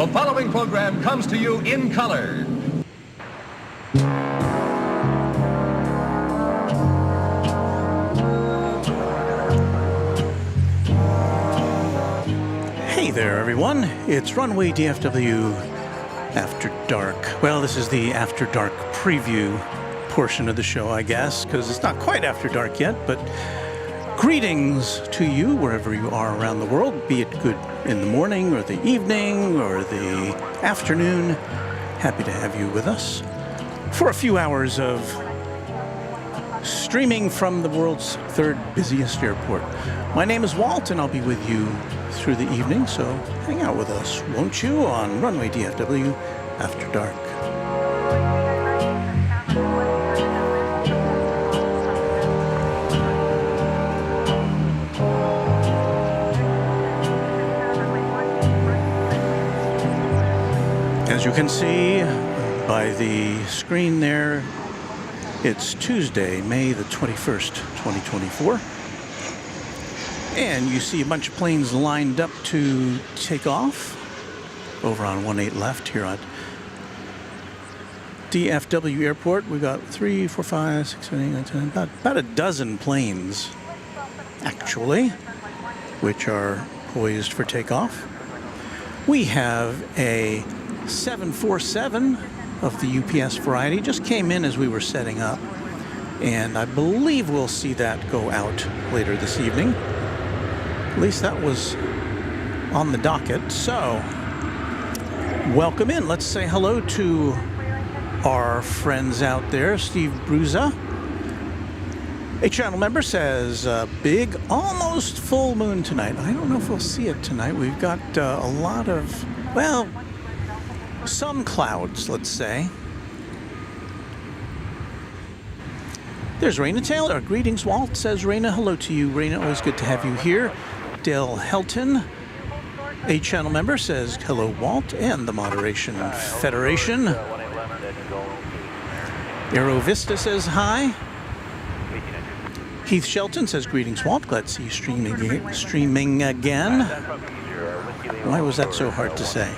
The following program comes to you in color. Hey there, everyone. It's Runway DFW After Dark. Well, this is the After Dark preview portion of the show, I guess, because it's not quite After Dark yet, but greetings to you wherever you are around the world, be it good in the morning or the evening or the afternoon. Happy to have you with us for a few hours of streaming from the world's third busiest airport. My name is Walt, and I'll be with you through the evening, so hang out with us, won't you, on Runway DFW After Dark. As you can see by the screen there, it's Tuesday, May the 21st, 2024. And you see a bunch of planes lined up to take off over on 18 left here at DFW Airport. We got 3, 4, 5, 6, 7, 8, 9, 10, about a dozen planes, actually, which are poised for takeoff. We have a 747 of the UPS variety, just came in as we were setting up, and I believe we'll see that go out later this evening. At least that was on the docket. So, welcome in. Let's say hello to our friends out there. Steve Bruza, a channel member, says, big, almost full moon tonight. I don't know if we'll see it tonight. We've got a lot of, well, some clouds, let's say. There's Raina Taylor. Greetings, Walt, says Raina. Hello to you, Raina. Always good to have you here. Dale Helton, a channel member, says hello, Walt, and the Moderation Federation. Aero Vista says hi. Heath Shelton says greetings, Walt. Glad to see you streaming again. Why was that so hard to say?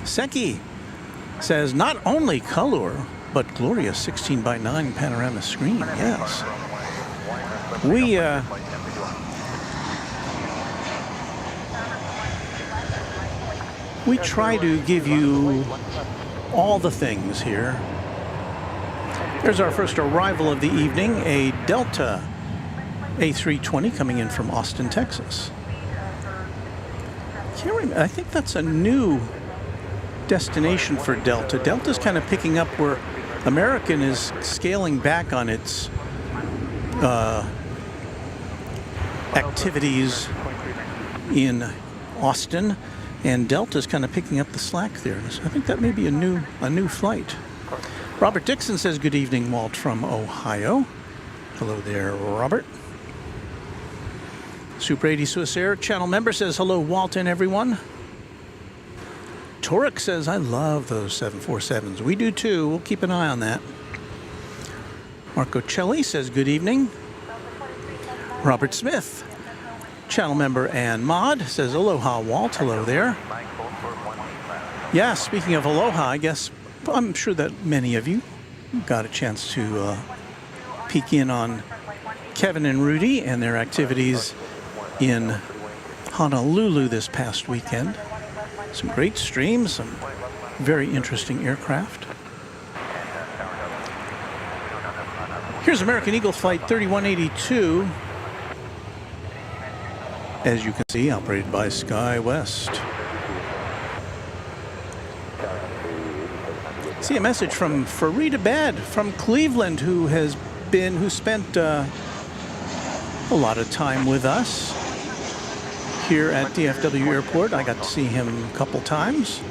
Seki says not only color, but glorious 16:9 panorama screen. Yes. We try to give you all the things here. There's our first arrival of the evening, a Delta A320 coming in from Austin, Texas. Can't remember, I think that's a new destination for Delta. Delta's kind of picking up where American is scaling back on its activities in Austin, and Delta's kind of picking up the slack there. So I think that may be a new flight. Robert Dixon says good evening, Walt, from Ohio. Hello there, Robert. Super 80 Swiss Air channel member says hello, Walt, and everyone. Torek says I love those 747s. We do too. We'll keep an eye on that. Marco Celli says good evening. Robert Smith, channel member and mod, says aloha, Walt. Hello there. Yeah, speaking of aloha, I guess I'm sure that many of you got a chance to peek in on Kevin and Rudy and their activities in Honolulu this past weekend. Some great streams, some very interesting aircraft. Here's American Eagle Flight 3182. As you can see, operated by SkyWest. See a message from Farida Bed from Cleveland, who spent a lot of time with us here at DFW Airport. I got to see him a couple times.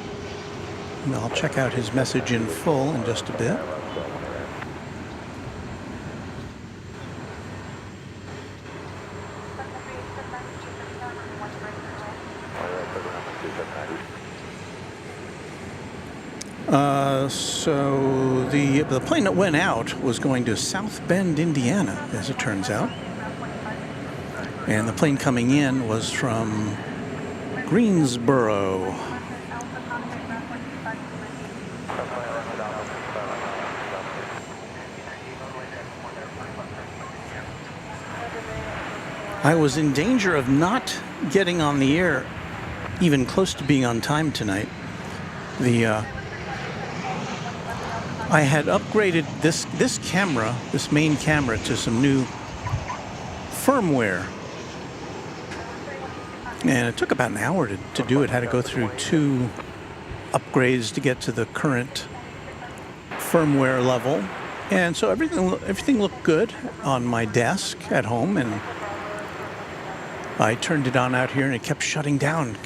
And I'll check out his message in full in just a bit. So the plane that went out was going to South Bend, Indiana, as it turns out. And the plane coming in was from Greensboro. I was in danger of not getting on the air, even close to being on time tonight. I had upgraded this camera, this main camera, to some new firmware. And it took about an hour to do it. Had to go through 2 upgrades to get to the current firmware level. And so everything looked good on my desk at home, and I turned it on out here and it kept shutting down.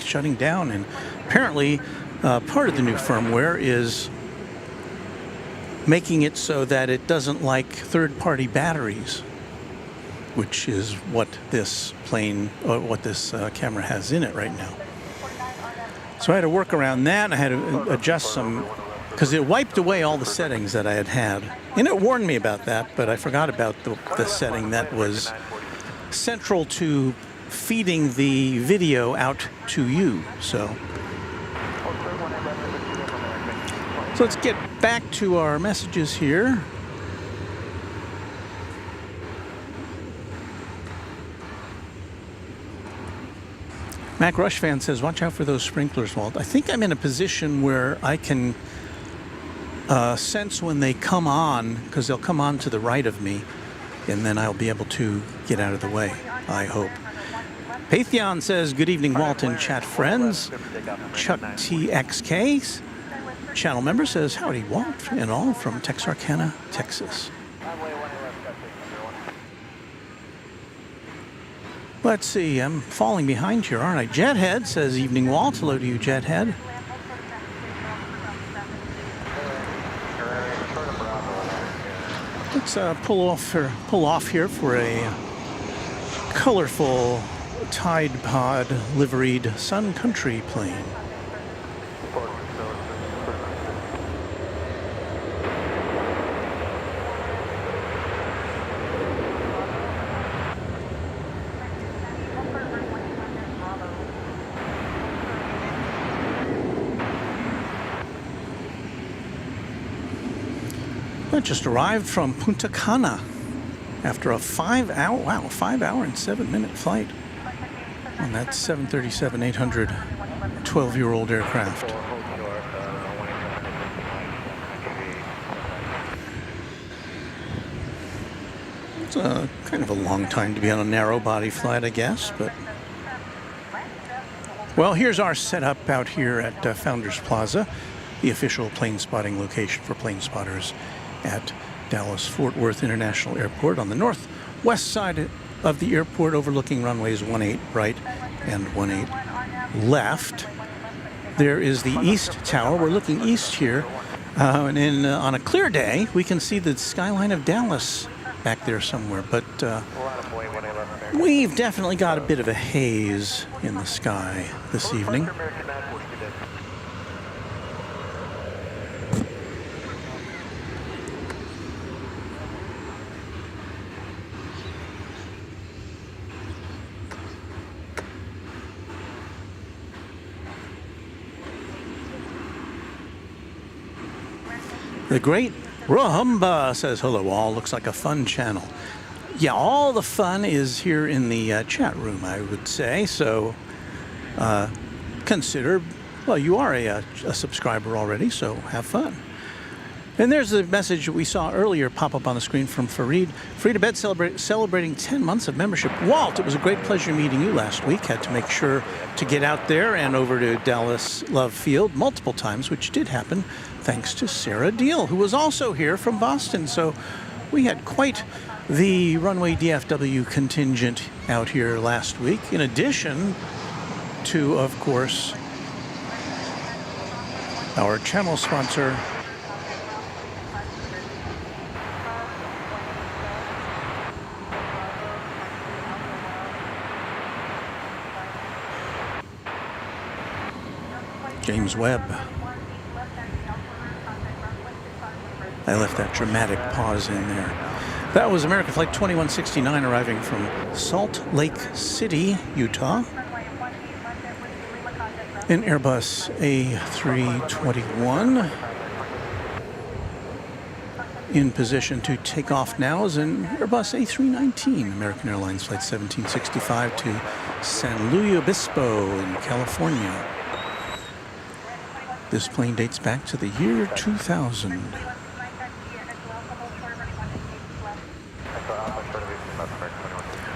And apparently part of the new firmware is making it so that it doesn't like third-party batteries, which is what this camera has in it right now. So I had to work around that. I had to adjust some, because it wiped away all the settings that I had. And it warned me about that, but I forgot about the setting that was central to feeding the video out to you. So let's get back to our messages here. Mac Rushfan says, watch out for those sprinklers, Walt. I think I'm in a position where I can sense when they come on, because they'll come on to the right of me, and then I'll be able to get out of the way, I hope. Patheon says, good evening, Walt and chat friends. Chuck TXK, channel member, says, howdy, Walt, and all from Texarkana, Texas. Let's see, I'm falling behind here, aren't I? Jethead says, evening, Walt. Hello to you, Jethead. Let's pull off here for a colorful Tide Pod liveried Sun Country plane. I just arrived from Punta Cana after a 5 hour and 7 minute flight on that 737-800 12-year-old aircraft. It's kind of a long time to be on a narrow body flight, I guess, but well, here's our setup out here at Founders Plaza, the official plane spotting location for plane spotters at Dallas-Fort Worth International Airport on the northwest side of the airport, overlooking runways 18 right and 18 left. There is the East Tower. We're looking east here, and on a clear day, we can see the skyline of Dallas back there somewhere, but we've definitely got a bit of a haze in the sky this evening. The great Rahumba says, hello all, looks like a fun channel. Yeah, all the fun is here in the chat room, I would say. So consider, well, you are a subscriber already, so have fun. And there's the message we saw earlier pop up on the screen from Fareed. Free to Bed celebrating 10 months of membership. Walt, it was a great pleasure meeting you last week. Had to make sure to get out there and over to Dallas Love Field multiple times, which did happen thanks to Sarah Deal, who was also here from Boston. So we had quite the Runway DFW contingent out here last week, in addition to, of course, our channel sponsor, James Webb. I left that dramatic pause in there. That was American Flight 2169 arriving from Salt Lake City, Utah. An Airbus A321 in position to take off now is an Airbus A319, American Airlines Flight 1765 to San Luis Obispo in California. This plane dates back to the year 2000.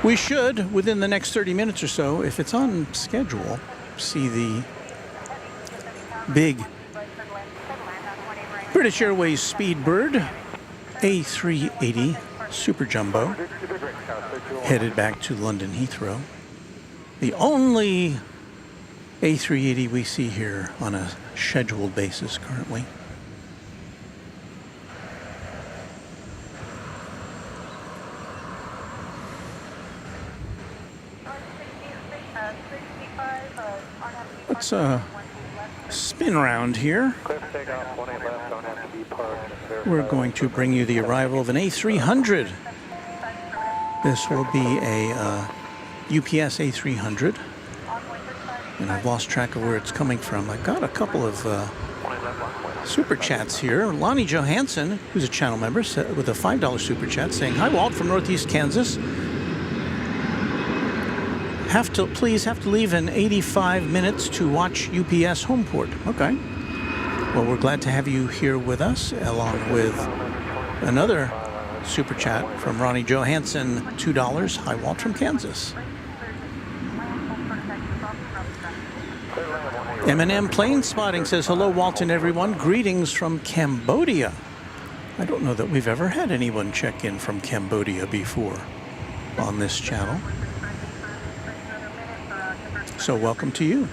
We should, within the next 30 minutes or so, if it's on schedule, see the big British Airways Speedbird A380 Super Jumbo headed back to London Heathrow. The only A380 we see here on a scheduled basis currently. Let's spin around here. We're going to bring you the arrival of an A300. This will be a UPS A300. And I've lost track of where it's coming from. I got a couple of super chats here. Lonnie Johansson, who's a channel member, with a $5 super chat saying, "Hi Walt from Northeast Kansas. Please have to leave in 85 minutes to watch UPS Homeport." Okay. Well, we're glad to have you here with us, along with another super chat from Ronnie Johansson, $2. Hi Walt from Kansas. M&M Plane Spotting says, "Hello Walt and everyone, greetings from Cambodia." I don't know that we've ever had anyone check in from Cambodia before on this channel. So welcome to you.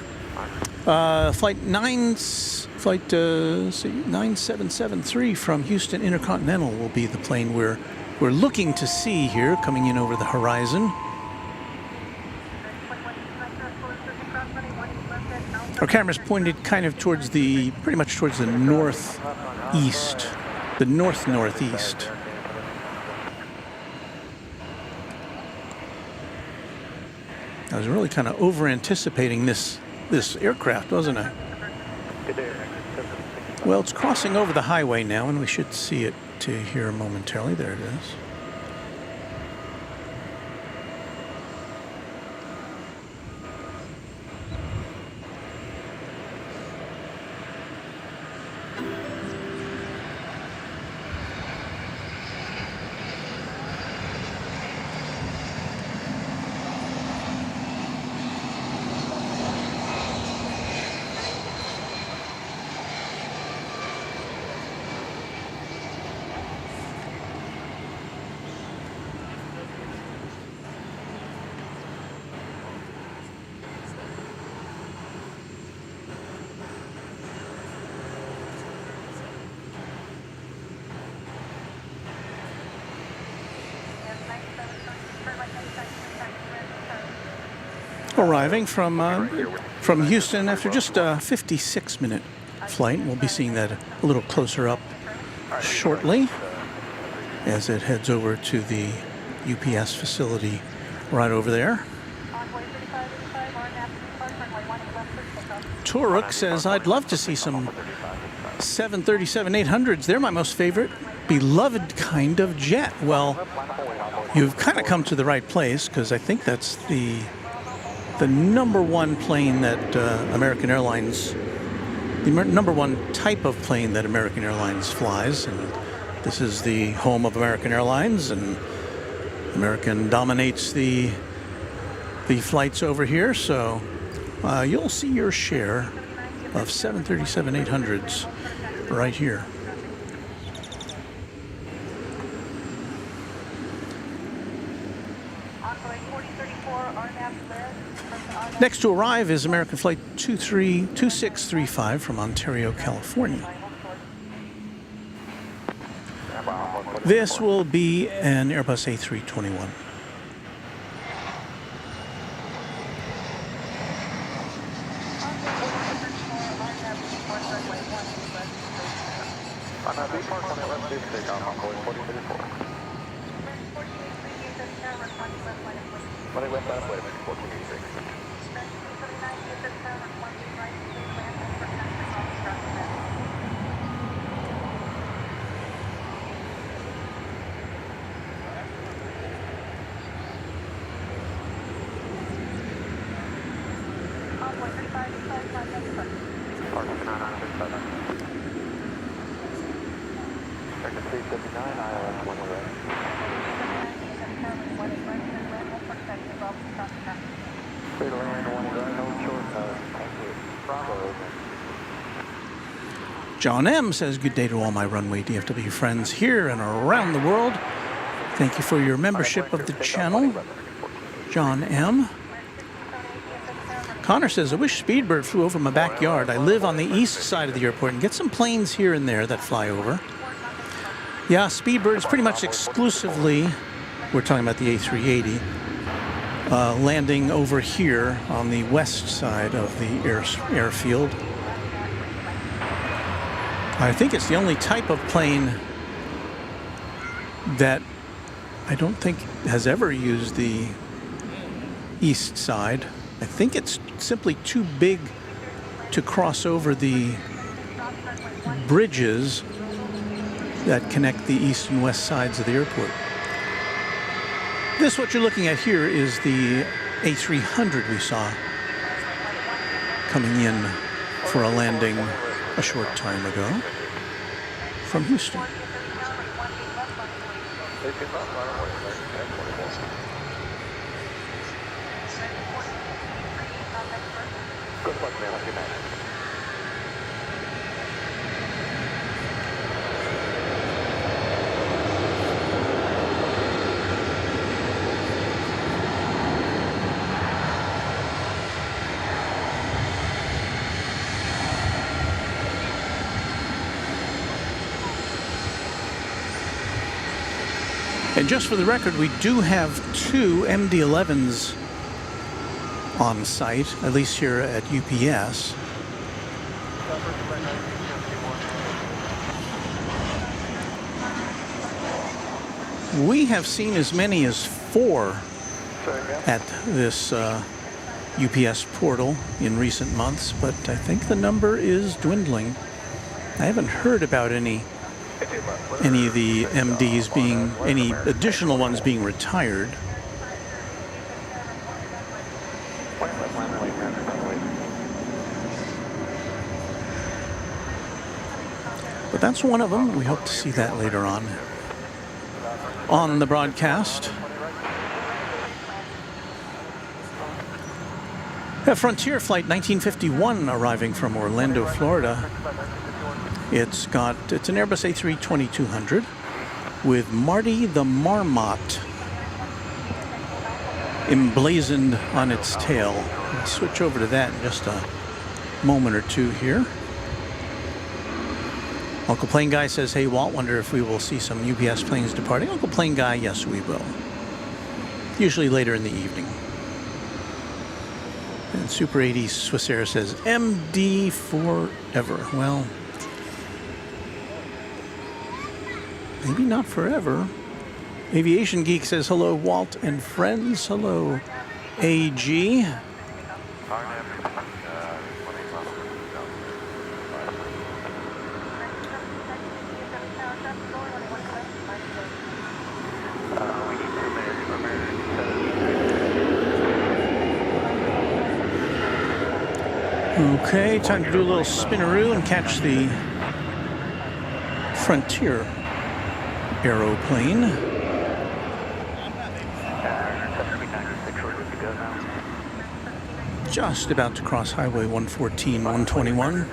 Flight 9773 from Houston Intercontinental will be the plane we're looking to see here coming in over the horizon. Our camera's pointed kind of towards pretty much towards the northeast, the northeast. I was really kind of over-anticipating this aircraft, wasn't I? Well, it's crossing over the highway now, and we should see it here momentarily. There it is. Arriving from Houston after just a 56-minute flight. We'll be seeing that a little closer up shortly as it heads over to the UPS facility right over there. Turuk says, "I'd love to see some 737-800s. They're my most favorite, beloved kind of jet." Well, you've kind of come to the right place, because I think that's the number one plane that American Airlines, the number one type of plane that American Airlines flies. And this is the home of American Airlines, and American dominates the flights over here. So you'll see your share of 737-800s right here. Next to arrive is American Flight 2635 from Ontario, California. This will be an Airbus A321. John M. says, good day to all my Runway DFW friends here and around the world. Thank you for your membership of the channel. John M. Connor says, I wish Speedbird flew over my backyard. I live on the east side of the airport and get some planes here and there that fly over. Yeah, Speedbird is pretty much exclusively, we're talking about the A380, landing over here on the west side of the airfield. I think it's the only type of plane that I don't think has ever used the east side. I think it's simply too big to cross over the bridges that connect the east and west sides of the airport. This, what you're looking at here, is the A300 we saw coming in for a landing a short time ago from Houston. And just for the record, we do have two MD-11s on site, at least here at UPS. We have seen as many as 4 at this UPS portal in recent months, but I think the number is dwindling. I haven't heard about any of the MDs being, any additional ones being retired. But that's one of them. We hope to see that later on the broadcast. A Frontier Flight 1951 arriving from Orlando, Florida. It's an Airbus A320-200 with Marty the Marmot emblazoned on its tail. We'll switch over to that in just a moment or two here. Uncle Plane Guy says, hey Walt, wonder if we will see some UPS planes departing. Uncle Plane Guy, yes we will. Usually later in the evening. And Super 80 Swiss Air says, MD forever. Well, maybe not forever. Aviation Geek says, hello, Walt and friends. Hello, AG. Okay, time to do a little spinaroo and catch the Frontier aeroplane. Just about to cross Highway 114, 121.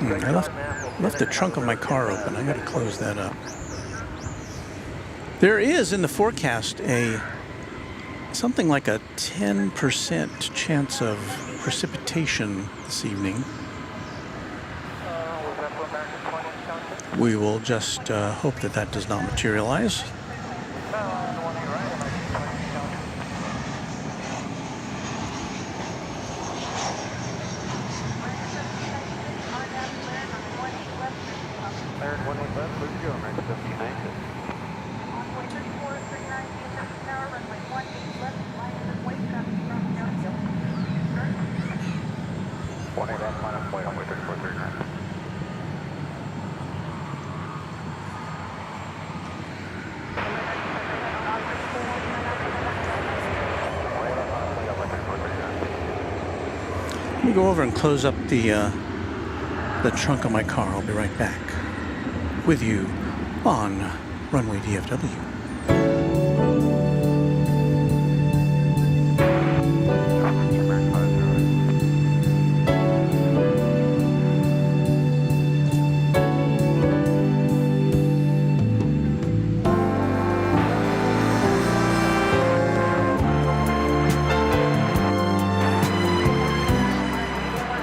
I left the trunk of my car open. I gotta close that up. There is in the forecast something like a 10% chance of precipitation this evening. We will just hope that that does not materialize. Let me go over and close up the trunk of my car. I'll be right back with you on Runway DFW.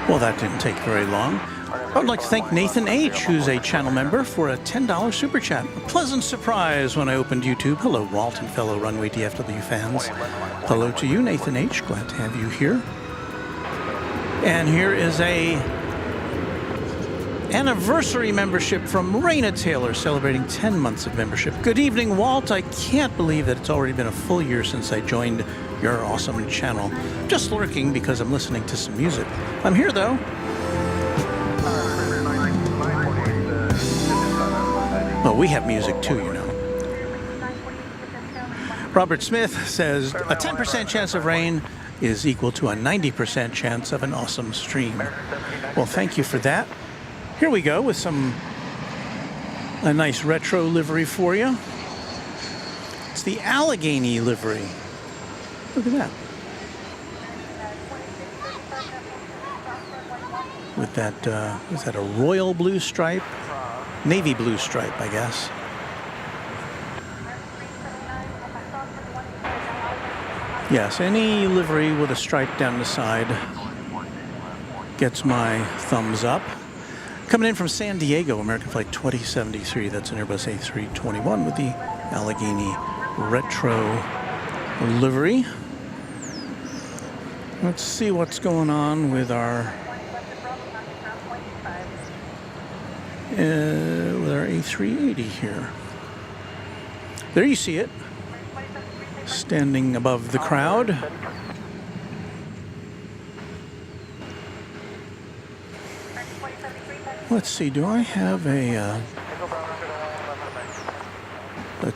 Well, that didn't take very long. I would like to thank Nathan H., who's a channel member, for a $10 super chat. A pleasant surprise when I opened YouTube. Hello, Walt and fellow Runway DFW fans. Hello to you, Nathan H. Glad to have you here. And here is a anniversary membership from Raina Taylor, celebrating 10 months of membership. Good evening, Walt. I can't believe that it's already been a full year since I joined your awesome channel. Just lurking because I'm listening to some music. I'm here, though. Well, we have music too, you know. Robert Smith says a 10% chance of rain is equal to a 90% chance of an awesome stream. Well, thank you for that. Here we go with a nice retro livery for you. It's the Allegheny livery. Look at that. With that, is that a royal blue stripe? Navy blue stripe, I guess. Yes, any livery with a stripe down the side gets my thumbs up. Coming in from San Diego, American Flight 2073. That's an Airbus A321 with the Allegheny retro livery. Let's see what's going on with our A380 here. There you see it, standing above the crowd. Let's see, do I have a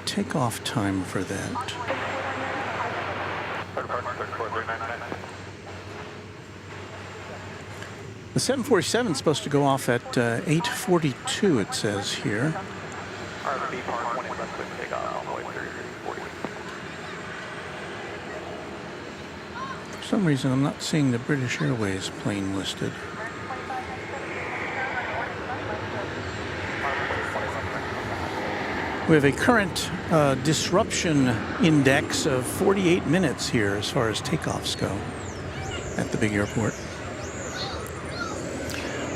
takeoff time for that? The 747 is supposed to go off at 8:42, it says here. For some reason, I'm not seeing the British Airways plane listed. We have a current disruption index of 48 minutes here as far as takeoffs go at the big airport.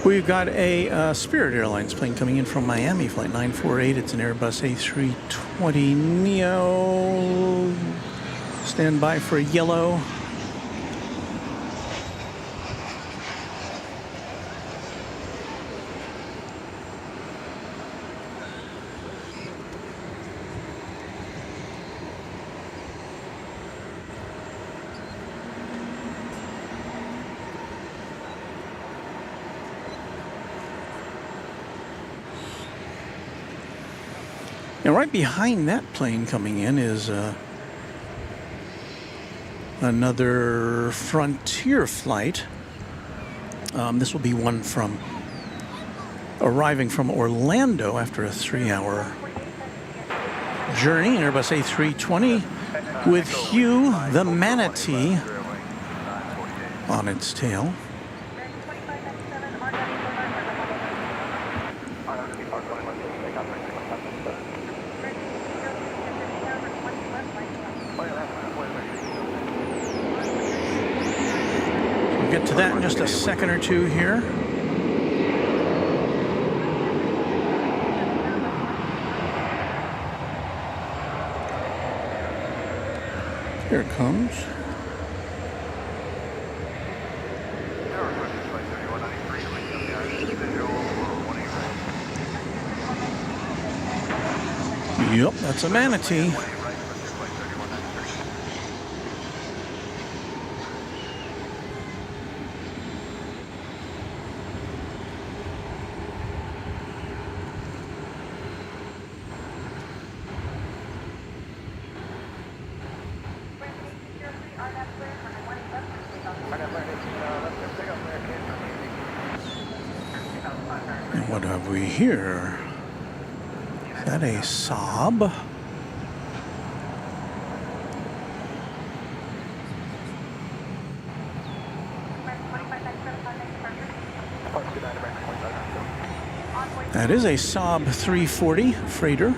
We've got a Spirit Airlines plane coming in from Miami, flight 948. It's an Airbus A320 Neo. Stand by for yellow. Now, right behind that plane coming in is another Frontier flight. This will be one from arriving from Orlando after a 3-hour journey, an Airbus A320 with Hugh the Manatee on its tail. We'll get to that in just a second or two here. Here it comes. Yep, that's a Manatee. And what have we here? Is that a Saab? That is a Saab 340 freighter.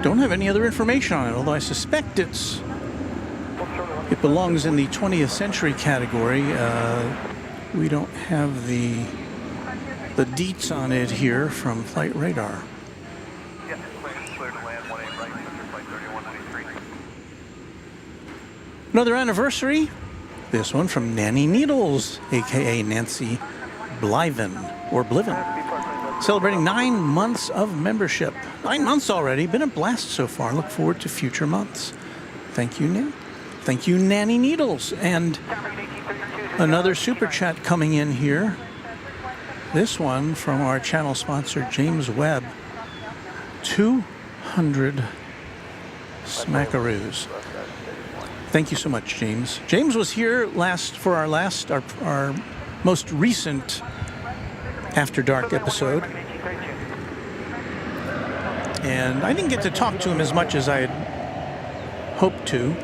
Don't have any other information on it, although I suspect it belongs in the 20th century category. We don't have the deets on it here from flight radar. Another anniversary. This one from Nanny Needles, aka Nancy Bliven or Bliven. Celebrating 9 months of membership. 9 months already. Been a blast so far. Look forward to future months. Thank you, Nan. Thank you, Nanny Needles. And another super chat coming in here. This one from our channel sponsor, James Webb. 200 smackaroos. Thank you so much, James. James was here for our most recent After Dark episode. And I didn't get to talk to him as much as I had hoped to.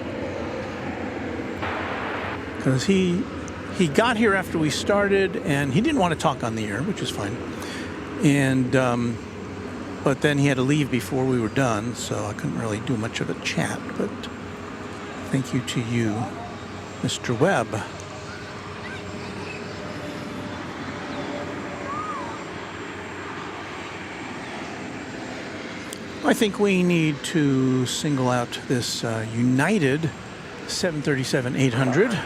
Because he got here after we started, and he didn't want to talk on the air, which is fine. And but then he had to leave before we were done, so I couldn't really do much of a chat. But thank you to you, Mr. Webb. I think we need to single out this United 737-800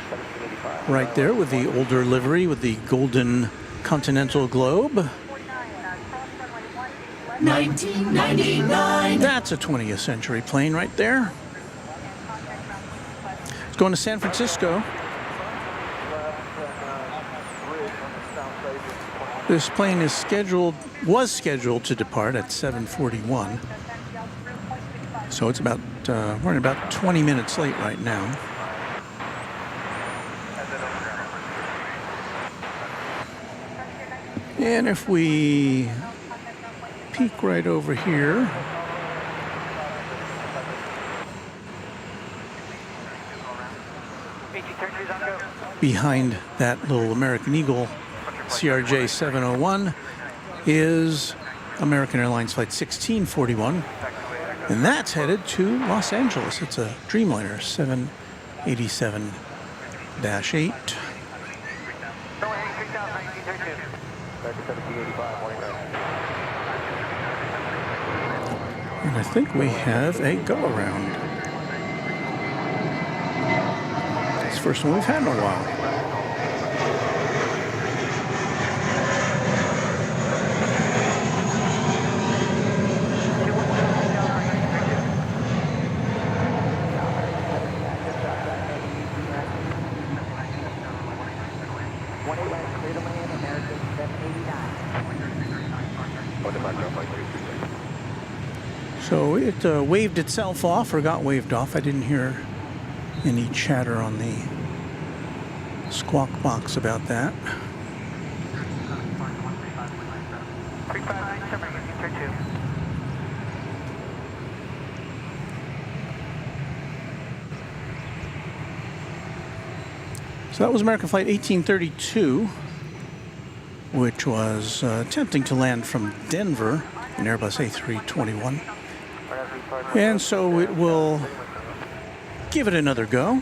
right there with the older livery with the golden continental globe. 1999. That's a 20th century plane right there. It's going to San Francisco. This plane was scheduled to depart at 7:41. So it's about, we're about 20 minutes late right now. And if we peek right over here, behind that little American Eagle CRJ 701 is American Airlines Flight 1641. And that's headed to Los Angeles. It's a Dreamliner 787-8. And I think we have a go-around. It's the first one we've had in a while. So it waved itself off, or got waved off. I didn't hear any chatter on the squawk box about that. So that was American Flight 1832, which was attempting to land from Denver in Airbus A321. And so it will give it another go.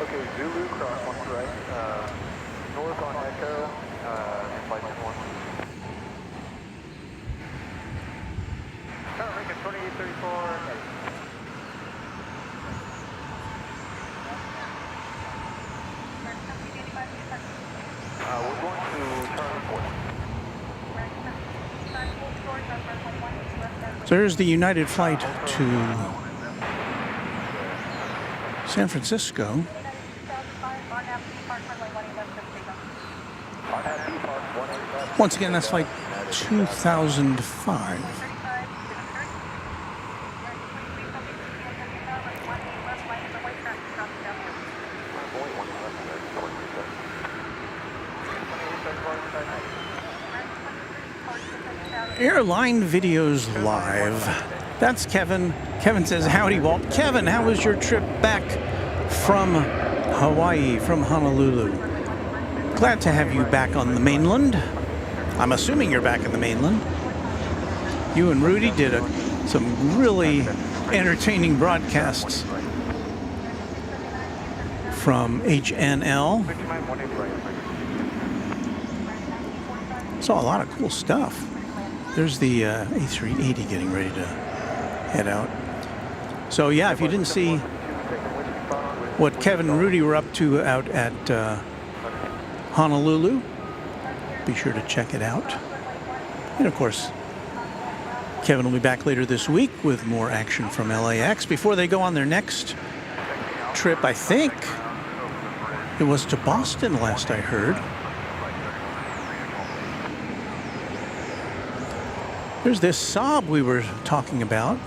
Okay, Zulu, cross 1 right, north on Echo, flight 1. We're going to turn point. So there's the United flight to San Francisco. Once again, that's flight 2005. Airline Videos Live. That's Kevin. Kevin says, howdy, Walt. Kevin, how was your trip back from Hawaii, from Honolulu? Glad to have you back on the mainland. I'm assuming you're back on the mainland. You and Rudy did some really entertaining broadcasts from HNL. Saw a lot of cool stuff. There's the A380 getting ready to head out. So yeah, if you didn't see what Kevin and Rudy were up to out at Honolulu, be sure to check it out. And of course, Kevin will be back later this week with more action from LAX before they go on their next trip. I think it was to Boston last I heard. There's this Saab we were talking about.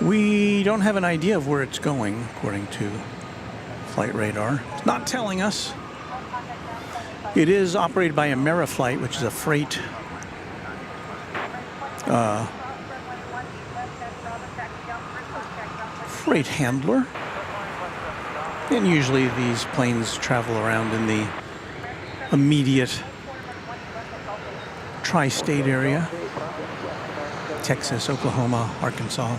We don't have an idea of where it's going, according to Flight Radar. It's not telling us. It is operated by Ameriflight, which is a freight handler. And usually these planes travel around in the immediate tri-state area. Texas, Oklahoma, Arkansas.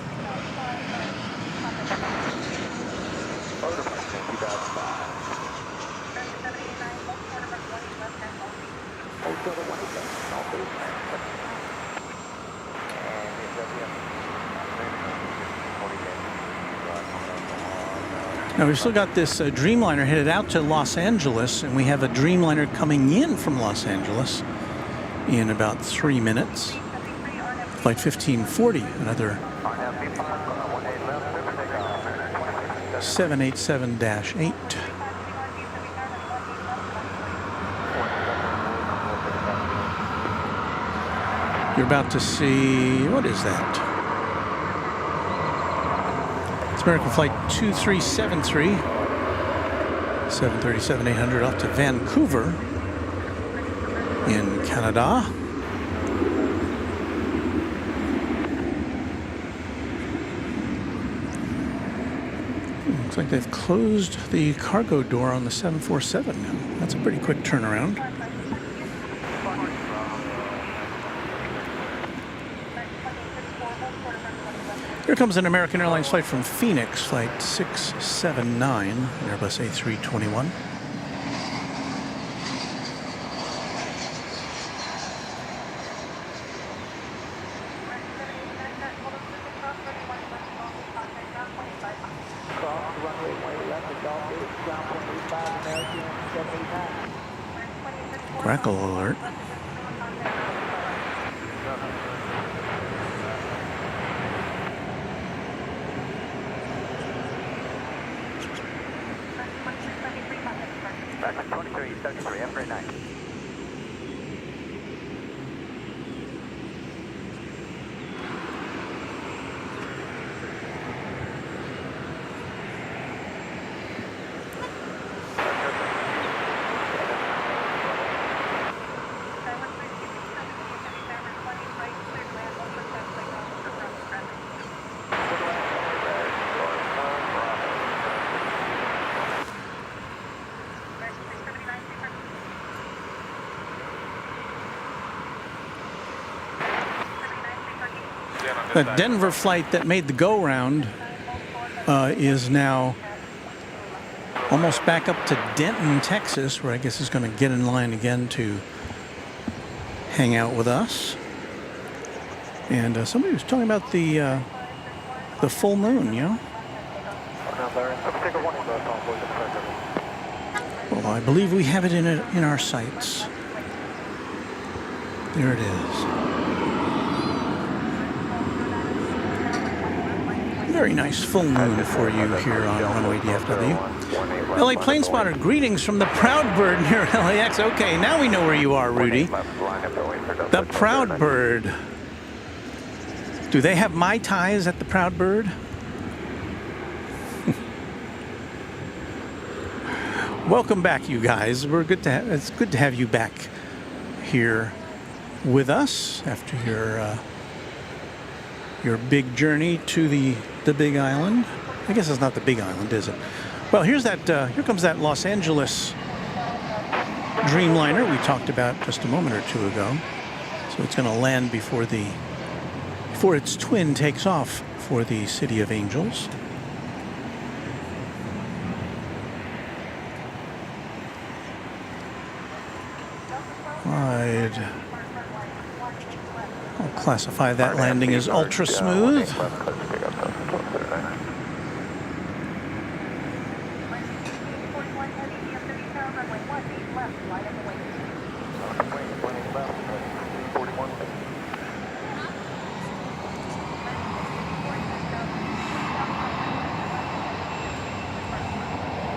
Now we've still got this Dreamliner headed out to Los Angeles, and we have a Dreamliner coming in from Los Angeles in about 3 minutes. Flight 1540, another 787-8. You're about to see, what is that? It's American Flight 2373, 737-800 off to Vancouver in Canada. Looks like they've closed the cargo door on the 747 now. That's a pretty quick turnaround. Here comes an American Airlines flight from Phoenix, flight 679, an Airbus A321. Crackle alert. Back 2373, have a great night. The Denver flight that made the go-round is now Almost back up to Denton, Texas, where I guess he's going to get in line again to hang out with us. And somebody was talking about the full moon, you know? Well, I believe we have it in our sights. There it is. Very nice full moon for you here on Runway DFW. LA Plane Spotter, greetings from the Proud Bird near LAX. Okay, now we know where you are, Rudy. The Proud Bird. Do they have Mai Tais at the Proud Bird? Welcome back, you guys. It's good to have you back here with us after your big journey to the Big Island. I guess it's not the Big Island, is it? Well, here comes that Los Angeles Dreamliner we talked about just a moment or two ago. So it's going to land before its twin takes off for the City of Angels. I'll classify that landing as ultra smooth.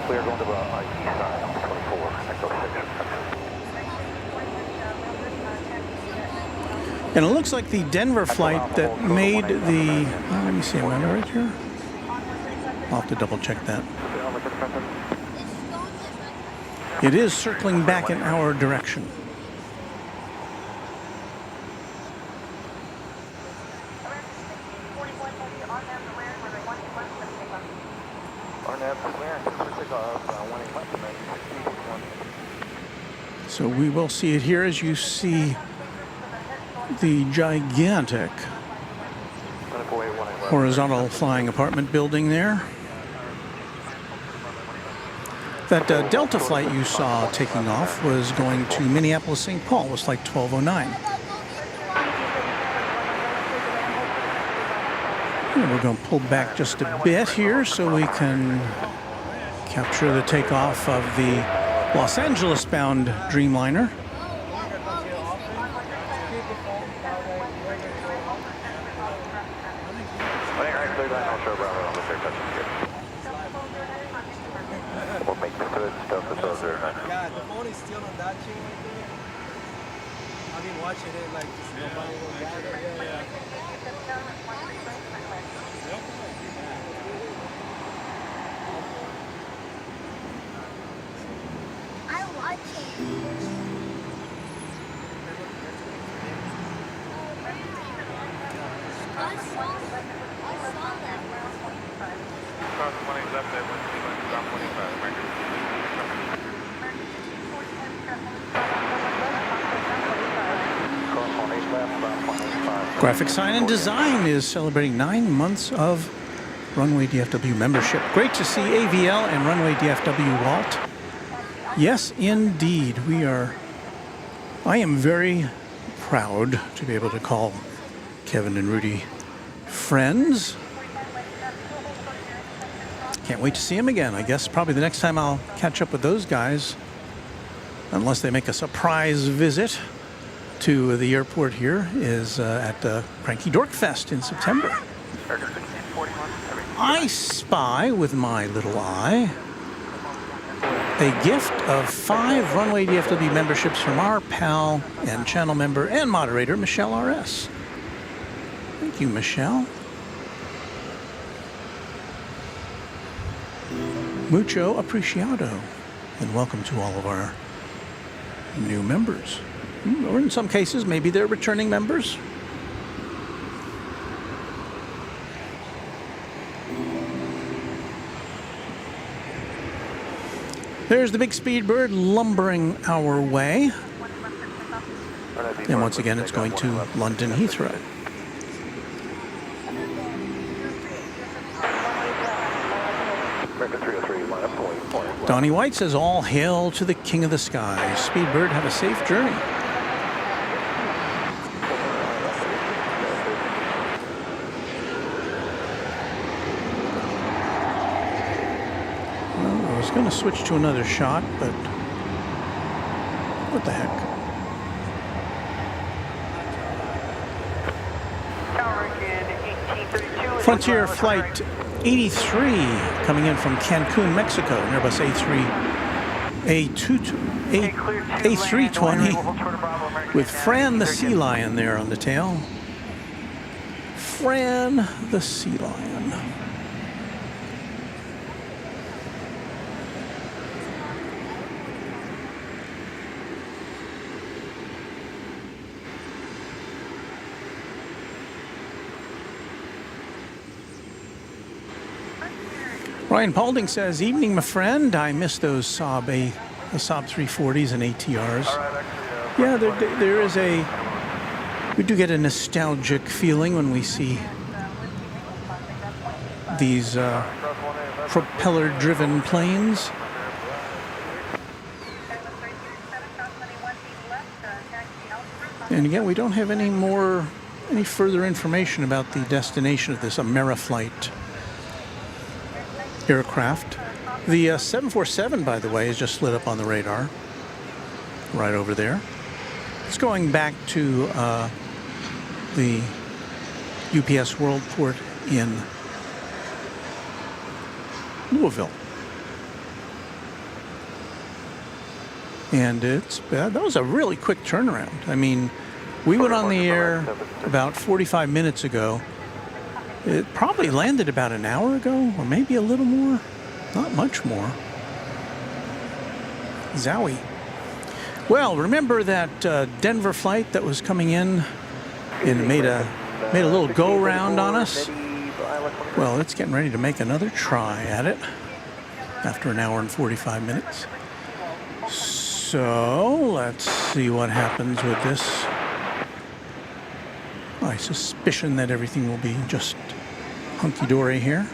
Clear going to the east side on 24, echo 6. And it looks like the Denver flight that made the... Oh, let me see, am I right here? I'll have to double check that. It is circling back in our direction. So we will see it here as you see the gigantic horizontal flying apartment building there. That Delta flight you saw taking off was going to Minneapolis, St. Paul. It was like 1209. And we're going to pull back just a bit here so we can capture the takeoff of the Los Angeles-bound Dreamliner. We'll make the good stuff with those there. Yeah, the phone is still on that chain right there. I've been watching it like just nobody will gather. Yeah. I watch it. I saw that. Cross 20 left there, 25. Graphic Sign and Design is celebrating 9 months of Runway DFW membership. Great to see AVL and Runway DFW Walt. Yes, indeed. I am very proud to be able to call Kevin and Rudy friends. Can't wait to see him again. I guess probably the next time I'll catch up with those guys, unless they make a surprise visit to the airport here, is at Cranky Dork Fest in September. I spy with my little eye a gift of 5 Runway DFW memberships from our pal and channel member and moderator, Michelle RS. Thank you, Michelle. Mucho apreciado. And welcome to all of our new members. Or in some cases, maybe they're returning members. There's the big Speedbird lumbering our way. And once again, it's going to London Heathrow. American 303, line up, Donnie White says, all hail to the king of the skies. Speedbird, have a safe journey. Well, I was going to switch to another shot, but what the heck? Frontier Flight 83 coming in from Cancun, Mexico. Airbus A320 with Fran the Sea Lion there on the tail. Fran the Sea Lion. Ryan Paulding says, evening, my friend. I miss those Saab 340s and ATRs. Yeah, there is we do get a nostalgic feeling when we see these propeller-driven planes. And again, we don't have any further information about the destination of this Ameriflight aircraft. The 747, by the way, is just lit up on the radar right over there. It's going back to the UPS Worldport in Louisville. And that was a really quick turnaround. I mean, we went on the air about 45 minutes ago. It probably landed about an hour ago, or maybe a little more. Not much more. Zowie. Well, remember that Denver flight that was coming in and made a little go-round on us? Well, it's getting ready to make another try at it after an hour and 45 minutes. So, let's see what happens with this. My suspicion that everything will be just hunky-dory here.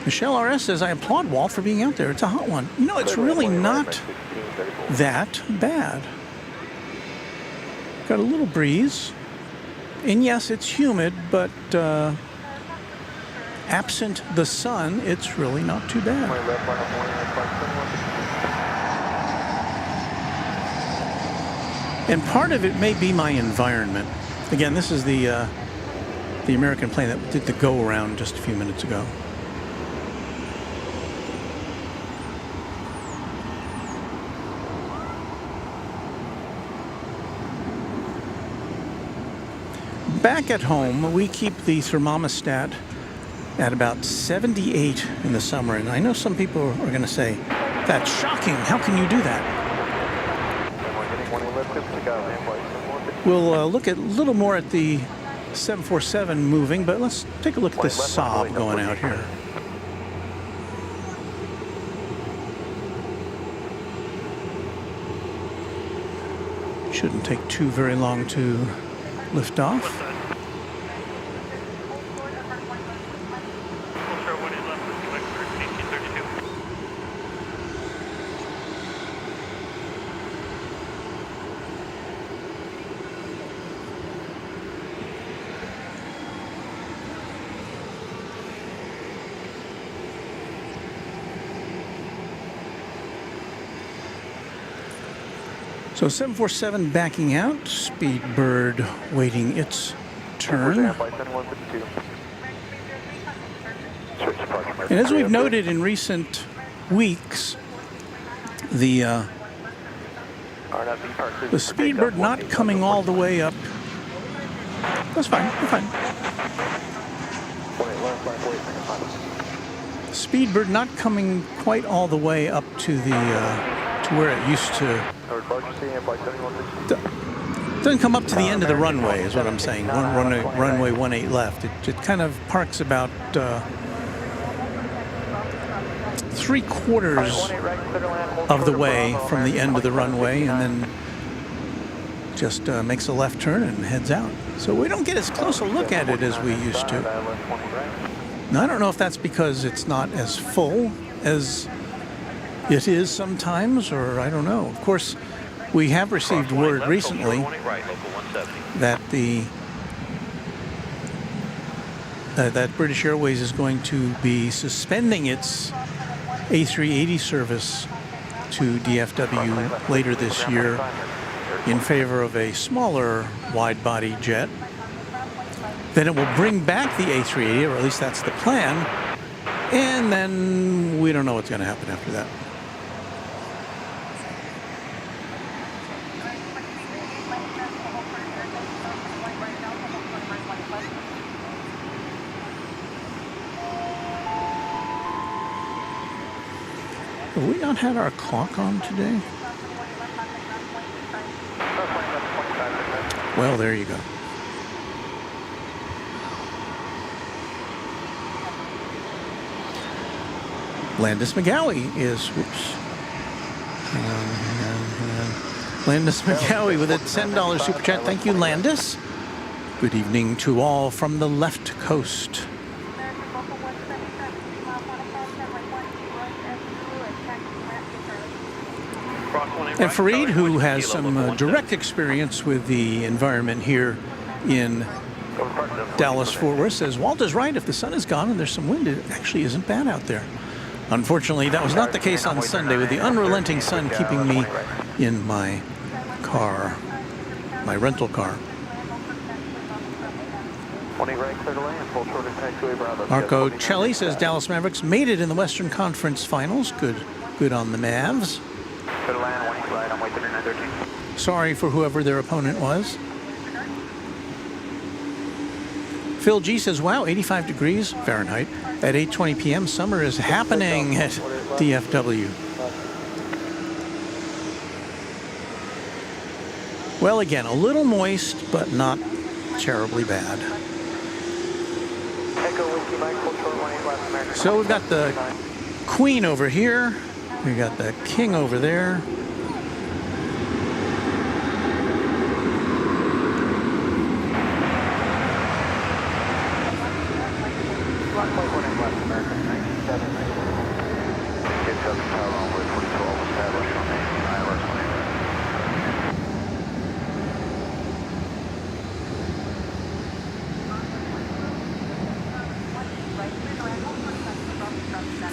Michelle RS says, I applaud Walt for being out there. It's a hot one. You know, it's really not that bad. Got a little breeze. And yes, it's humid, but absent the sun, it's really not too bad. And part of it may be my environment. Again, this is the American plane that did the go-around just a few minutes ago. Back at home, we keep the thermostat at about 78 in the summer, and I know some people are going to say, that's shocking, how can you do that? We'll look a little more at the 747 moving, but let's take a look at this Saab going out here. Shouldn't take too very long to lift off. So 747 backing out, Speedbird waiting its turn. And as we've noted in recent weeks, the Speedbird not coming all the way up. That's fine, that's fine. Speedbird not coming quite all the way up to the to where it used to. Doesn't come up to the end of the runway, is what I'm saying. Runway 18 left. It kind of parks about 3/4 of the way from the end of the runway, and then just makes a left turn and heads out. So we don't get as close a look at it as we used to. Now, I don't know if that's because it's not as full as it is sometimes, or I don't know. Of course, we have received word recently that that British Airways is going to be suspending its A380 service to DFW later this year in favor of a smaller wide-body jet. Then it will bring back the A380, or at least that's the plan, and then we don't know what's going to happen after that. Have we not had our clock on today? Well, there you go. Landis McGowie is, whoops. Hang on. Landis McGowie with a $10 super chat. Thank you, Landis. Good evening to all from the left coast. And Fareed, who has some direct experience with the environment here in Dallas-Fort Worth, says, Walt is right. If the sun is gone and there's some wind, it actually isn't bad out there. Unfortunately, that was not the case on Sunday, with the unrelenting sun keeping me in my car, my rental car. Marco Celli says Dallas Mavericks made it in the Western Conference Finals. Good on the Mavs. Sorry for whoever their opponent was. Phil G says, wow, 85 degrees Fahrenheit at 8:20 p.m. Summer is happening at DFW. Well, again, a little moist, but not terribly bad. So we've got the Queen over here. We got the King over there.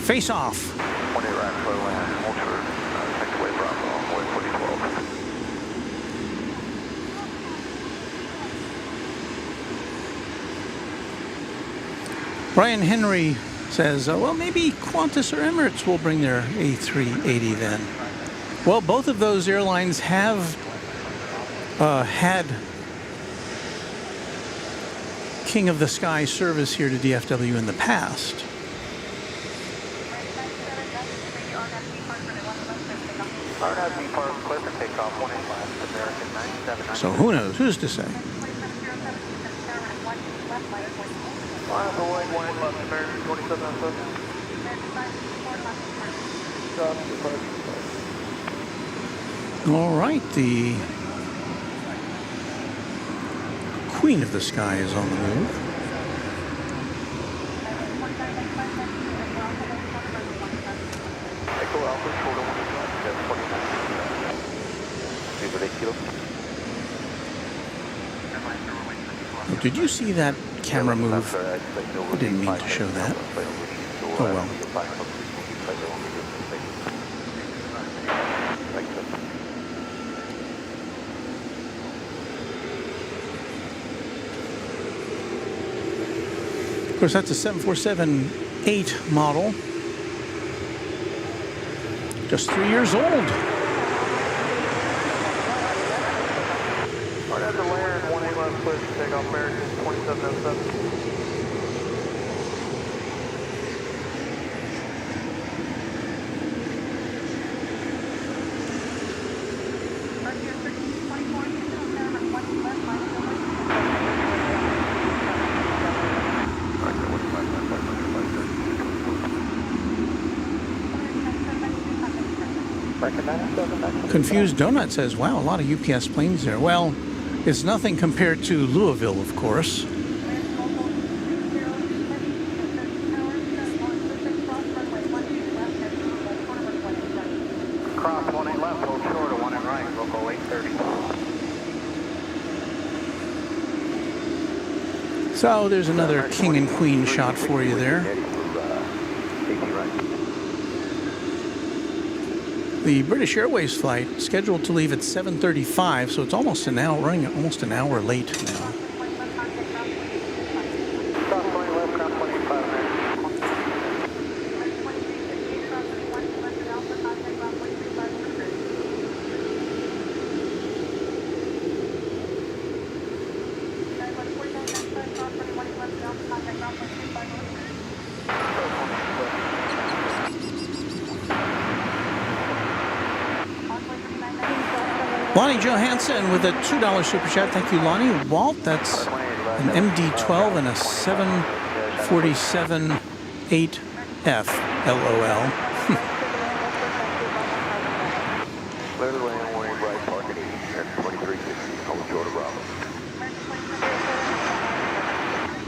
Face off. Brian Henry says, well, maybe Qantas or Emirates will bring their A380 then. Well, both of those airlines have had King of the Sky service here to DFW in the past. So who knows? Who's to say? All right, the Queen of the Sky is on the move. Oh, did you see that camera move? I didn't mean to show that. Oh well. Of course, that's a 747-8 model. Just 3 years old. Take off American 2707. Confused Donut says, wow, a lot of UPS planes there. Well, it's nothing compared to Louisville, of course. Cross 18 left, hold short of 1 in right, local 830. So there's another king and queen shot for you there. The British Airways flight scheduled to leave at 7:35, so it's almost an hour, running almost an hour late now. Cross 20 left, cross 25 minutes. Lonnie Johansson with a $2 super chat. Thank you, Lonnie. Walt, that's an MD-12 and a 747 8F, LOL. Clearly land warning right, park at 2360, hold short of Bravo.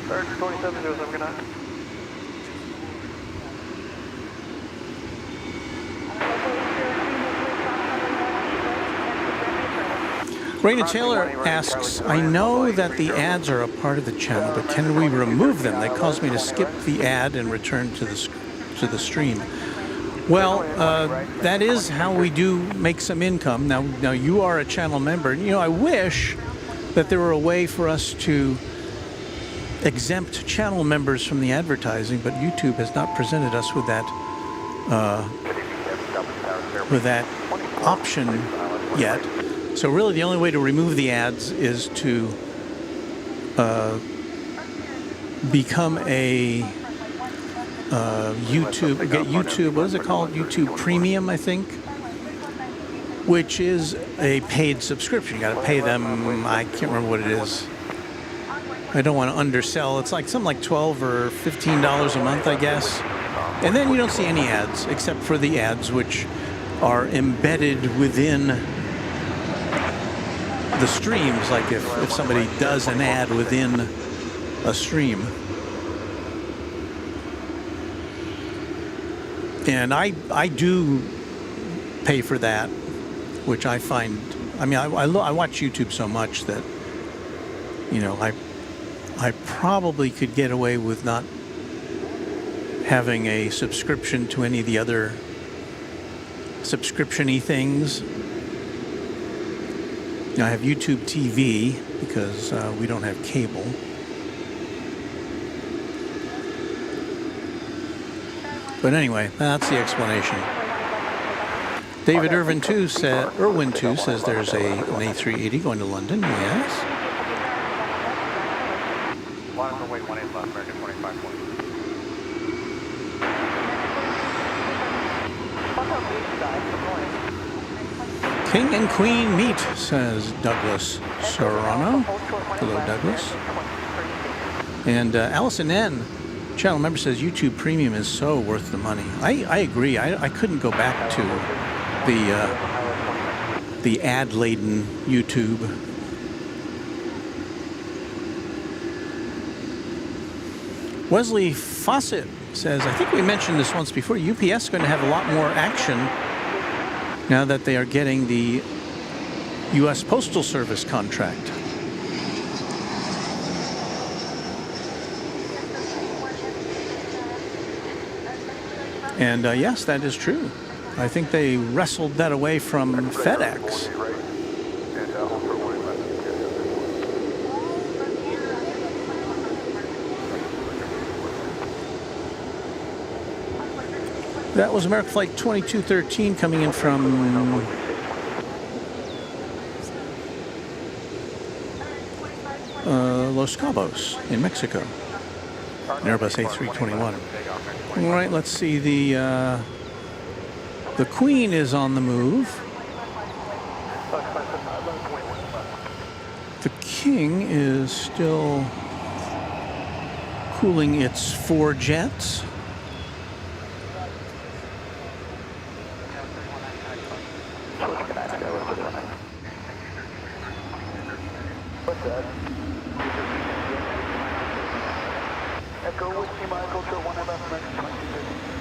Bird 2707, good night. Raina Taylor asks, I know that the ads are a part of the channel, but can we remove them? They cause me to skip the ad and return to the stream. Well, that is how we do make some income. Now you are a channel member, and I wish that there were a way for us to exempt channel members from the advertising, but YouTube has not presented us with that option yet. So really the only way to remove the ads is to become a YouTube, what is it called? YouTube Premium, I think, which is a paid subscription. You got to pay them, I can't remember what it is. I don't want to undersell. It's like something like $12 or $15 a month, I guess. And then you don't see any ads except for the ads which are embedded within the streams, like if somebody does an ad within a stream. And I do pay for that, which I find, I mean, I watch YouTube so much that, I probably could get away with not having a subscription to any of the other subscription-y things. I have YouTube TV because we don't have cable. But anyway, that's the explanation. David Irwin 2 says there's an A380 going to London. Yes. Wait, 18 left, American 25 point. King and Queen meet, says Douglas Serrano. Hello, Douglas. And Allison N., channel member, says YouTube Premium is so worth the money. I agree. I couldn't go back to the ad-laden YouTube. Wesley Fawcett says, I think we mentioned this once before, UPS is going to have a lot more action now that they are getting the U.S. Postal Service contract. And yes, that is true. I think they wrestled that away from FedEx. That was American Flight 2213 coming in from Los Cabos in Mexico. An Airbus A321. All right, let's see. The Queen is on the move. The King is still cooling its 4 jets. What's that? Echo Whiskey Mike Ultra 111, 2250.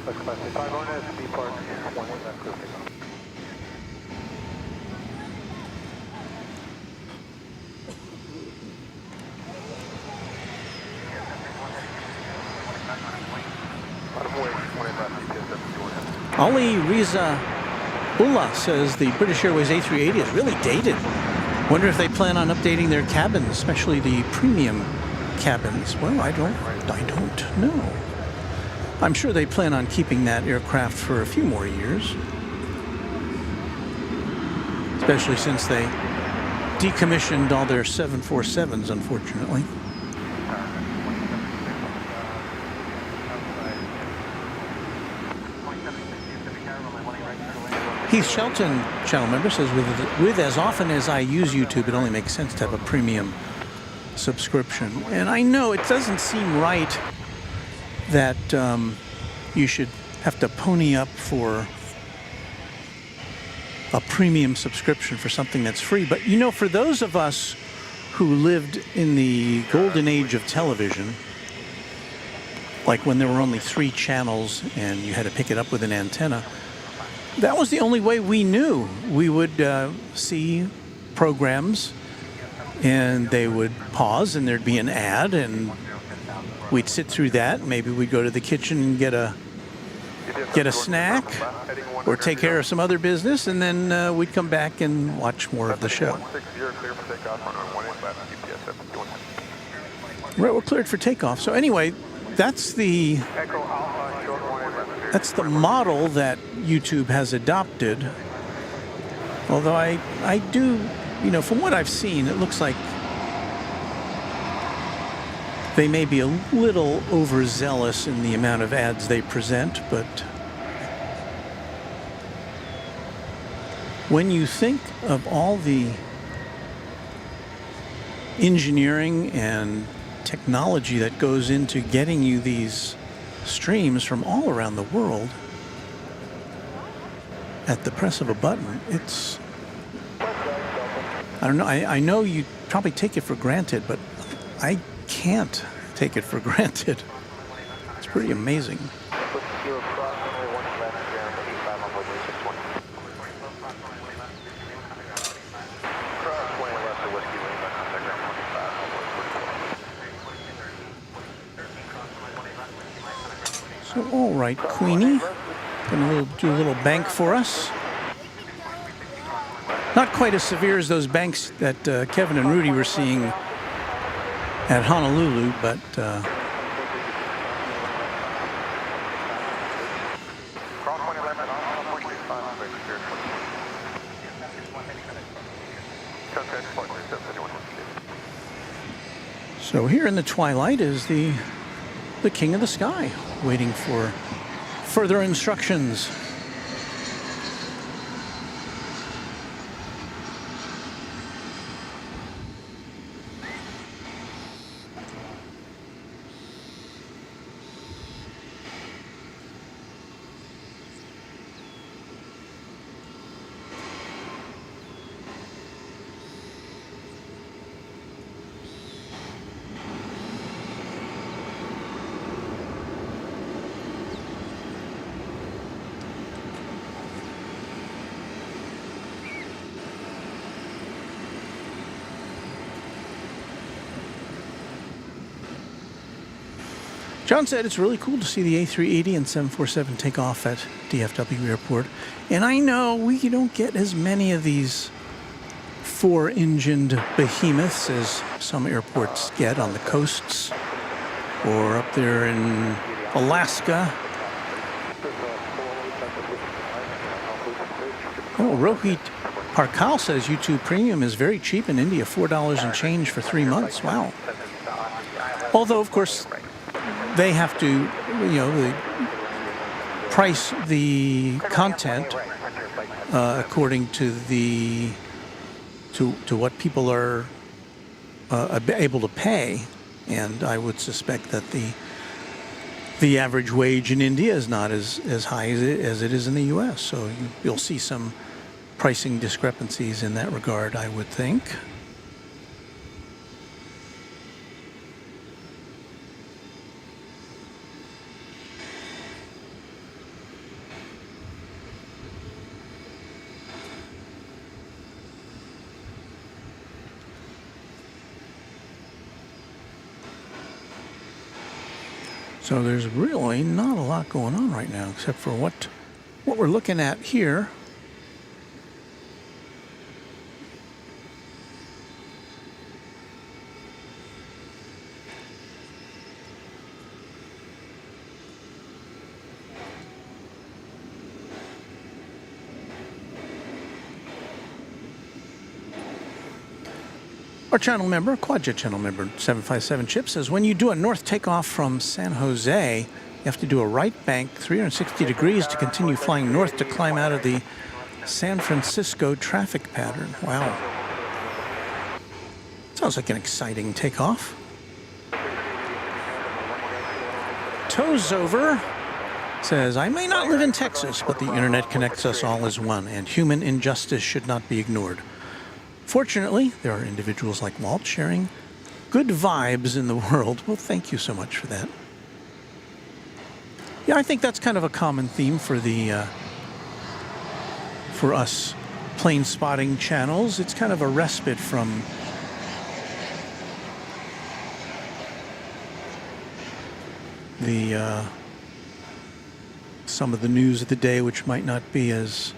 West Class 5 on SB Park, 1 left clear takeoff. Ali Riza Ullah says the British Airways A380 is really dated. Wonder if they plan on updating their cabins, especially the premium cabins. Well, I don't know. I'm sure they plan on keeping that aircraft for a few more years, especially since they decommissioned all their 747s, unfortunately. Heath Shelton, channel member, says, with as often as I use YouTube, it only makes sense to have a premium subscription. And I know it doesn't seem right that you should have to pony up for a premium subscription for something that's free. But, you know, for those of us who lived in the golden age of television, like when there were only 3 channels and you had to pick it up with an antenna, that was the only way we knew. We would see programs and they would pause and there'd be an ad and we'd sit through that. Maybe we'd go to the kitchen and get a snack or take care of some other business, and then we'd come back and watch more of the show. Right, we're cleared for takeoff. So anyway, that's the model that YouTube has adopted. Although I do, you know, from what I've seen, it looks like they may be a little overzealous in the amount of ads they present, but when you think of all the engineering and technology that goes into getting you these streams from all around the world at the press of a button, it's, I don't know, I know you probably take it for granted, but I can't take it for granted. It's pretty amazing. So, all right, Queenie, gonna do a little bank for us. Not quite as severe as those banks that Kevin and Rudy were seeing at Honolulu, but so here in the twilight is the king of the sky, waiting for further instructions. John said it's really cool to see the A380 and 747 take off at DFW Airport. And I know we don't get as many of these 4-engined behemoths as some airports get on the coasts or up there in Alaska. Oh, Rohit Parkal says YouTube Premium is very cheap in India, $4 and change for 3 months. Wow. Although, of course, they have to, price the content according to to what people are able to pay, and I would suspect that the average wage in India is not as high as it is in the U.S. So you'll see some pricing discrepancies in that regard, I would think. So there's really not a lot going on right now, except for what we're looking at here. Our channel member, Quadjet channel member 757 Chip says, when you do a north takeoff from San Jose, you have to do a right bank 360 degrees to continue flying north to climb out of the San Francisco traffic pattern. Wow. Sounds like an exciting takeoff. Toes Over says, I may not live in Texas, but the internet connects us all as one, and human injustice should not be ignored. Fortunately, there are individuals like Walt sharing good vibes in the world. Well, thank you so much for that. Yeah, I think that's kind of a common theme for for us plane spotting channels. It's kind of a respite from some of the news of the day, which might not be as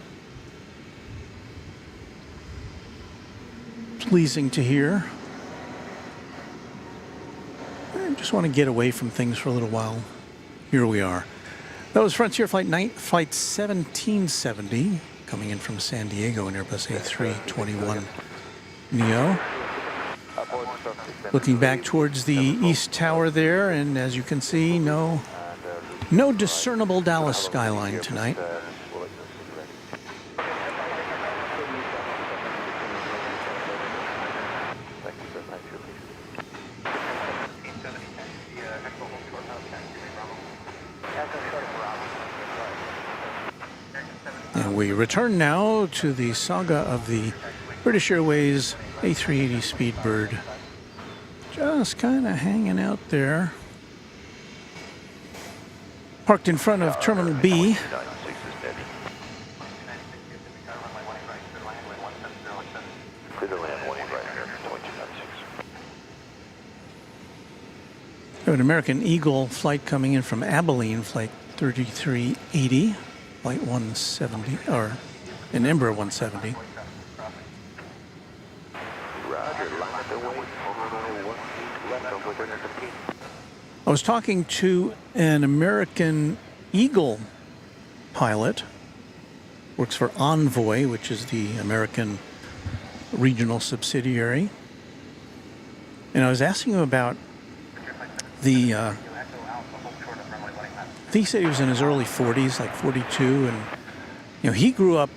pleasing to hear. I just want to get away from things for a little while. Here we are. That was Frontier Flight 1770 coming in from San Diego, an Airbus A321 Neo. Looking back towards the East Tower there, and as you can see, no discernible Dallas skyline tonight. And we return now to the saga of the British Airways A380 Speedbird. Just kind of hanging out there. Parked in front of Terminal B. We have an American Eagle flight coming in from Abilene, flight 3380, flight 170, or an Embraer 170. I was talking to an American Eagle pilot, works for Envoy, which is the American regional subsidiary, and I was asking him about I think he said he was in his early 40s, like 42, and he grew up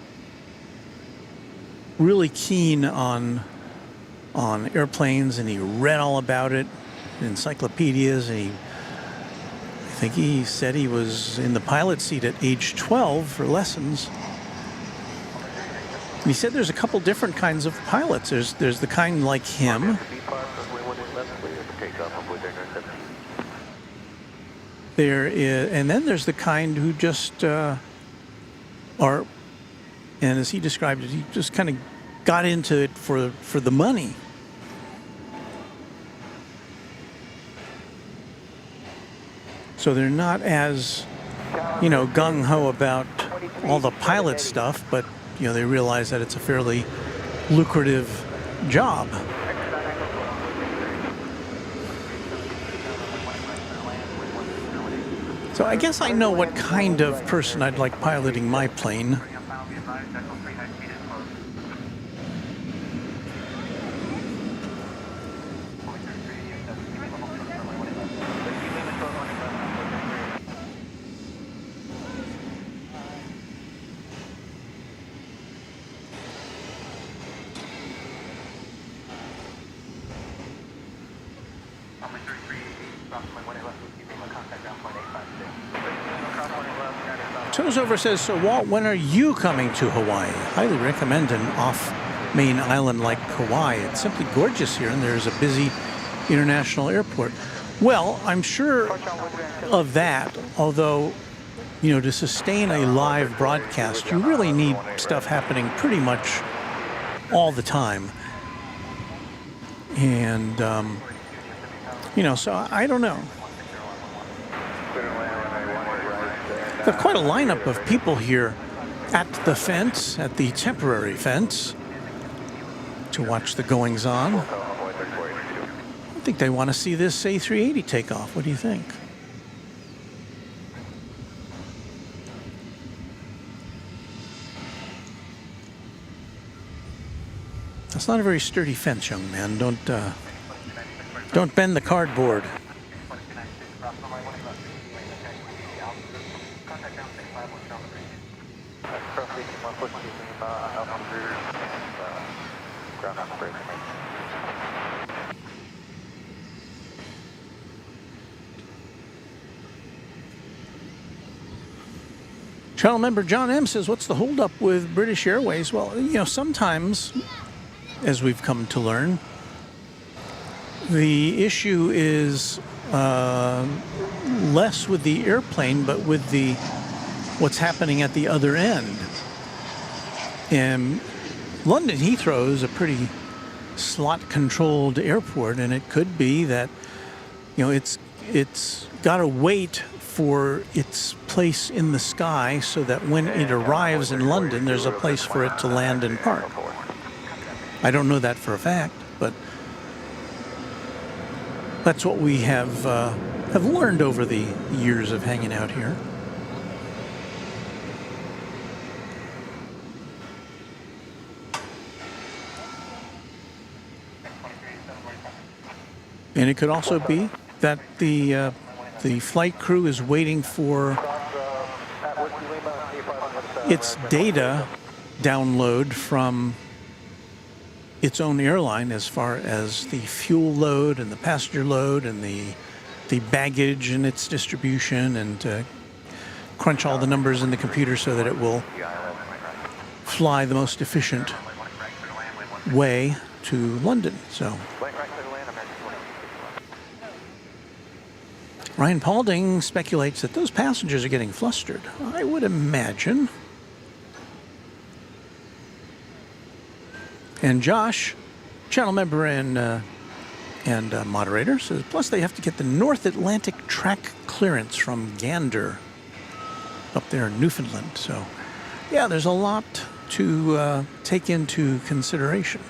really keen on airplanes, and he read all about it in encyclopedias, and I think he said he was in the pilot seat at age 12 for lessons. And he said there's a couple different kinds of pilots. There's the kind like him. There is, and then there's the kind who just are, and as he described it, he just kind of got into it for the money. So they're not as, gung-ho about all the pilot stuff, but, they realize that it's a fairly lucrative job. So I guess I know what kind of person I'd like piloting my plane. Tozover says, so Walt, when are you coming to Hawaii? Highly recommend an off-main island like Kauai. It's simply gorgeous here, and there's a busy international airport. Well, I'm sure of that, although, you know, to sustain a live broadcast, you really need stuff happening pretty much all the time. And, you know, so I don't know. There's quite a lineup of people here at the fence, at the temporary fence, to watch the goings-on. I think they want to see this A380 take off. What do you think? That's not a very sturdy fence, young man. Don't bend the cardboard. Channel member John M. says, what's the holdup with British Airways? Well, you know, sometimes, as we've come to learn, the issue is less with the airplane, but with what's happening at the other end. And London Heathrow is a pretty slot-controlled airport, and it could be that, you know, it's got to wait for its place in the sky so that when it arrives in London, there's a place for it to land and park. I don't know that for a fact, but that's what we have learned over the years of hanging out here. And it could also be that the flight crew is waiting for its data download from its own airline as far as the fuel load and the passenger load and the baggage and its distribution, and crunch all the numbers in the computer so that it will fly the most efficient way to London. So Ryan Paulding speculates that those passengers are getting flustered. I would imagine. And Josh, channel member and moderator, says, plus they have to get the North Atlantic track clearance from Gander up there in Newfoundland. So, yeah, there's a lot to take into consideration.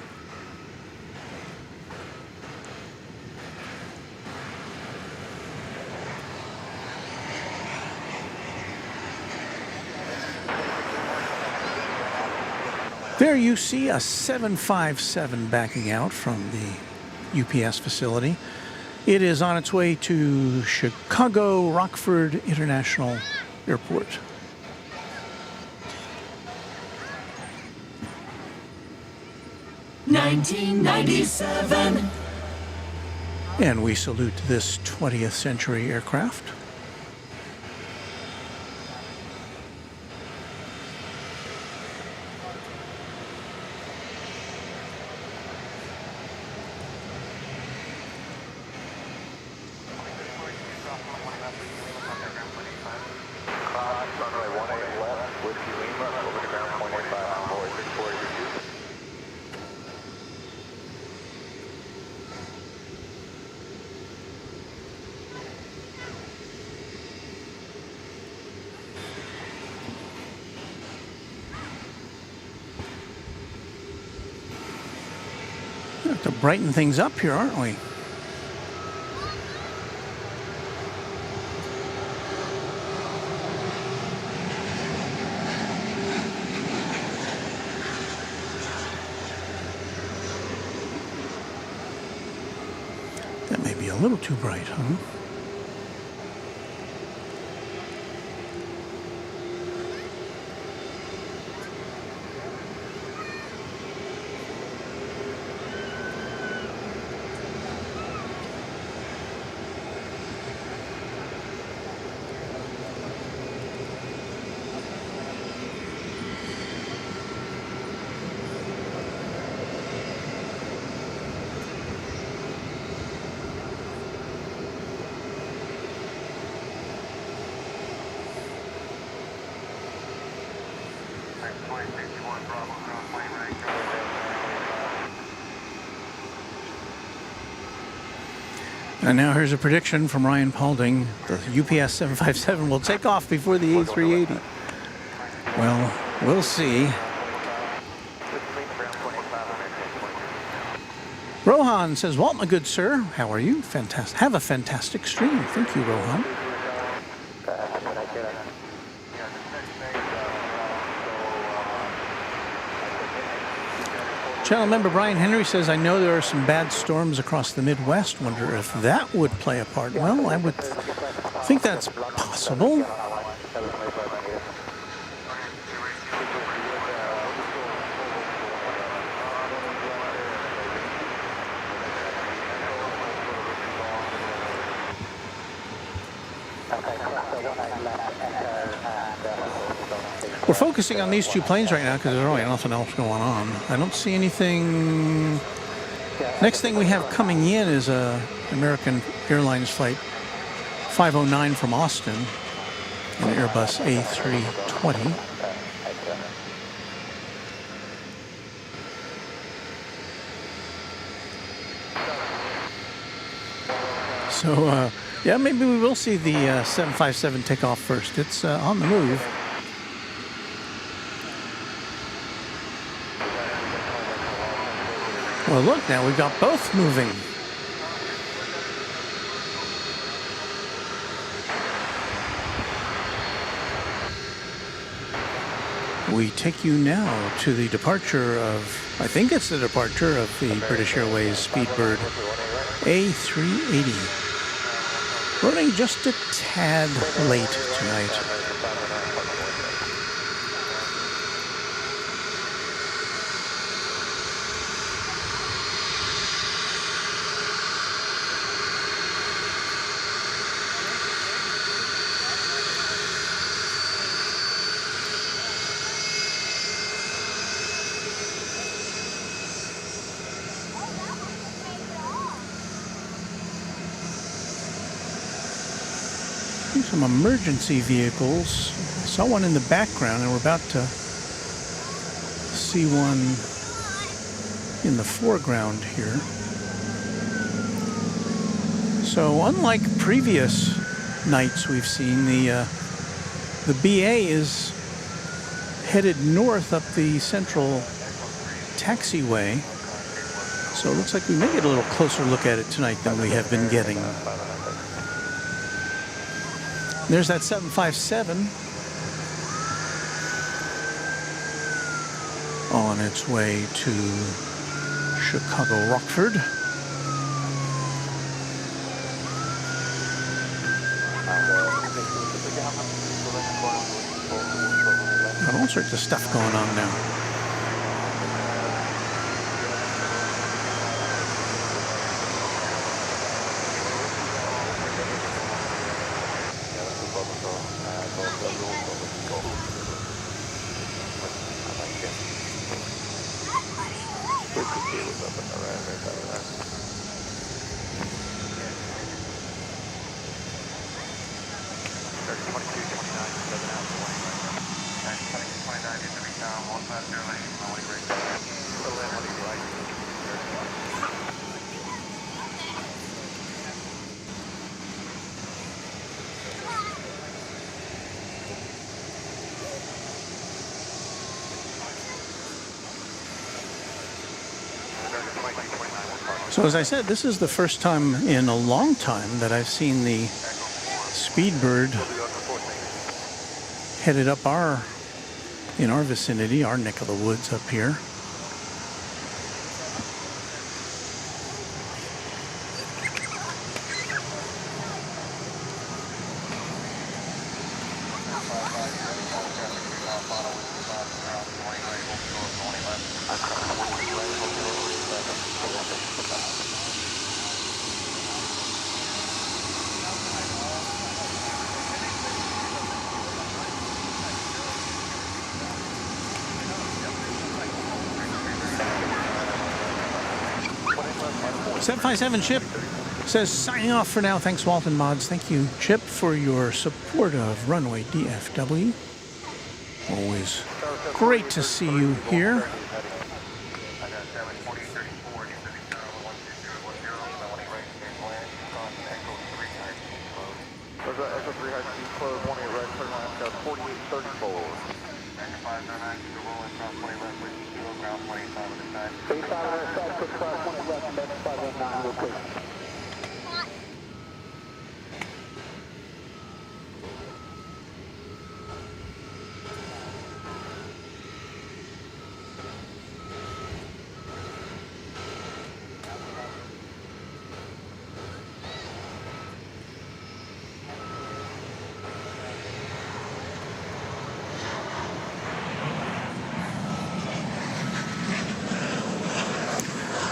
There you see a 757 backing out from the UPS facility. It is on its way to Chicago Rockford International Airport. (1997) And we salute this 20th century aircraft. To brighten things up here, aren't we? a little too bright, huh? And now here's a prediction from Ryan Paulding. The UPS 757 will take off before the A380. Well, we'll see. Rohan says, Walt, my good sir, how are you? Fantastic. Have a fantastic stream. Thank you, Rohan. Channel member Brian Henry says, I know there are some bad storms across the Midwest. Wonder if that would play a part. Well, I would think that's possible. We're focusing on these two planes right now because there's really nothing else going on. I don't see anything. Next thing we have coming in is a American Airlines flight 509 from Austin, an Airbus A320. So, yeah, maybe we will see the 757 take off first. It's on the move. Well, look, now we've got both moving. We take you now to the departure of, I think it's the departure of the British Airways Speedbird A380. Running just a tad late tonight. Some emergency vehicles. I saw one in the background, and we're about to see one in the foreground here. So unlike previous nights we've seen, the BA is headed north up the central taxiway. So it looks like we may get a little closer look at it tonight than we have been getting. There's that 757 on its way to Chicago Rockford. Got all sorts of stuff going on now. So as I said, this is the first time in a long time that I've seen the Speedbird headed up in our vicinity, our neck of the woods up here. 757 Chip says, signing off for now. Thanks, Walton Mods. Thank you, Chip, for your support of Runway DFW. Always great to see you here.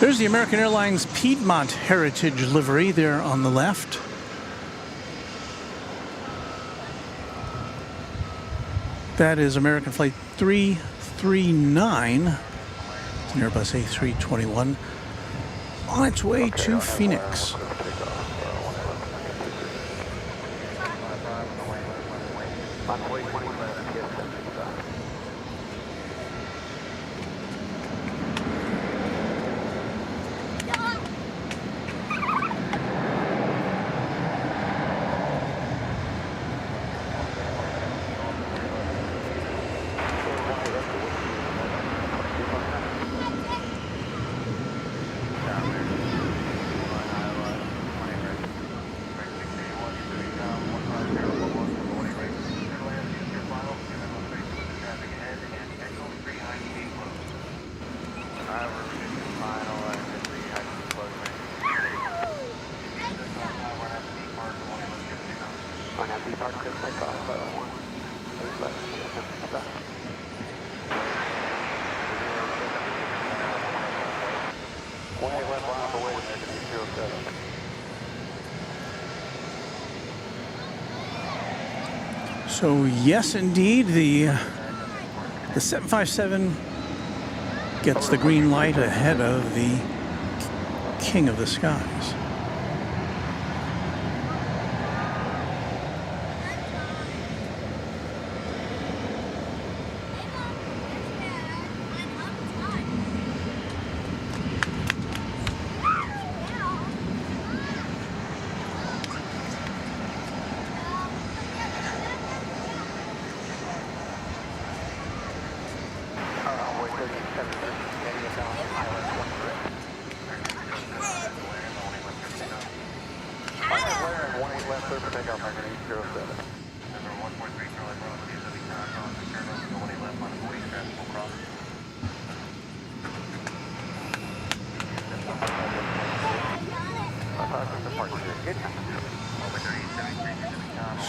There's the American Airlines Piedmont Heritage livery there on the left. That is American Flight 339. It's an Airbus A321 on its way to Phoenix. So yes, indeed, the 757 gets the green light ahead of the King of the Skies.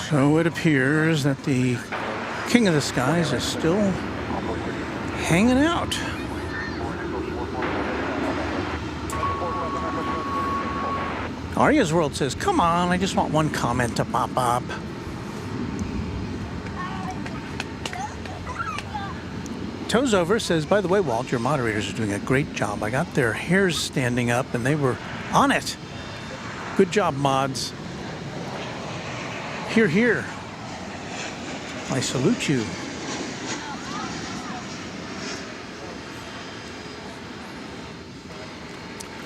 So it appears that the King of the Skies is still hanging out. Arya's World says, come on, I just want one comment to pop up. Toes Over says, by the way, Walt, your moderators are doing a great job. I got their hairs standing up and they were on it. Good job, mods. Hear, hear. I salute you.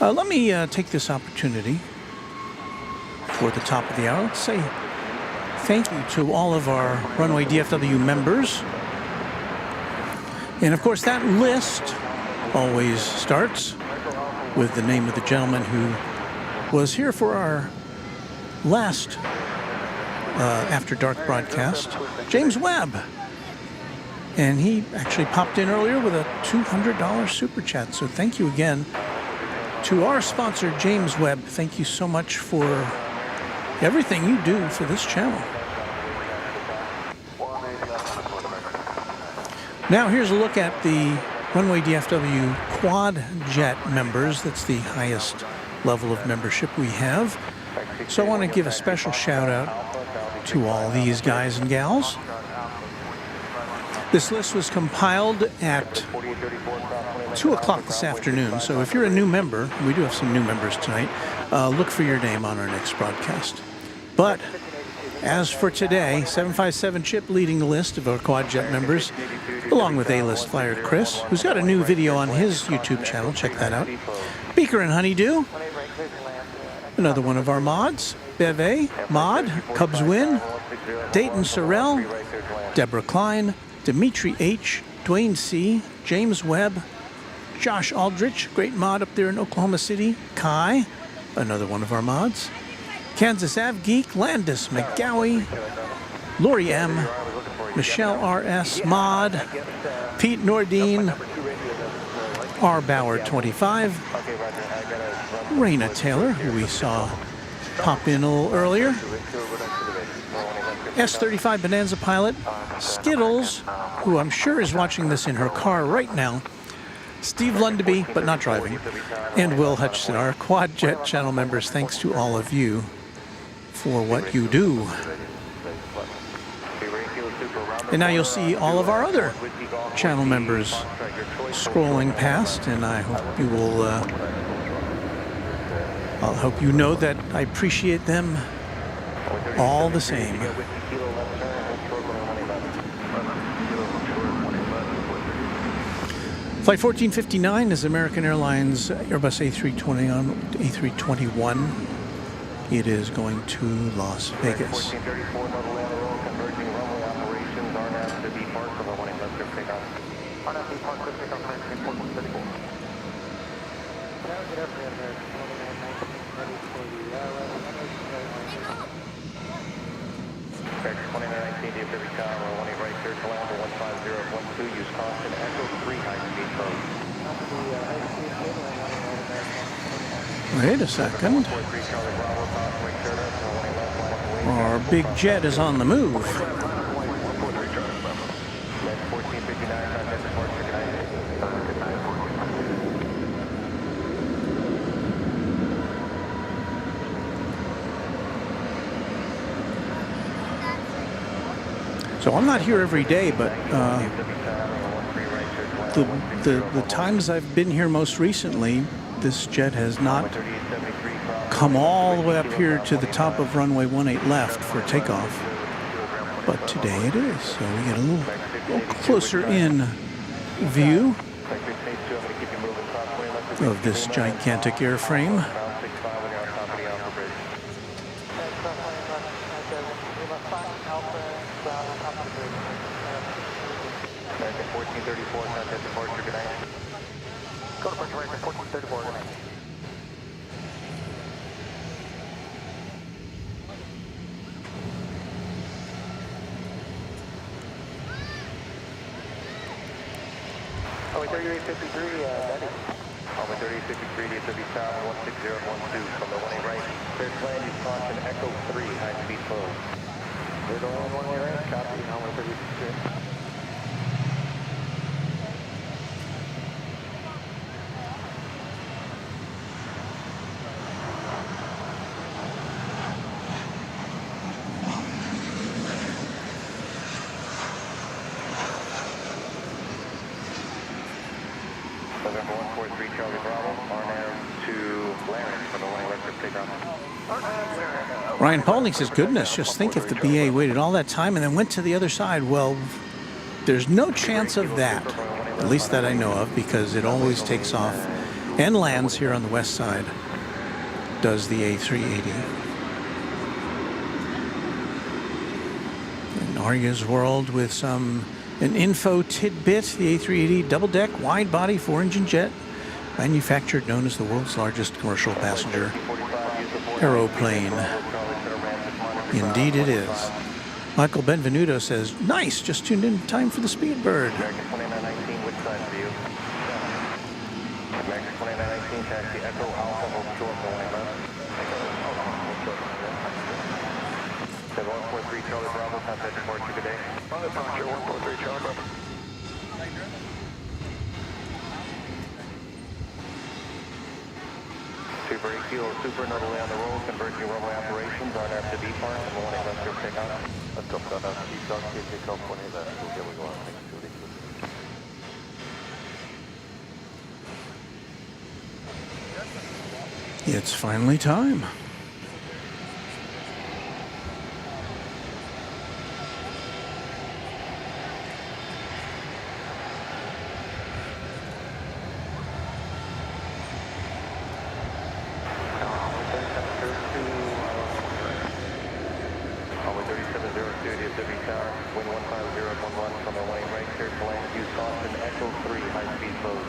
Let me take this opportunity for the top of the hour. Let's say thank you to all of our Runway DFW members. And of course, that list always starts with the name of the gentleman who was here for our last After Dark broadcast, James Webb. And he actually popped in earlier with a $200 super chat. So thank you again to our sponsor, James Webb. Thank you so much for everything you do for this channel. Now here's a look at the Runway DFW Quad Jet members. That's the highest level of membership we have. So I want to give a special shout out to all these guys and gals. This list was compiled at 2 o'clock this afternoon. So if you're a new member, we do have some new members tonight, look for your name on our next broadcast. But as for today, 757 Chip leading the list of our Quad Jet members, along with A-list flyer Chris, who's got a new video on his YouTube channel. Check that out. Beaker and Honeydew, another one of our mods. Beve, Mod, Cubs Win, Dayton Sorrell, Deborah Klein, Dimitri H., Dwayne C., James Webb, Josh Aldrich, great mod up there in Oklahoma City, Kai, another one of our mods, Kansas Ave Geek, Landis McGowie, Lori M., Michelle R.S. Mod, Pete Nordine, R. Bauer 25, Raina Taylor, who we saw pop in a little earlier, S35 Bonanza Pilot, Skittles, who I'm sure is watching this in her car right now, Steve Lundaby, but not driving, and Will Hutchison, our Quad Jet channel members. Thanks to all of you for what you do. And now you'll see all of our other channel members scrolling past, and I hope you will, I'll hope you know that I appreciate them all the same. Flight 1459 is American Airlines Airbus A321. It is going to Las Vegas. Wait a second. Our big jet is on the move. So I'm not here every day, but the times I've been here most recently, this jet has not come all the way up here to the top of runway 18 left for takeoff. But today it is, so we get a little closer in view of this gigantic airframe. Runway 3853, Betty. Runway 3853, DFW South, 16012, from the 18 right. Clear to land, use caution, Echo 3, high speed flow. Clear to land, one-way range, copy, Runway 3853. November 143 Charlie Bravo, RNAV to Larry for the 18 left for takeoff. Ryan Paulding says, goodness, just think if the BA waited all that time and then went to the other side. Well, there's no chance of that, at least that I know of, because it always takes off and lands here on the west side, does the A380. In Arya's world with an info tidbit, the A380 double-deck, wide-body, 4-engine jet, manufactured, known as the world's largest commercial passenger aeroplane. Indeed it is. Michael Benvenuto says, nice, just tuned in time for the Speedbird. American 2919, which side for you? American 2919, taxi Echo Alpha, hold short for 18 left. 7143 Charlie Bravo, contact departure today. On the departure, 143 Charlie Bravo. Super 8 kilo, super another way on the roll, converging runway operations on after B part, and the one left to take off. Let's go, seatbelt, take off 20 left, okay, we go on, thanks, It's finally time. Runway 3702, DFW Tower, wind 15011 from the lane right, clear to land, use caution, Echo 3, high speed close.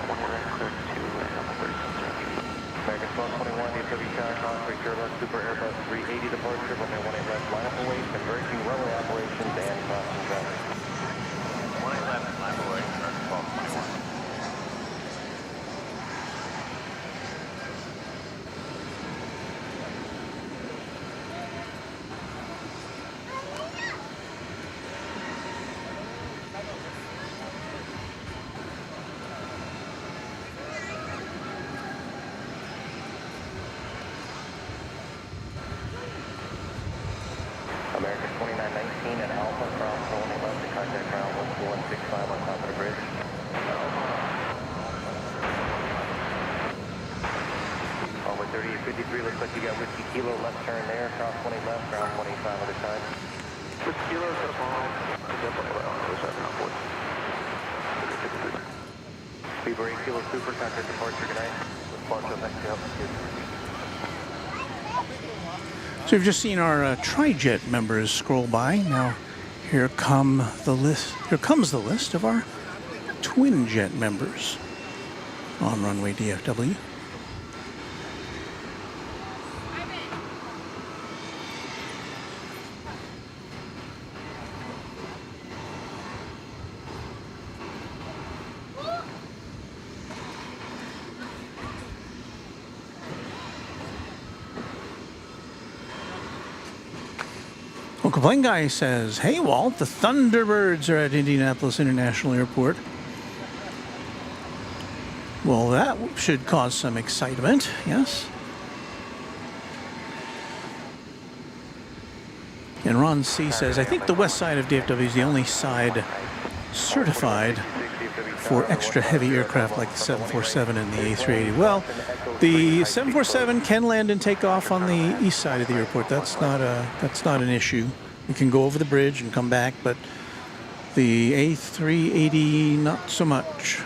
One right, clear to land on the 3702. American 1221, DFW Tower, cross clear left, Super Airbus 380 departure, runway 18 left, line up away, converging runway operations and crossing traffic. 18 left, line away, American 1221. American 2919 and Alpha cross only left to contact ground 12165 on top of the bridge. Runway 3853, looks like you got Whiskey Kilo left turn there, cross 20 left, ground 185 other side. Whiskey Kilo is going to follow. Definitely right on the other side, ground 40. Beaver 8 Kilo Super, contact departure, good night. Launch up next to help. So we've just seen our Tri-Jet members scroll by. Now here comes the list of our Twin Jet members on Runway DFW. Uncle Plain Guy says, "Hey Walt, the Thunderbirds are at Indianapolis International Airport." Well, that should cause some excitement, yes? And Ron C says, "I think the west side of DFW is the only side certified for extra heavy aircraft like the 747 and the A380. Well, the 747 can land and take off on the east side of the airport. That's not an issue. We can go over the bridge and come back, but the A380, not so much.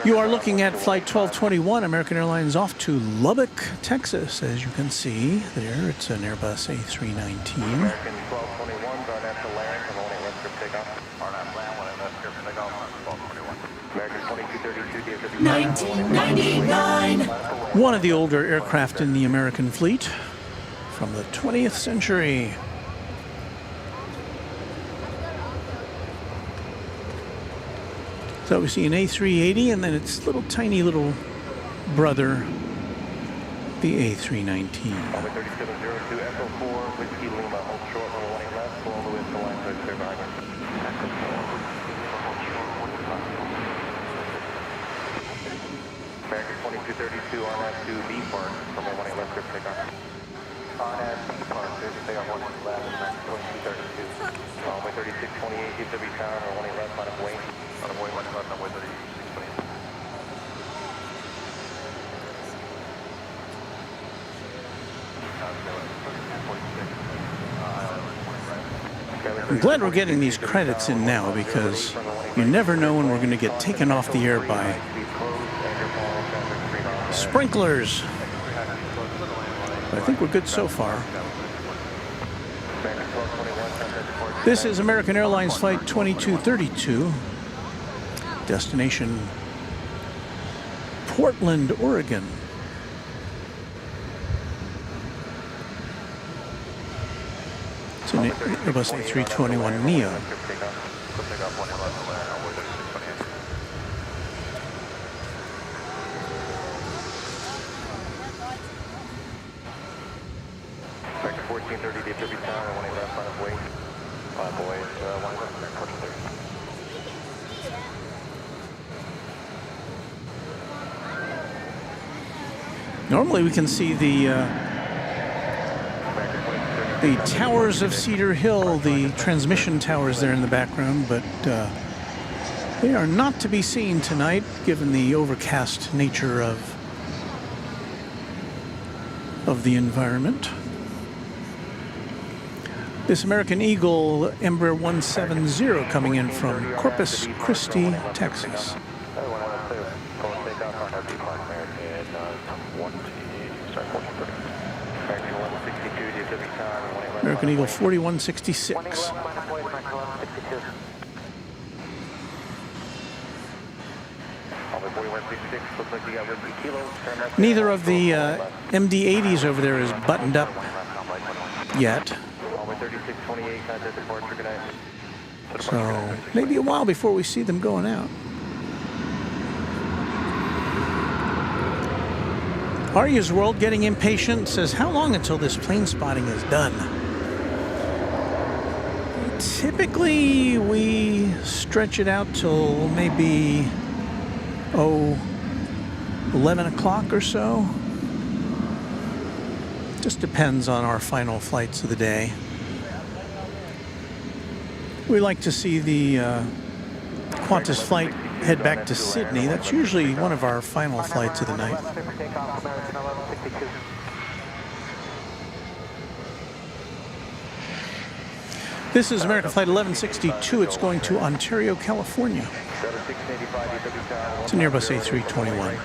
You are looking at Flight 1221, American Airlines off to Lubbock, Texas. As you can see there, it's an Airbus A319. American 1221's on after land, and only left script takeoff. On that land, one left script takeoff on 1221. American 2232, DFW. 1999. One of the older aircraft in the American fleet from the 20th century. So we see an A380 and then its little tiny little brother, the A319. Number 3702, Echo 4, Whiskey Lima, hold short, runway 18 left, pull all the way to the line, so it's clear behind you. Echo 4, American 2232, on that to B Park, runway 18 left, clear takeoff. On at B Park, there's a takeoff 1 left, American 2232. Runway 3628, DFW Tower, runway 18 left, line up wing. On the way, 1 left, runway 3628. I'm glad we're getting these credits in now because you never know when we're going to get taken off the air by sprinklers. But I think we're good so far. This is American Airlines Flight 2232. Destination Portland, Oregon. It's an Airbus A321neo. 1430 DFW Tower, 18 left, line of way. Boys, 1 left, 1430. Normally we can see the towers of Cedar Hill, the transmission towers there in the background, but they are not to be seen tonight given the overcast nature of the environment. This American Eagle Embraer 170 coming in from Corpus Christi, Texas. American Eagle 4166. Neither of the MD-80s over there is buttoned up yet. So maybe a while before we see them going out. Arya's World getting impatient says, how long until this plane spotting is done? Typically we stretch it out till maybe 11 o'clock or so. Just depends on our final flights of the day. We like to see the Qantas flight head back to Sydney. That's usually one of our final flights of the night. This is American Flight 1162. It's going to Ontario, California. It's an Airbus A321.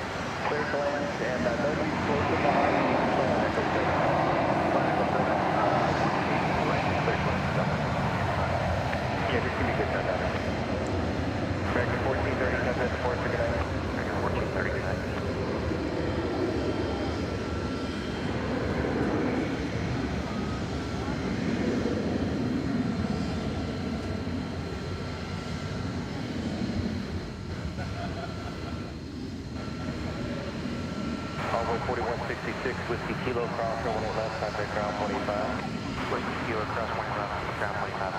Whiskey Kilo cross, 1 left, contact ground 25. Whiskey Kilo cross, 1 left, ground 25.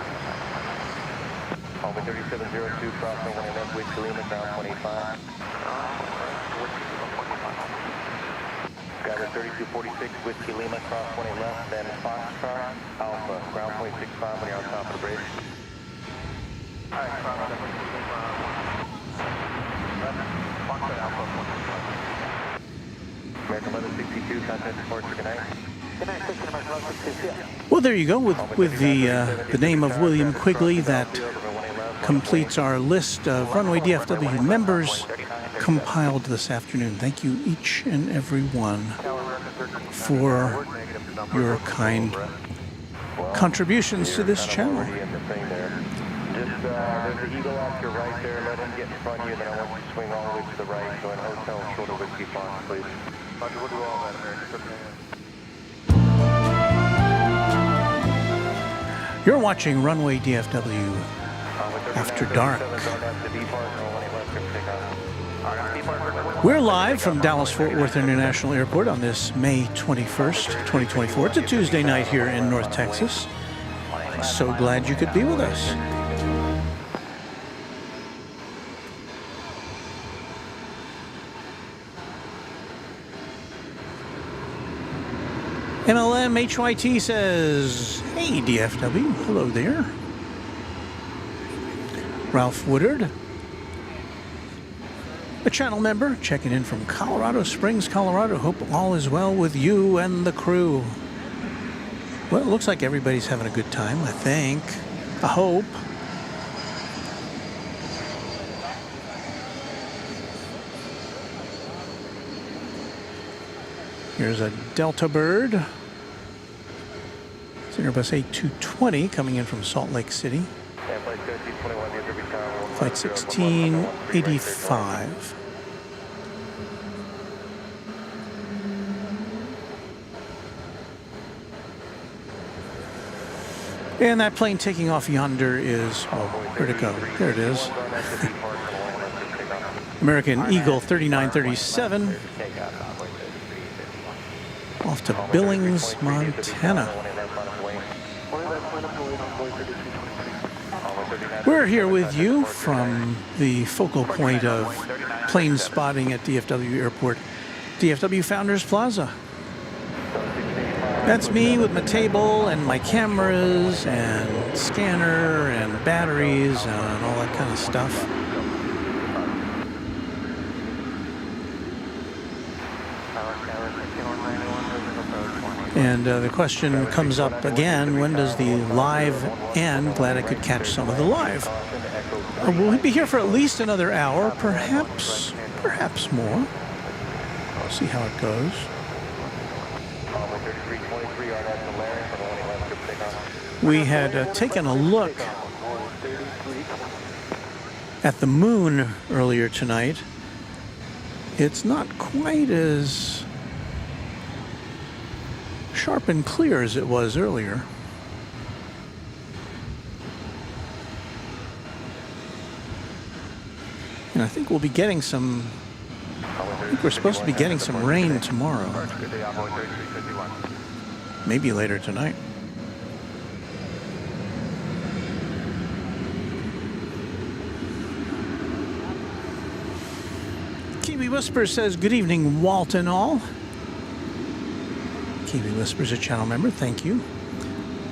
Hallway 3702, cross 1 left, Whiskey Lima, ground 25. Skyway 3246, Whiskey Lima, cross 1 left, then Foxtrot, Alpha, ground 0.65 when you're on top of the bridge. Alright, cross 1 Foxtrot, Alpha, 165. American 1162, contact departure, good night. Good night, American 1162. Well, there you go, with the name of William Quigley. That completes our list of Runway DFW members compiled this afternoon. Thank you each and every one for your kind contributions to this channel. Just, there's the Eagle off your right there. Let him get in front of you, then I want you to swing all the way to the right. So in hotel, shoulder whiskey Fox, please. Roger, we'll do all that, American. You're watching Runway DFW After Dark. We're live from Dallas-Fort Worth International Airport on this May 21st, 2024. It's a Tuesday night here in North Texas. So glad you could be with us. MLM HYT says, hey DFW, hello there. Ralph Woodard, a channel member, checking in from Colorado Springs, Colorado. Hope all is well with you and the crew. Well, it looks like everybody's having a good time, I think. I hope. Here's a Delta Bird. It's an Airbus A220 coming in from Salt Lake City. Flight 1685. And that plane taking off yonder is, oh, where'd it go? There it is. American Eagle 3937. Off to Billings, Montana. We're here with you from the focal point of plane spotting at DFW Airport, DFW Founders Plaza. That's me with my table and my cameras and scanner and batteries and all that kind of stuff. And the question comes up again, when does the live end? Glad I could catch some of the live. We'll be here for at least another hour, perhaps more. We'll see how it goes. We had taken a look at the moon earlier tonight. It's not quite as sharp and clear as it was earlier. And I think we'll be getting some, I think we're supposed to be getting some rain tomorrow. Maybe later tonight. Kiwi Whisper says, good evening, Walt and all. Kiwi Whisper's a channel member, thank you.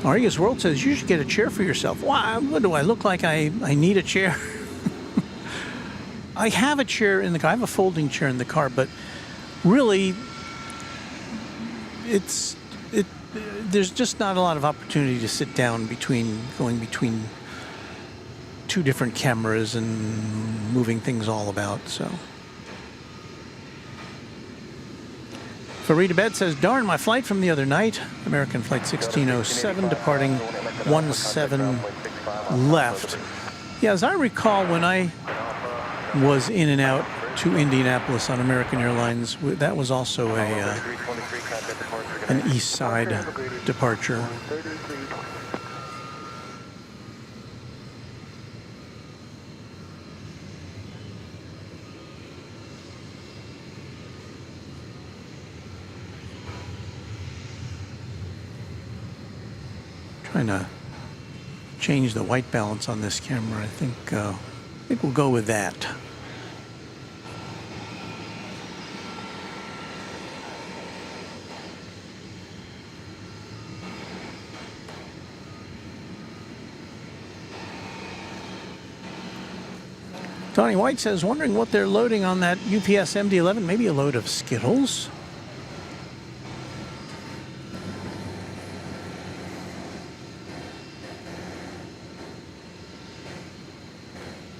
Arias World says, you should get a chair for yourself. Why? What do I look like? I need a chair? I have a chair in the car. I have a folding chair in the car, but really, there's just not a lot of opportunity to sit down going between two different cameras and moving things all about, so. Farida Bed says, darn, my flight from the other night, American Flight 1607, departing 17 left. Yeah, as I recall, when I was in and out to Indianapolis on American Airlines, that was also an east side departure. Trying to change the white balance on this camera. I think we'll go with that. Tony White says, wondering what they're loading on that UPS MD-11. Maybe a load of Skittles.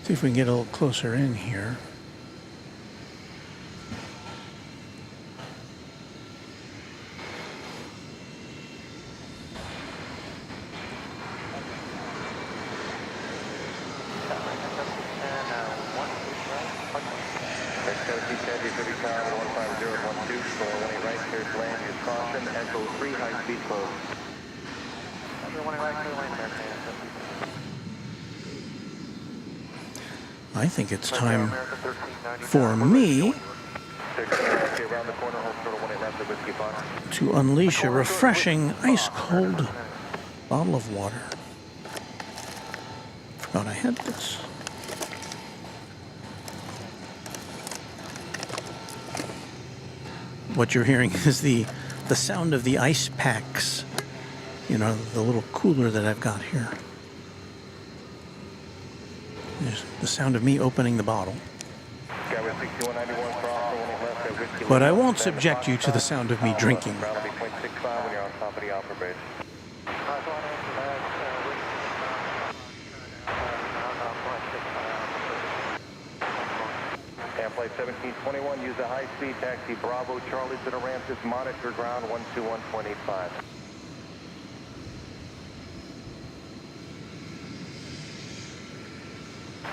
See if we can get a little closer in here. I think it's time for me to unleash a refreshing, ice-cold bottle of water. Forgot I had this. What you're hearing is the sound of the ice packs, you know, the little cooler that I've got here. There's the sound of me opening the bottle. But I won't subject you to the sound of me drinking. Flight 1721, use a high-speed taxi Bravo Charlie to the Ramses, monitor ground 121.85.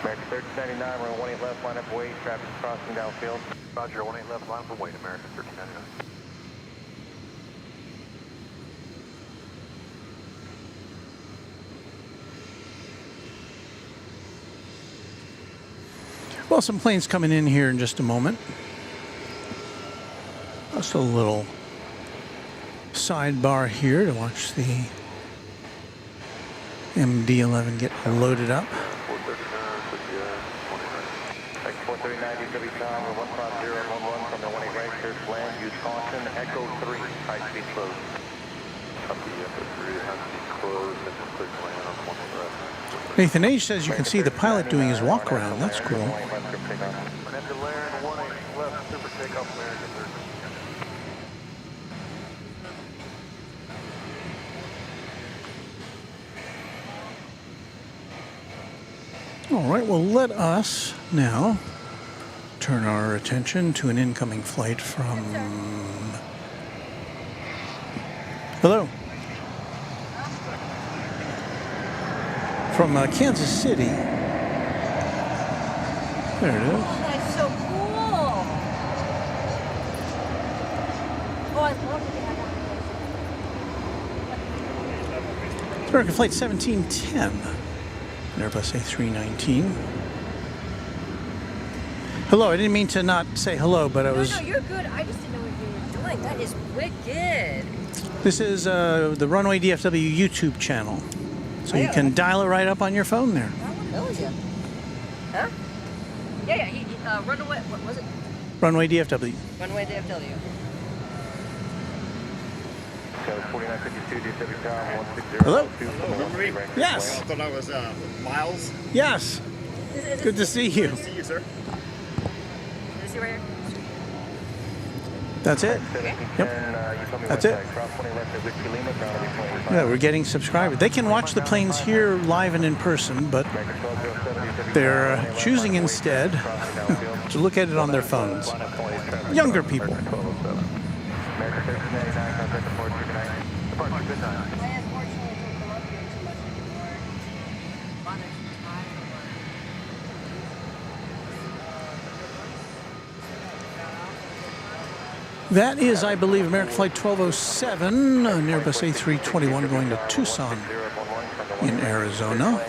American 1399, runway 18 left, line up wait, traffic crossing downfield. Roger, 18 left, line up wait, American 1399. Well, some planes coming in here in just a moment. Just a little sidebar here to watch the MD-11 getting loaded up. 439 DFW Tower, 15011 from the 18 right, clear to land, use caution, Echo 3, high speed closed. Copy, Echo 3, high speed closed, and clear to land on 20 right. Nathan H says you can see the pilot doing his walk around. That's cool. All right, well, let us now turn our attention to an incoming flight from... Hello. From Kansas City. There it is. That's so cool. Oh, I love it. It's American Flight 1710. An Airbus A319. Hello, I didn't mean to not say hello, but I was... No, you're good. I just didn't know what you were doing. That is wicked. This is the Runway DFW YouTube channel. So you can dial it right up on your phone there. Hell yeah. Huh? Yeah. Runaway, what was it? Runway DFW. Runway DFW. 4952 DFW Tower, 160. Hello? Remember me? Yes. I thought I was Miles. Yes. Good to see you. Good to see you, sir. Is this you right here? That's it. Yep. That's it. Yeah, we're getting subscribers. They can watch the planes here live and in person, but they're choosing instead to look at it on their phones. Younger people. That is, I believe, American Flight 1207, an Airbus A321 going to Tucson in Arizona.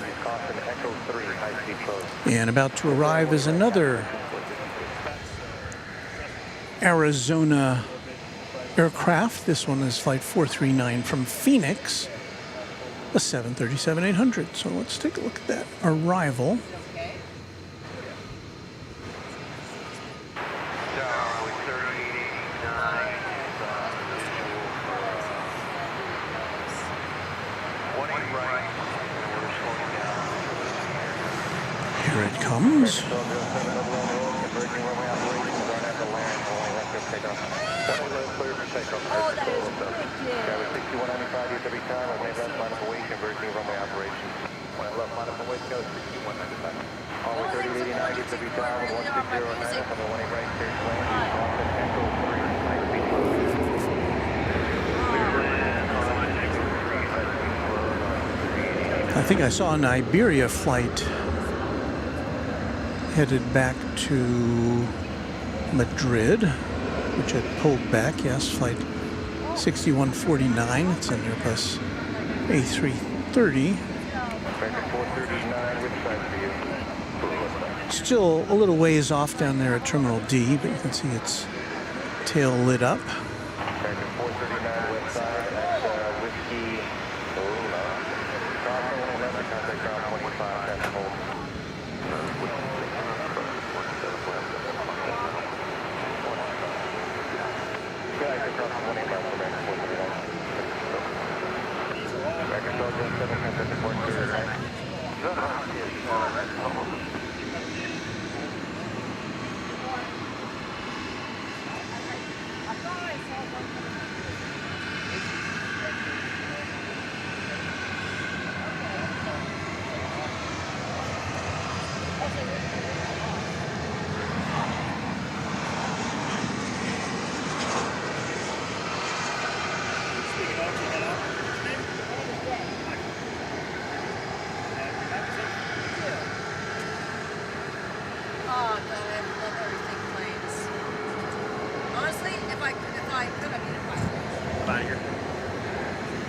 And about to arrive is another Arizona aircraft. This one is Flight 439 from Phoenix, a 737-800. So let's take a look at that arrival. Here it comes. Oh, that is I think I saw an Iberia flight headed back to Madrid, which had pulled back. Yes, flight 6149. It's an Airbus A330. Still a little ways off down there at Terminal D, but you can see its tail lit up.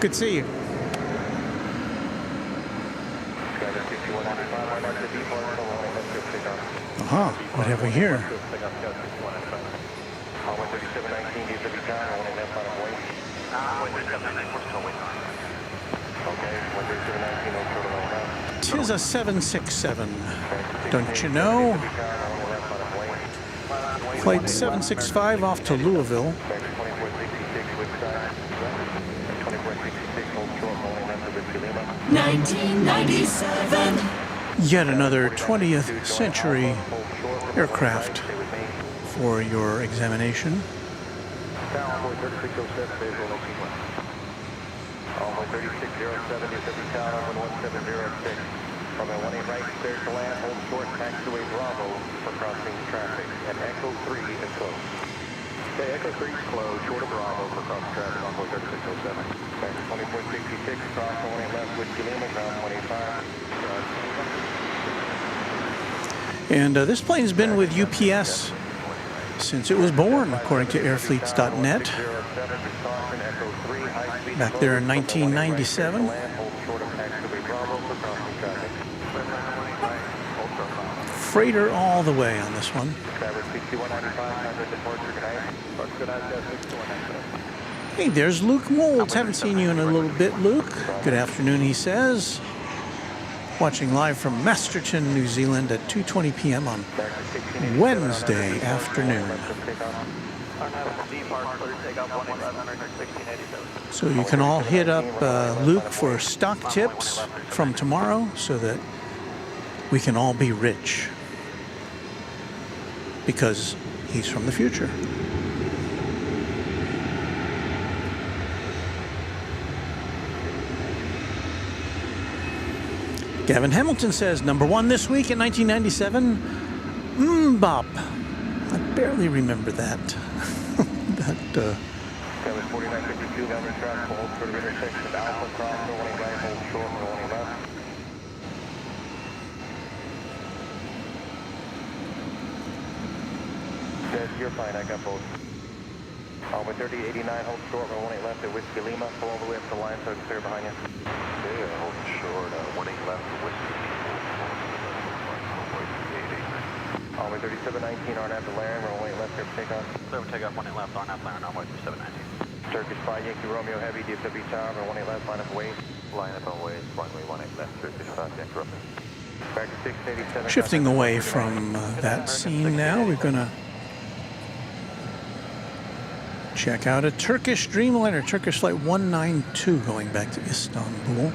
Good to see you. Uh-huh. What have we here? Okay, 'Tis a 767, don't you know? Flight 765 off to Louisville. 1997. Yet another 20th century aircraft for your examination. Onboard 3607, visual no sequence. Onboard 3607, DFW Tower, 1706. Runway 18 right, clear to land, hold short, taxiway Bravo for crossing traffic. And Echo 3 is closed. Okay, Echo 3 is closed, short of Bravo for crossing traffic, onboard 3607. Back to 2466, cross 18 left, Whiskey Lima, ground 25. And this plane's been with UPS since it was born, according to airfleets.net, back there in 1997. Freighter all the way on this one. Hey, there's Luke Moulds. Haven't seen you in a little bit, Luke. Good afternoon, he says. Watching live from Masterton, New Zealand at 2:20 p.m. on Wednesday afternoon. So you can all hit up Luke for stock tips from tomorrow so that we can all be rich. Because he's from the future. Gavin Hamilton says, #1 this week in 1997, Bop. I barely remember that. That, 4952, Melbourne traffic, hold short of intersection of Alpha, cross, rolling right, hold short, rolling left. That's your fine, I got both. Onboard 3089, hold short, rolling left at Whiskey Lima, pull all the way up the line so it's clear behind you. Okay, hold short, 18 left at Whiskey Lima. Onboard 3719, RNAV to Laren, rolling left here for takeoff. Clear for takeoff, 18 left, RNAV Laren, onboard 3719. Turkish 5 Yankee Romeo Heavy, DFW Tower, 18 left, line up away. Line up on ways, runway 18 left, Turkish 5 Yankee Romeo. Back to 687. shifting away from that scene now, we're going to check out a Turkish Dreamliner, Turkish Flight 192 going back to Istanbul.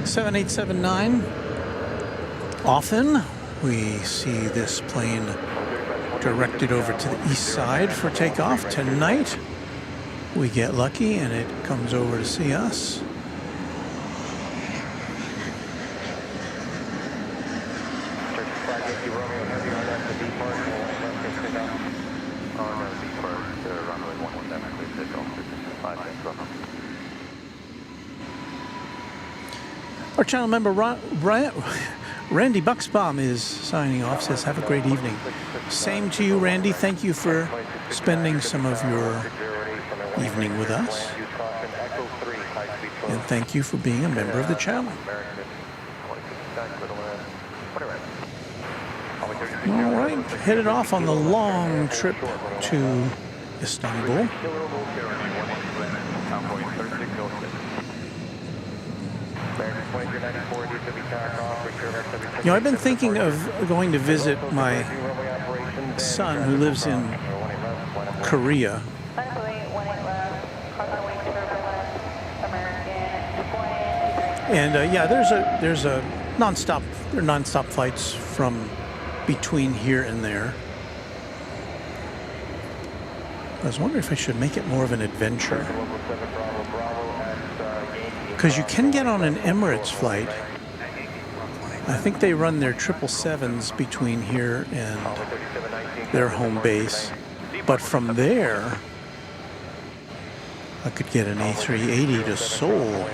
7879. Often we see this plane directed over to the east side for takeoff. Tonight we get lucky and it comes over to see us. Our channel member Randy Buxbaum is signing off, says have a great evening. Same to you, Randy. Thank you for spending some of your evening with us. And thank you for being a member of the channel. All right, headed off on the long trip to Istanbul. You know, I've been thinking of going to visit my son who lives in Korea. And yeah, there's a nonstop. There are nonstop flights from between here and there. I was wondering if I should make it more of an adventure. Because you can get on an Emirates flight. I think they run their 777s between here and their home base. But from there, I could get an A380 to Seoul.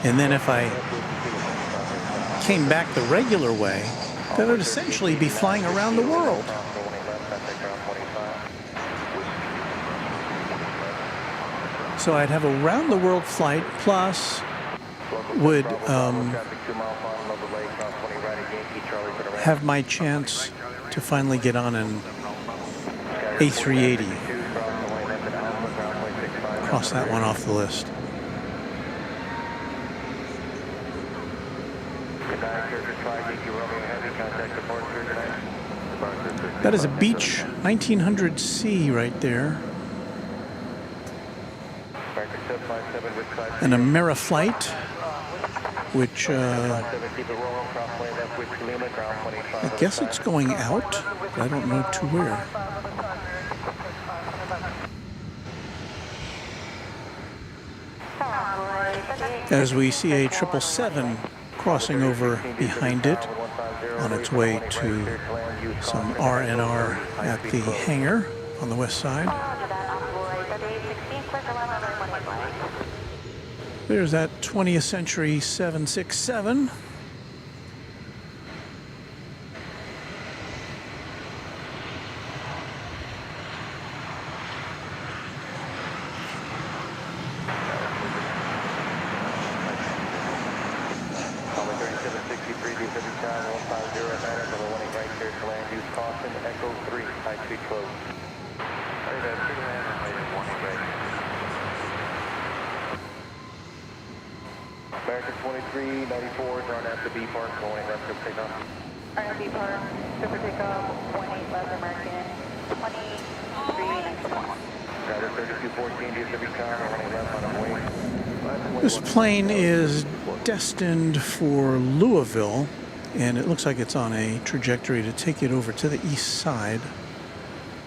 And then if I came back the regular way, that would essentially be flying around the world. So I'd have a round-the-world flight, plus would have my chance to finally get on an A380. Cross that one off the list. That is a Beech 1900C right there. An Ameriflight, which I guess it's going out, but I don't know to where. As we see a 777 crossing over behind it on its way to some R&R at the hangar on the west side. There's that 20th Century 767. American 2394, drawn at the B park, going left for takeoff. Alright, B park, super takeoff, 18 left American, 2394. Driver 3214, DFW time, running left on our way. This plane is destined for Louisville, and it looks like it's on a trajectory to take it over to the east side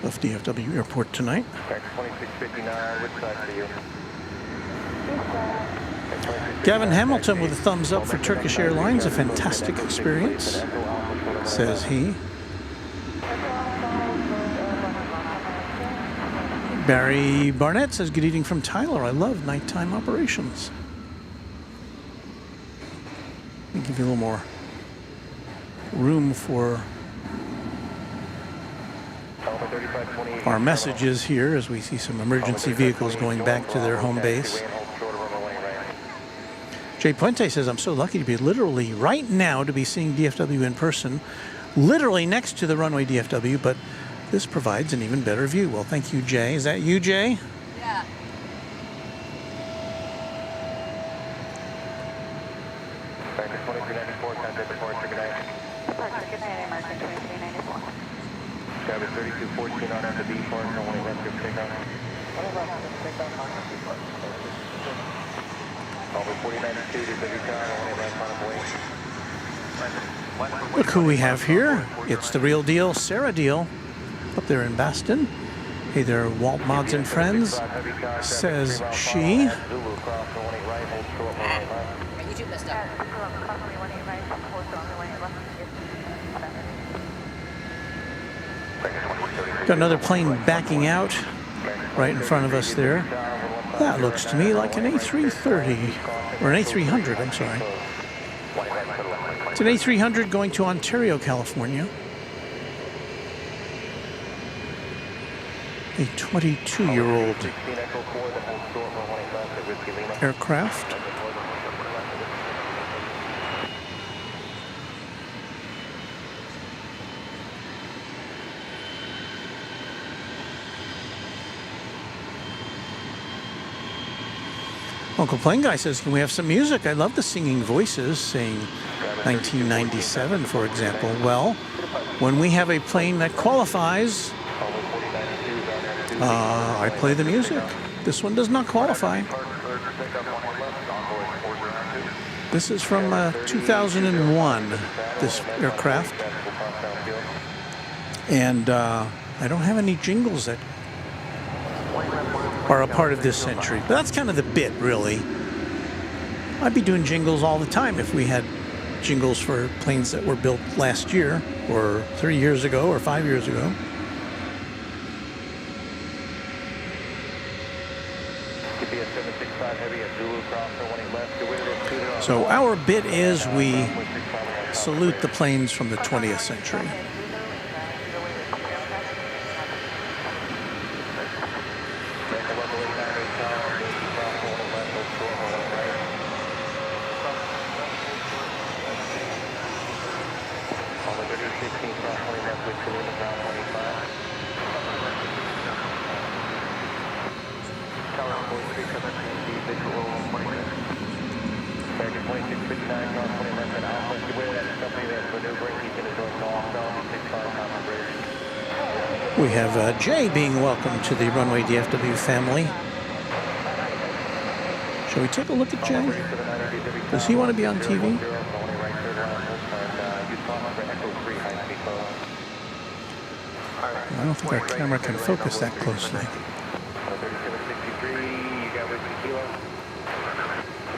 of DFW Airport tonight. American 2659, which side for you? Gavin Hamilton with a thumbs up for Turkish Airlines, a fantastic experience, says he. Barry Barnett says, good evening from Tyler. I love nighttime operations. Let me give you a little more room for our messages here as we see some emergency vehicles going back to their home base. Jay Puente says, I'm so lucky to be literally right now to be seeing DFW in person, literally next to the runway DFW, but this provides an even better view. Well, thank you, Jay. Is that you, Jay? Yeah. American 2394, contact departure, good night. Departure, good night, American 2394. Driver 3214 on at the B park, runway left for takeoff. Look who we have here. It's the real deal, Sarah Deal, up there in Baston. Hey there, Walt Mods and Friends, says she. You two messed up. Got another plane backing out right in front of us there. That looks to me like an A330, or an A300, I'm sorry. It's an A300 going to Ontario, California. A 22-year-old aircraft. Uncle Plane Guy says, can we have some music? I love the singing voices, saying 1997, for example. Well, when we have a plane that qualifies, I play the music. This one does not qualify. This is from 2001, this aircraft. And I don't have any jingles that are a part of this century. But that's kind of the bit, really. I'd be doing jingles all the time if we had jingles for planes that were built last year, or 3 years ago, or 5 years ago. So our bit is we salute the planes from the 20th century. 2659, cross 20 left at Alpha. Beware that company that's maneuvering. He's going to join northbound 65 Common Bridge. We have Jay being welcomed to the Runway DFW family. Shall we take a look at Jay? Does he want to be on TV? I don't think our camera can focus that closely. 3763, you got Whiskey Kilo.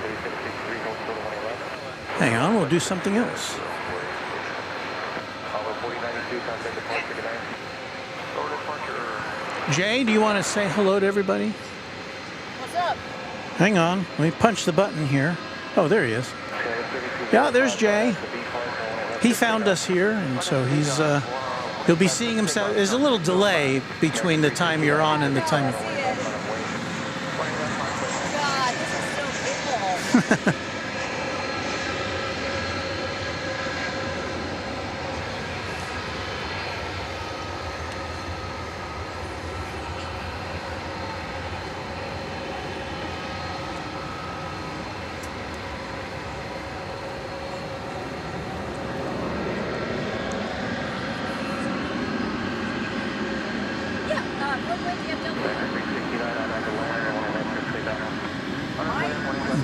3763, hold short of 1 left. Hang on, we'll do something else. Alpha 4092, contact departure, good night. Jay, do you want to say hello to everybody? What's up? Hang on, let me punch the button here. Oh, there he is. Yeah, there's Jay. He found us here, and so he'll be seeing himself. There's a little delay between the time you're on and the time. God, this is so cool.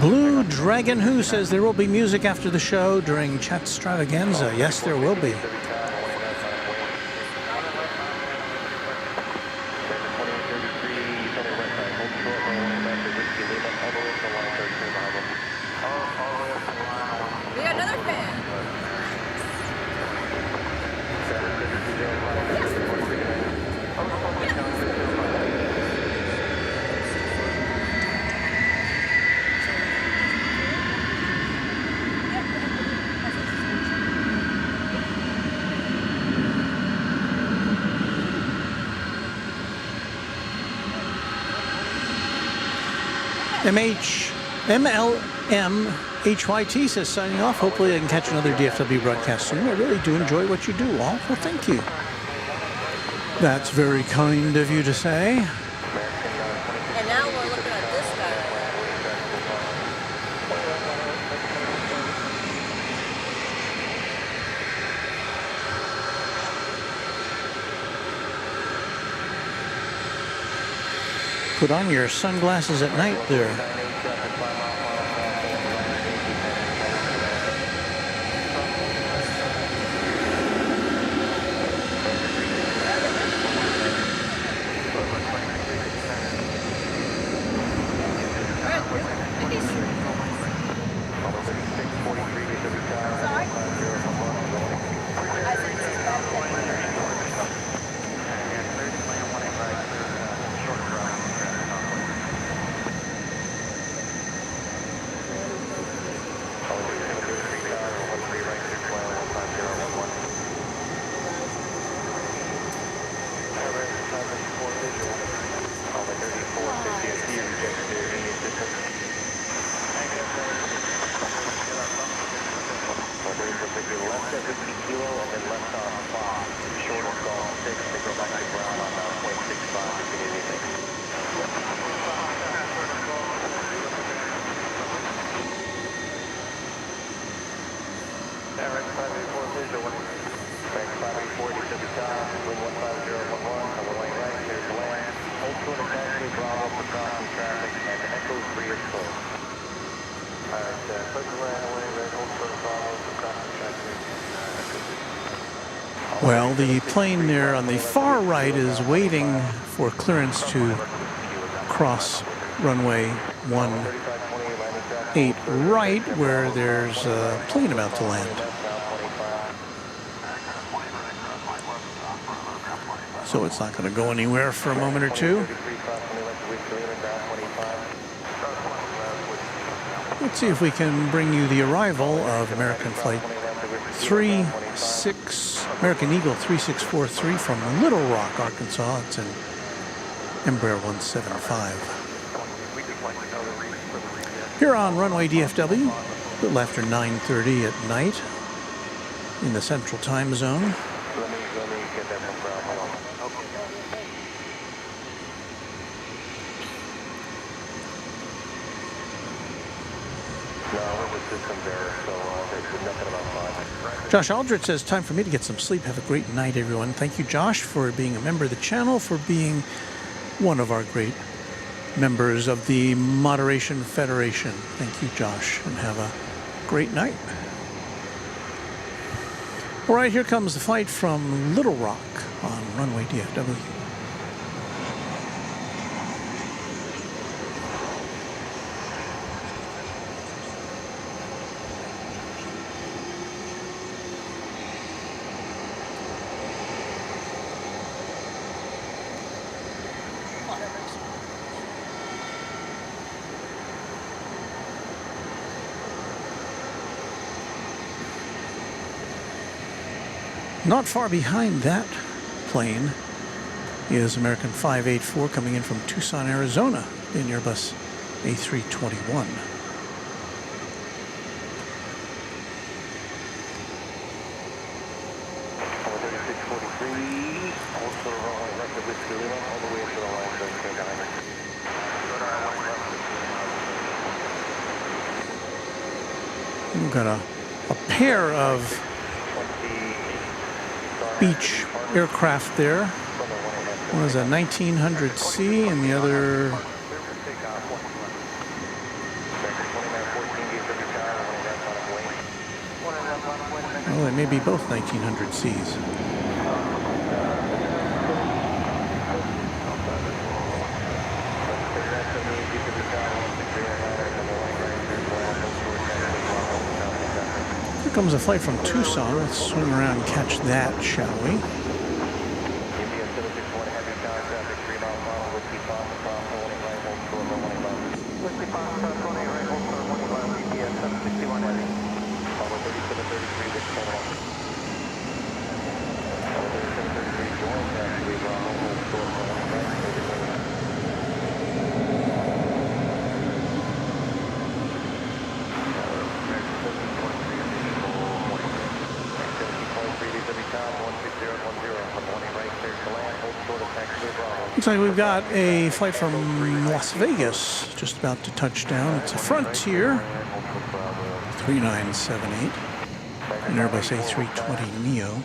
Blue Dragon Who says there will be music after the show during Chat Stravaganza. Yes, there will be. We got another fan. MLMHYT says signing off. Hopefully I can catch another DFW broadcast soon. I really do enjoy what you do, all. Well, thank you. That's very kind of you to say. And now we're looking at this guy. Put on your sunglasses at night there. Well, the plane there on the far right is waiting for clearance to cross runway 18 right, where there's a plane about to land. So it's not going to go anywhere for a moment or two. Let's see if we can bring you the arrival of American Flight American Eagle 3643 from Little Rock, Arkansas. It's an Embraer 175. Here on Runway DFW, a little after 9:30 at night in the Central Time Zone. Let me get that from ground. Hold on. No, we're just systems error, so there's nothing about 5. Josh Aldrich says, time for me to get some sleep. Have a great night, everyone. Thank you, Josh, for being a member of the channel, for being one of our great members of the Moderation Federation. Thank you, Josh, and have a great night. All right, here comes the flight from Little Rock on Runway DFW. Not far behind that plane is American 584 coming in from Tucson, Arizona, in Airbus A321. We've got a pair of beach aircraft there. One is a 1900C and the other well, they may be both 1900Cs. Here comes a flight from Tucson. Let's swing around and catch that, shall we? Looks like we've got a flight from Las Vegas just about to touch down. It's a Frontier 3978, an Airbus A320neo.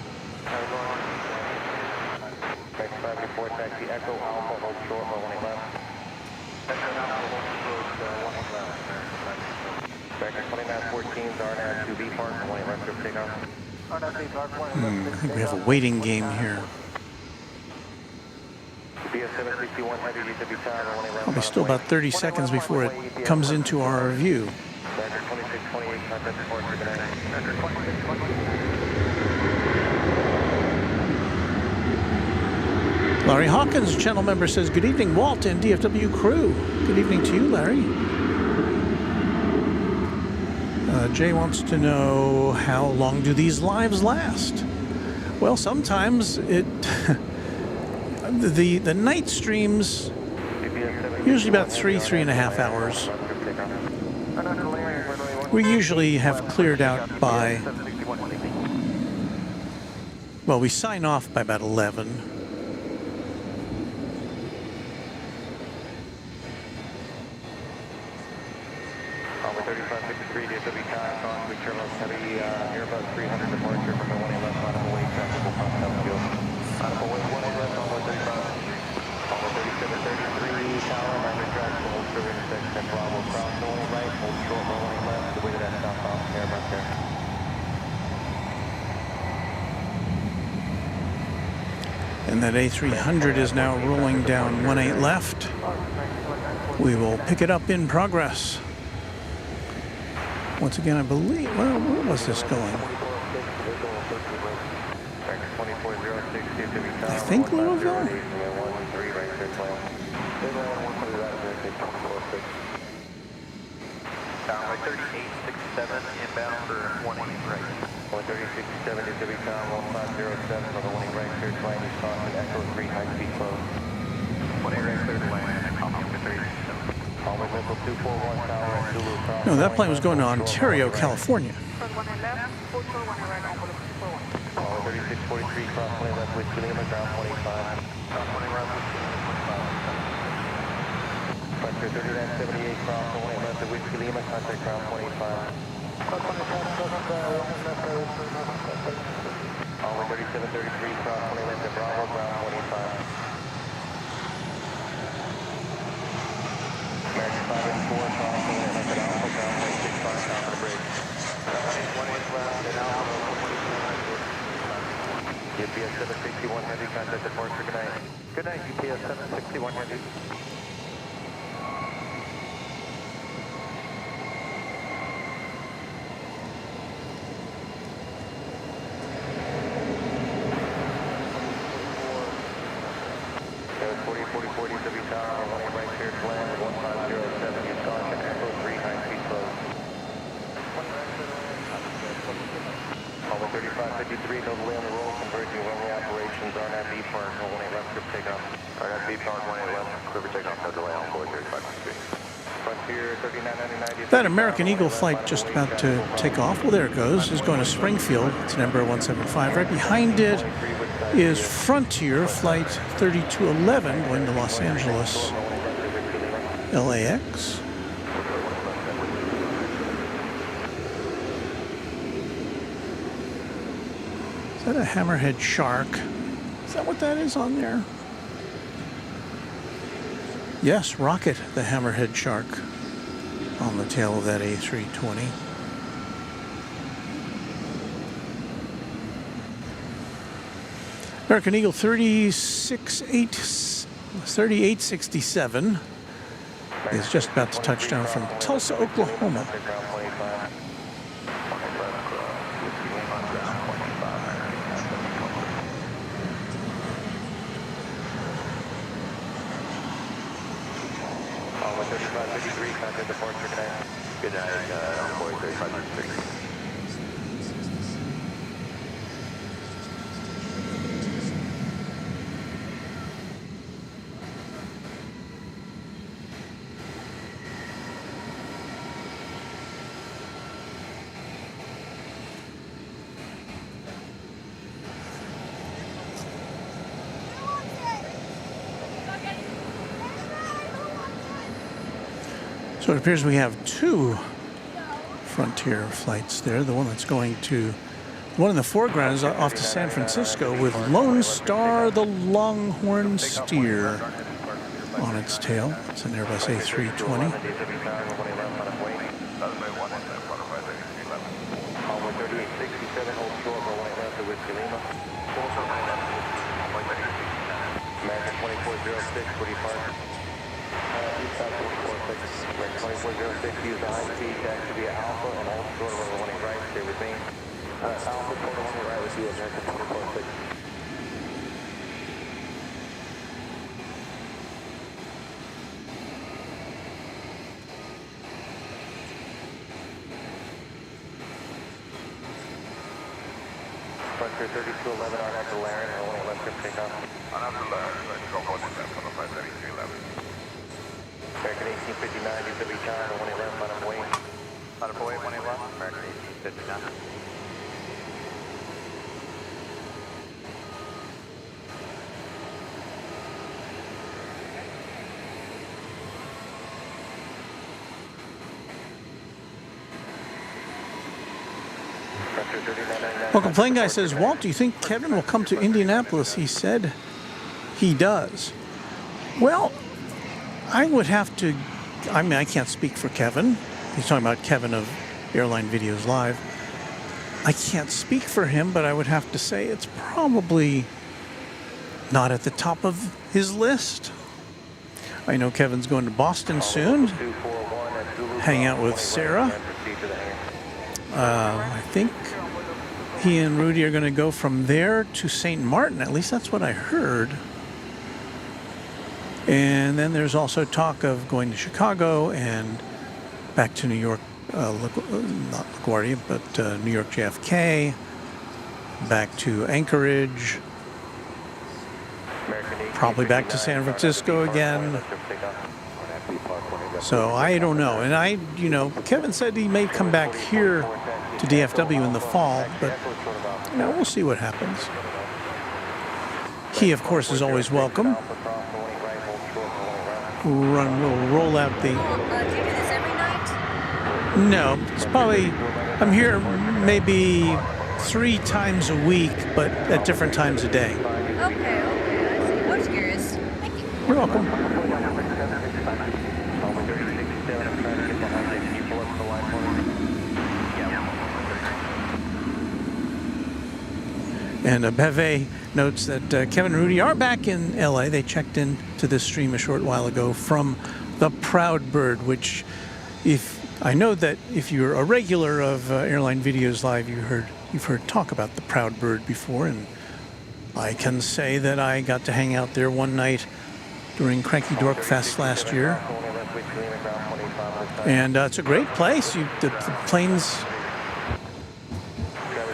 I think we have a waiting game here. Probably still about 30 seconds before it comes into our view. Larry Hawkins, channel member, says, good evening, Walt and DFW crew. Good evening to you, Larry. Jay wants to know, how long do these lives last? Well, sometimes it... the night streams, usually about 3.5 hours. We usually have cleared out by... Well, we sign off by about 11. And that A300 is now rolling down 18 left. We will pick it up in progress. Once again, I believe, well, where was this going? I think Louisville? Down 3867 inbound for 18 right. 136.7 is to be found 1507 on the 18 right, clear to land, East Boston, Echo 3, high speed close. 18 right, clear to land, Compton 367. Always local 241 tower and Zulu cross. No, that plane was going to Ontario, California. 3643 cross 20 left with Lima, ground 25. Ground 20 left with Lima, 25. Frontier 3978 cross 20 left with Lima, contact ground 25. Only 3733, cross 20 left at Bravo, ground 25. American 584, cross 20 left at Alpha, ground 165, top of the bridge. 1 left at Alpha, 165. UPS 761 Heavy, contact departure, good night. Good night, UPS 761 Heavy. That American Eagle flight just about to take off. Well, there it goes. It's going to Springfield. It's number 175. Right behind it is Frontier Flight 3211 going to Los Angeles, LAX. Is that a hammerhead shark? Is that what that is on there? Yes, Rocket, the hammerhead shark, on the tail of that A320. American Eagle 3867 is just about to touch down from Tulsa, Oklahoma. Good night, Encore 3553. So it appears we have two Frontier flights there. The one that's going to, the one in the foreground is off to San Francisco with Lone Star, the Longhorn Steer, on its tail. It's an Airbus A320. American 2406, what do you find? 2406, use the high speed, Jackery Alpha, and all short of running right, stay with me. Alpha, quarter running right with you, American 2406. Frontier 3211 on after Laren, only left grip takeoff. On after Laren, let's go on left on the flight 3211. American 1859, DFW Tower, 111, on way. On way, 111, American 1859. Welcome, Plane Guy says, Walt, do you think Kevin will come to Indianapolis? He said he does. Well, I would have to, I mean, I can't speak for Kevin. He's talking about Kevin of Airline Videos Live. I can't speak for him, but I would have to say it's probably not at the top of his list. I know Kevin's going to Boston soon, hang out with Sarah. I think he and Rudy are going to go from there to St. Martin. At least that's what I heard. And then there's also talk of going to Chicago and back to New York, not LaGuardia, but New York JFK, back to Anchorage, probably back to San Francisco again. So I don't know. And Kevin said he may come back here to DFW in the fall, but we'll see what happens. He, of course, is always welcome. We'll roll out the... Do you do this every night? No, it's probably I'm here maybe 3 times a week, but at different times a day. Okay, I see. I was curious. Thank you. You're welcome. And Beve notes that Kevin and Rudy are back in LA. They checked in to this stream a short while ago from the Proud Bird, which I know that if you're a regular of Airline Videos Live, you've heard talk about the Proud Bird before, and I can say that I got to hang out there one night during Cranky Dork Fest last year. And it's a great place. The planes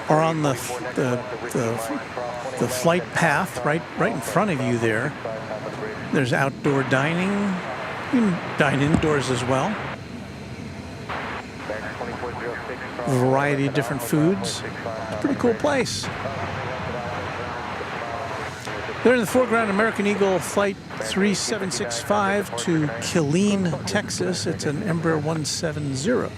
are on the flight path right in front of you there. There's outdoor dining. You can dine indoors as well. A variety of different foods. It's a pretty cool place. There in the foreground, American Eagle Flight 3765 to Killeen, Texas. It's an Embraer 170.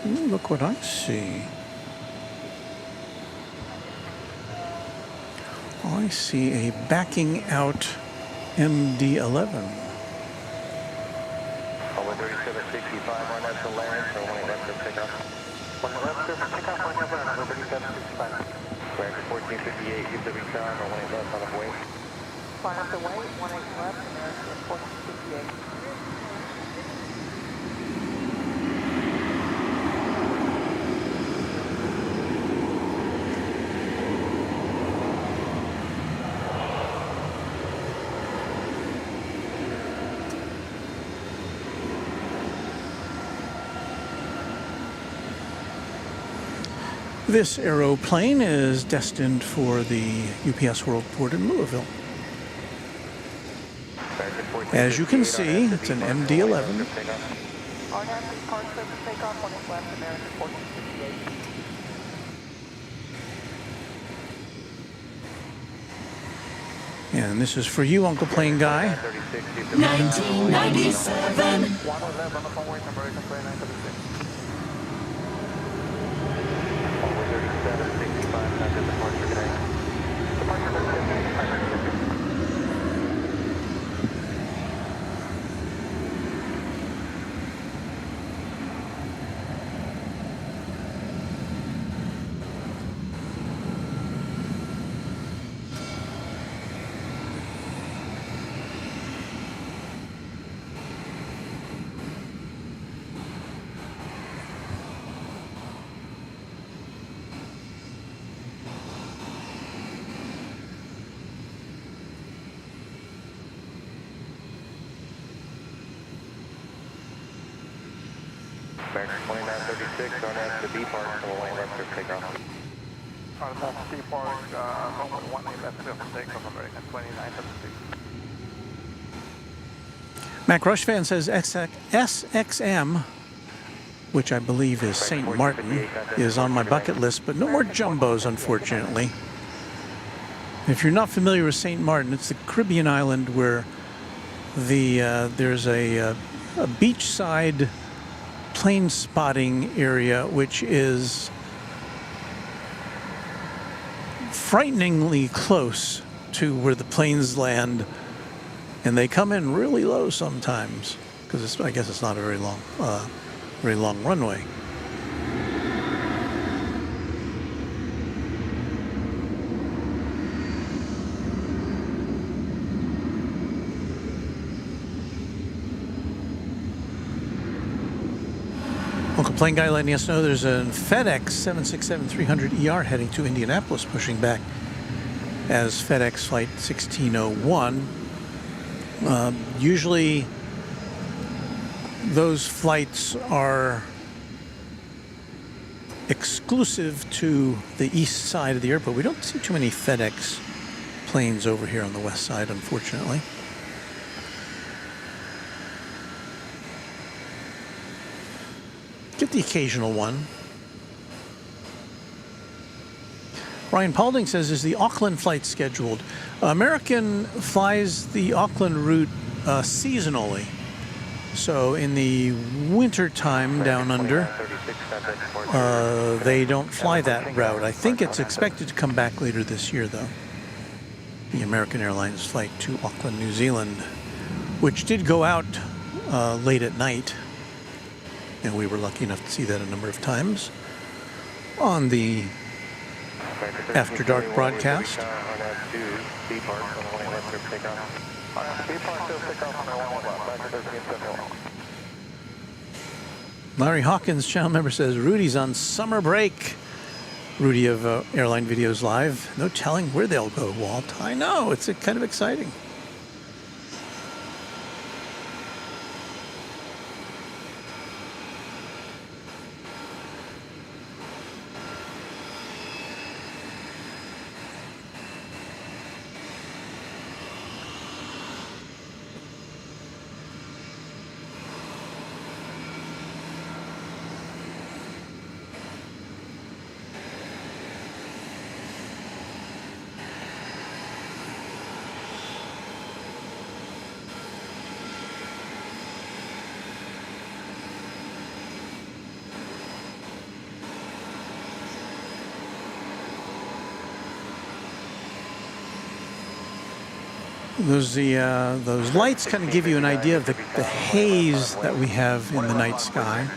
Ooh, look what I see. I see a backing out MD-11. Over 3765 on that to land, so when left to pick up. When left to pick up on your run, over 3765. Back to 1458, use the return, or when left on the way. Fly up the way, 18 left, American 1458. This aeroplane is destined for the UPS World Port in Louisville. As you can see, it's an MD-11. And this is for you, Uncle Plane Guy. 1997. Back 2936 on that to B Park, so we'll left to take off. On that C Park, runway 18 left clear for takeoff, American 2936. Mac Rushfan says SXM, which I believe is St. Martin, is on my bucket list, but no more jumbos, unfortunately. If you're not familiar with St. Martin, it's the Caribbean island where there's a beachside plane spotting area, which is frighteningly close to where the planes land, and they come in really low sometimes because I guess it's not a very long runway. Uncle Plane Guy letting us know there's a FedEx 767-300ER heading to Indianapolis, pushing back as FedEx Flight 1601. Usually those flights are exclusive to the east side of the airport. We don't see too many FedEx planes over here on the west side, unfortunately. the occasional one. Ryan Paulding says, is the Auckland flight scheduled? American flies the Auckland route seasonally. So in the winter time down under, they don't fly that route. I think it's expected to come back later this year, though. The American Airlines flight to Auckland, New Zealand, which did go out late at night. And we were lucky enough to see that a number of times on the After Dark broadcast. Larry Hawkins, channel member, says Rudy's on summer break. Rudy of Airline Videos Live. No telling where they'll go, Walt. I know, it's kind of exciting. Those lights kind of give you an idea of the haze that we have in the night sky.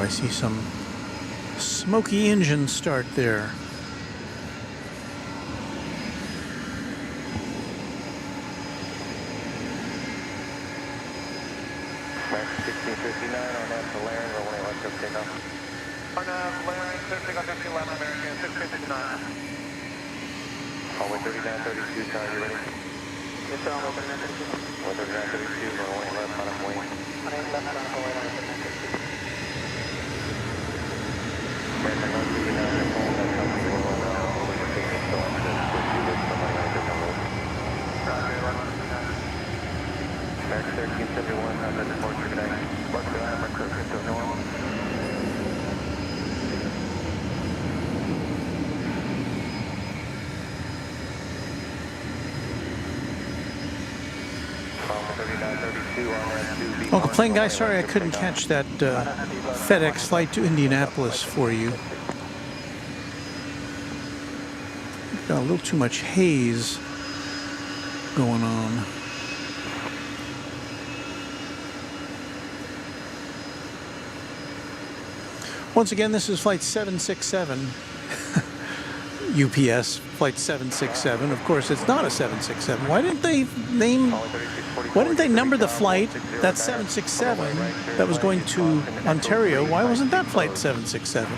I see some smoky engine start there. Max 1659 on that Valerian, runway left up takeoff. On Valerian, takeoff 1511 American, 659. Hallway 3932, tower, you ready? Yes, sir, I'm open 3932, runway left on up wing. On left on up wing, on 3932. American 139, hold that company will roll down, over the signal, so I'm going to switch you with somebody on a different road. Roger, 139. Max 1371, how's that departure today? What's the line, American 1371? Uncle Plane Guy, sorry I couldn't catch that FedEx flight to Indianapolis for you. Got a little too much haze going on. Once again, this is flight 767. UPS flight 767. Of course, it's not a 767. Why didn't they number the flight, that 767 that was going to Ontario? Why wasn't that flight 767?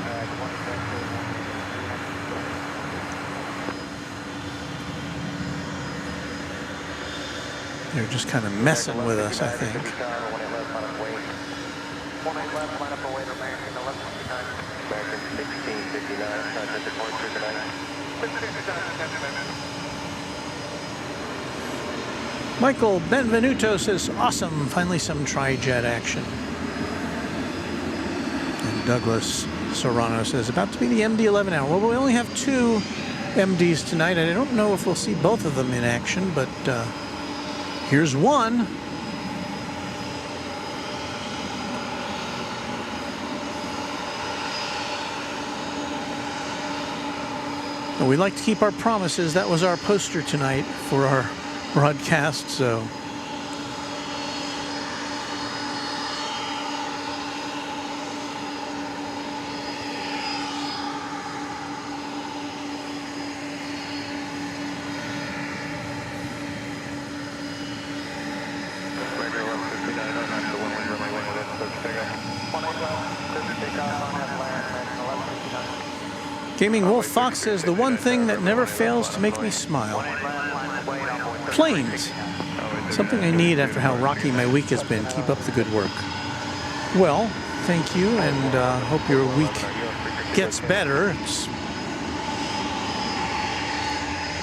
They're just kind of messing with us, I think. Michael Benvenuto says, awesome, finally some tri-jet action. And Douglas Serrano says, about to be the MD-11 hour. Well, we only have 2 MDs tonight, and I don't know if we'll see both of them in action, but here's one. And we like to keep our promises. That was our poster tonight for our broadcast, so. Gaming Wolf Fox says the one thing that never fails to make me smile. Planes. Something I need after how rocky my week has been. Keep up the good work. Well, thank you, and hope your week gets better.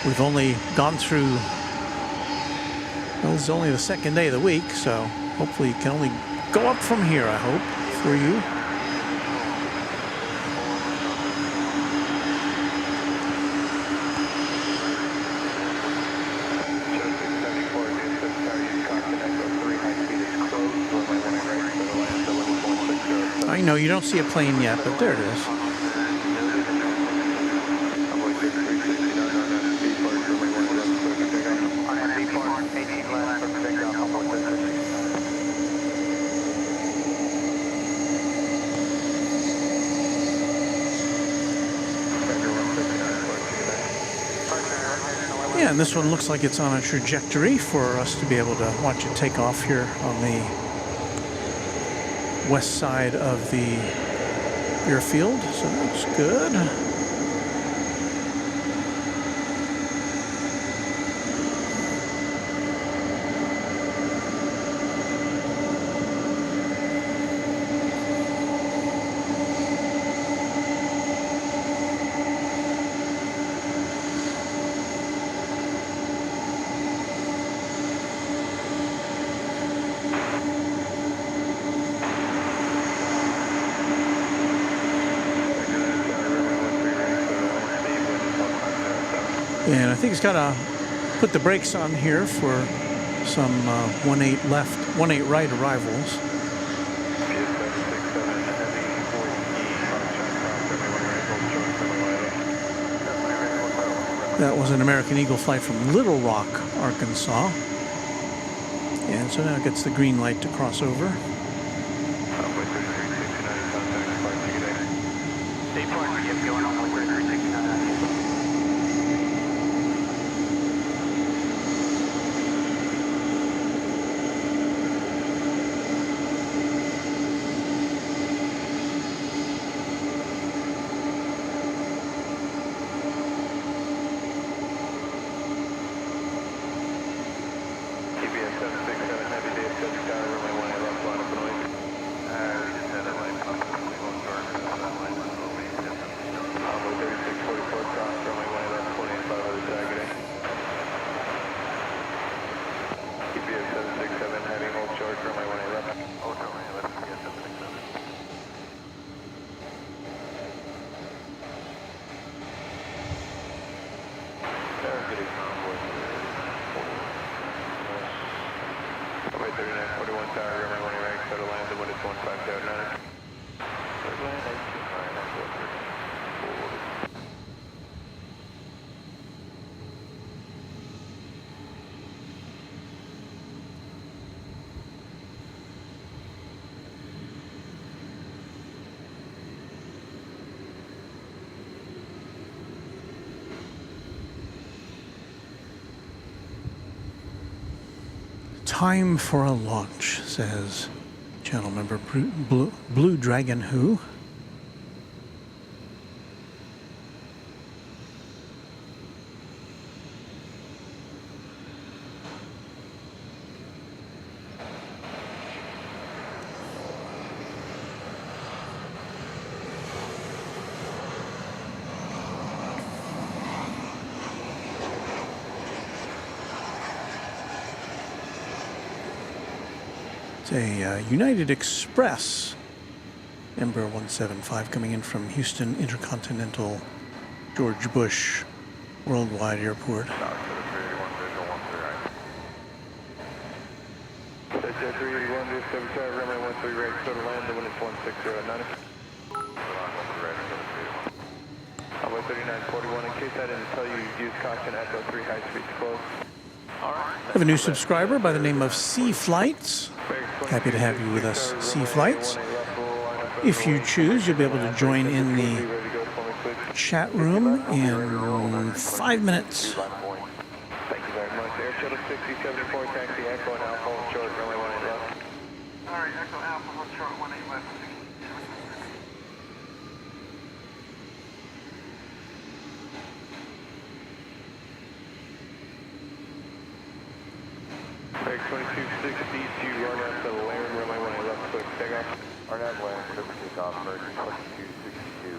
We've only gone through, well, this is only the second day of the week, so hopefully it can only go up from here, I hope, for you. I know you don't see a plane yet, but there it is. Yeah, and this one looks like it's on a trajectory for us to be able to watch it take off here on the west side of the airfield, so that's good. And I think it's got to put the brakes on here for some 1-8 left, 1-8 right arrivals. That was an American Eagle flight from Little Rock, Arkansas. And so now it gets the green light to cross over. Time for a launch, says channel member Blue Dragon Who. A United Express Embraer 175 coming in from Houston Intercontinental George Bush Worldwide Airport. Jackery 175, runway 13 right, so to land, the wind is 16090. Runway 3941, in case I didn't tell you, use caution, Echo 3, high speeds close. I have a new subscriber by the name of Sea Flights. Happy to have you with us, Sea Flights. If you choose, you'll be able to join in the chat room in 5 minutes. Thank you very much. Air Shuttle 6074, taxi Echo and Alpha, hold short, runway 18 left. Alright, Echo Alpha, hold short, 18 left. 2260 to run up the land, runway 18 left, clear for takeoff. RNAV land, clear for takeoff, emerging 2262.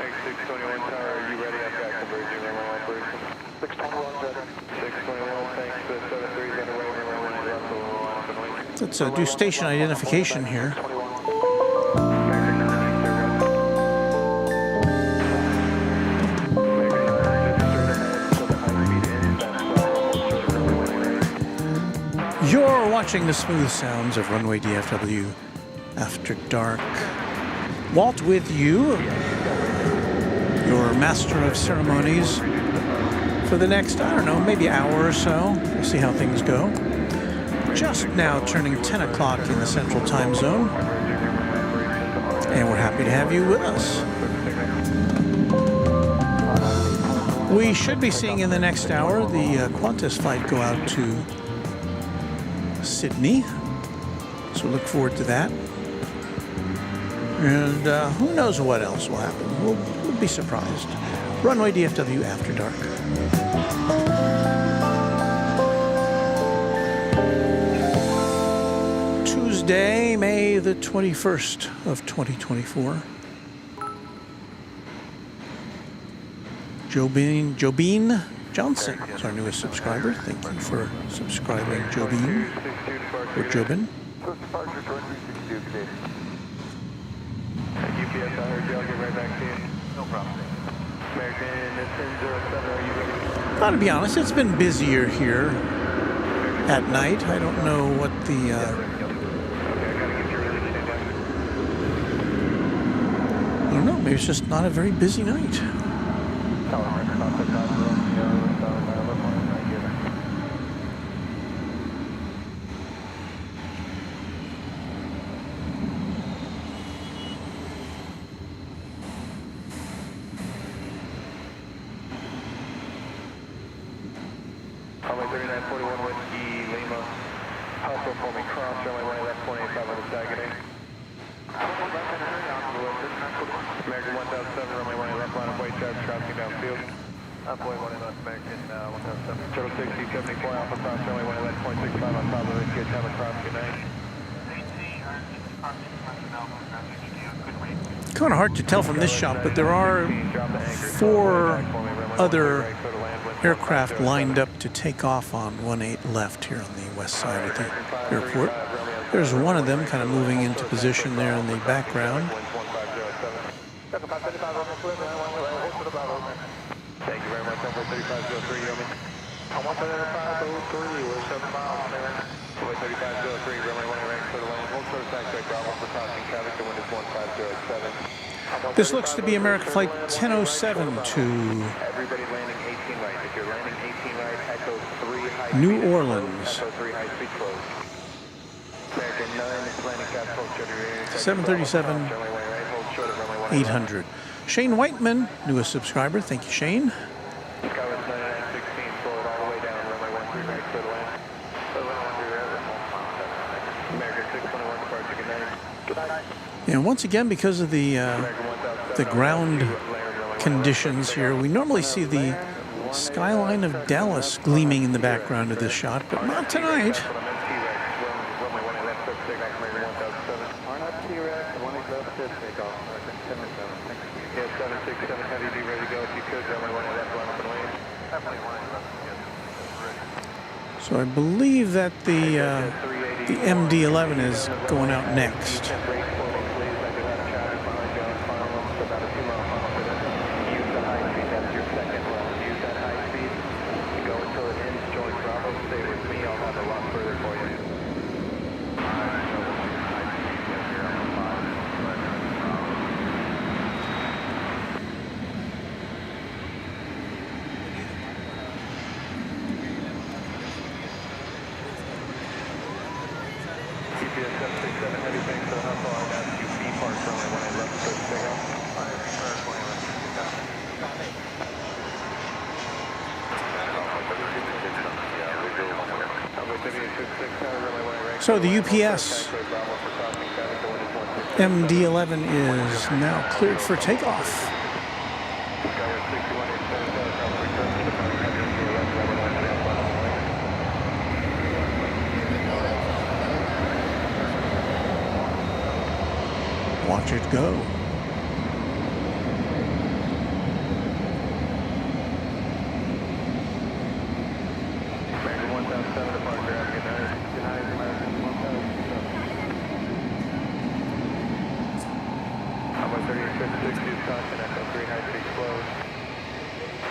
Meg 621 tower, are you ready? I've got converging runway operation. 621 ready. 621, thanks. The 73 is underway, runway 18 left, so we'll off and wait. Let's do station identification here. You're watching the smooth sounds of Runway DFW After Dark. Walt with you, your master of ceremonies for the next, I don't know, maybe hour or so. We'll see how things go. Just now turning 10 o'clock in the Central Time Zone. And we're happy to have you with us. We should be seeing in the next hour the Qantas flight go out to Sydney, so look forward to that. And who knows what else will happen. We'll be surprised. Runway DFW After Dark. Tuesday, May the 21st of 2024. Jobeen Johnson is our newest subscriber. Thank you for subscribing, Jobeen. Or Jobin. Departure 2262, please. UPS, I heard you. I'll get right back to you. No problem. American, it's 1007, are you ready? Gotta be honest, it's been busier here at night. I don't know what the... Okay, I gotta get your release date down. I don't know, maybe it's just not a very busy night. Runway 3941 Whiskey Lima. Papa for me, cross runway 18 left, 185 on the Jackery. American 1007, runway 18 left, line of way, traffic crossing downfield. Boy 1 left, American 1007. Total 6074, Alpha cross runway 18 left, 0.65 on top of it, good time across, good night. Kind of hard to tell from this shot, but there are 4 other aircraft lined up to take off on 18 left here on the west side of the airport. There's one of them kind of moving into position there in the background. Thank you very much, number 3503, Yeoman. I want 3503, we're 7 miles there. Runway 3503, runway 18 right, clear the lane. Hold short taxiway, Bravo for crossing traffic, the wind is 1507. This looks to be American Flight 1007 to Everybody landing 18 right. If you're landing 18 right, Echo 3 high New speed Orleans. Echo 3 high speed close. American 9 is landing fast, hold short of your 737 runway 18 right, hold short of runway 18 800. Shane Whiteman, newest subscriber. Thank you, Shane. Skywest 9916, slow it all the way down, runway 13 right, clear the lane. American 621, departure, good night. Good night. And once again, because of the ground conditions here, we normally see the skyline of Dallas gleaming in the background of this shot, but not tonight. Yeah, 767 Heavy, be ready to go if you could, runway 18 left, line up and wait. So I believe that the MD-11 is going out next. So the UPS MD-11 is now cleared for takeoff. watch it go. American 1007 departure, have a good night. Good night, American 1007. Runway 3856, use caution, Echo 3, high speed slow.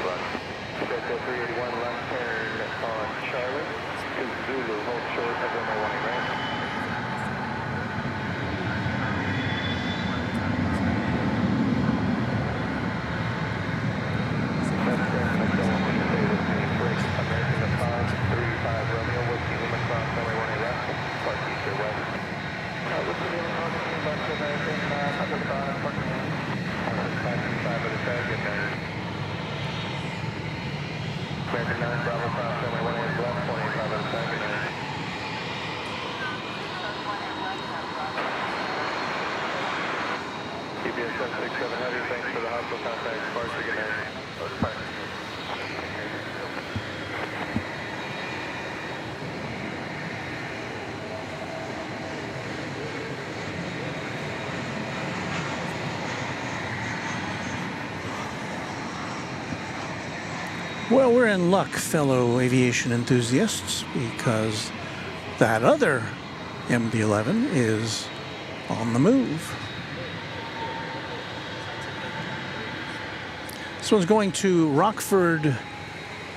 Run. Delta 381, left turn on Charlie. To Zulu, hold short of runway 18 right. Left turn, Echo 1, stay with me, break. American 535, Romeo, Whiskey, Lima Cross, runway 18 left. Park east or west. Whiskey, Lima Cross, left American, 105, parking lane. 525 of the tag, good night. American 9, Bravo Cross, runway 18 left, 25 of the tag, good night. GPS 767 Heavy, thanks for the hostile contact, departure, good night. Well, we're in luck, fellow aviation enthusiasts, because that other MD-11 is on the move. This one's going to Rockford,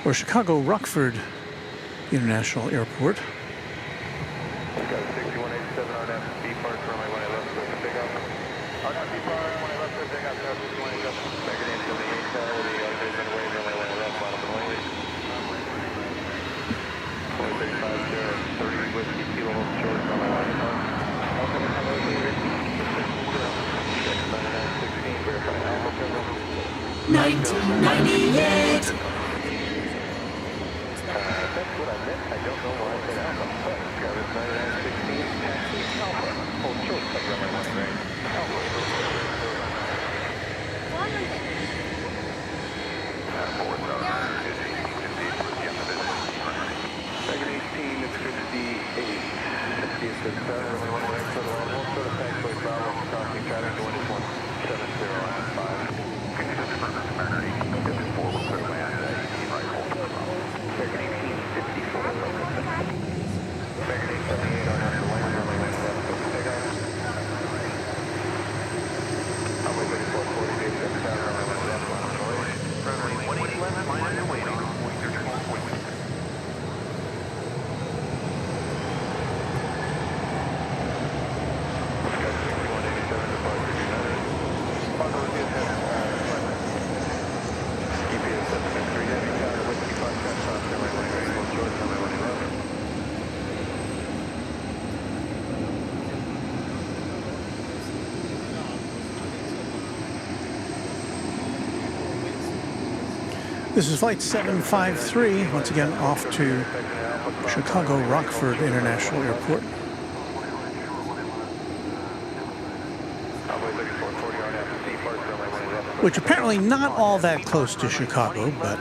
or Chicago Rockford International Airport. We've got a 6187 RNAV Park, runway 18 left, with a big up. RNAV Park, runway left, with a big up, 6187. American 878, the elevator's been away, runway 18 left, bottom of the lane. 3503, Whiskey, kilo, hold short, runway 18 left. Welcome to hello, David. 9916, verify Alpha Pivot. 1998. That's what I meant. I don't know why I said Alpha, but Travis 9916, taxi Alpha. Hold short, cover on my money, right? Alpha. Second 18 is 58. 58 is 7, runway 1 right, so the line won't sort of taxiway Bravo, crossing traffic, the wind is 170 5. This is Flight 753, once again off to Chicago Rockford International Airport. Which apparently not all that close to Chicago, but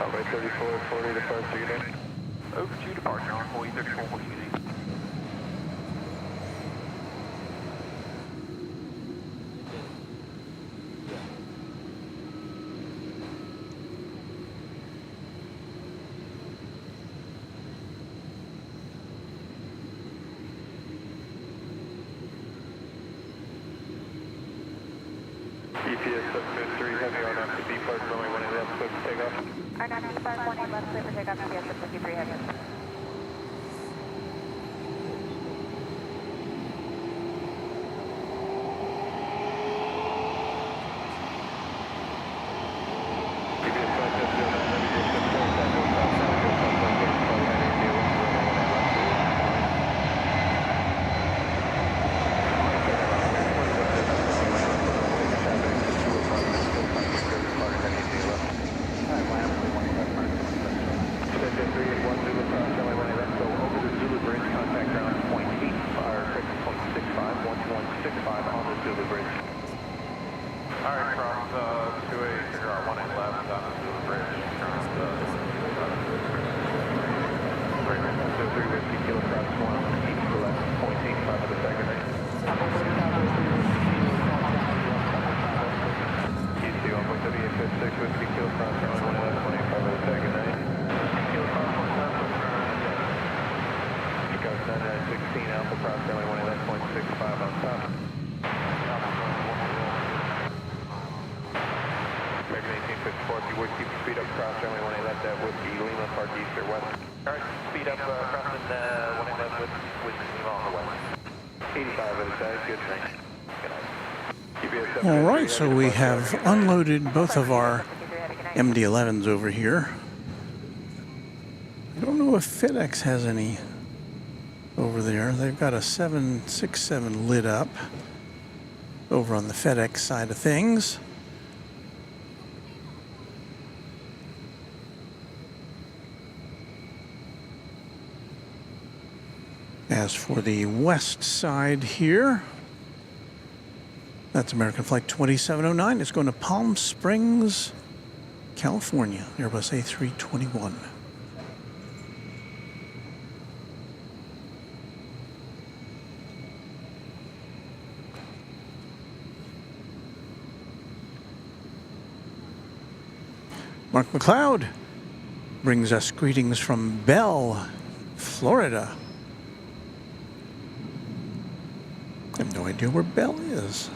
Runway 3440 departure unit. Over to departure on Boeing 3440. EPS 753, heavy on after B Park, runway 18 left, clear for takeoff. RNAV B Park 18 left, clear for takeoff, EPS 753 heavy. All right, so we have unloaded both of our MD-11s over here. I don't know if FedEx has any over there. They've got a 767 lit up over on the FedEx side of things. As for the west side here, that's American Flight 2709. It's going to Palm Springs, California, Airbus A321. Mark McLeod brings us greetings from Bell, Florida. I have no idea where Bell is.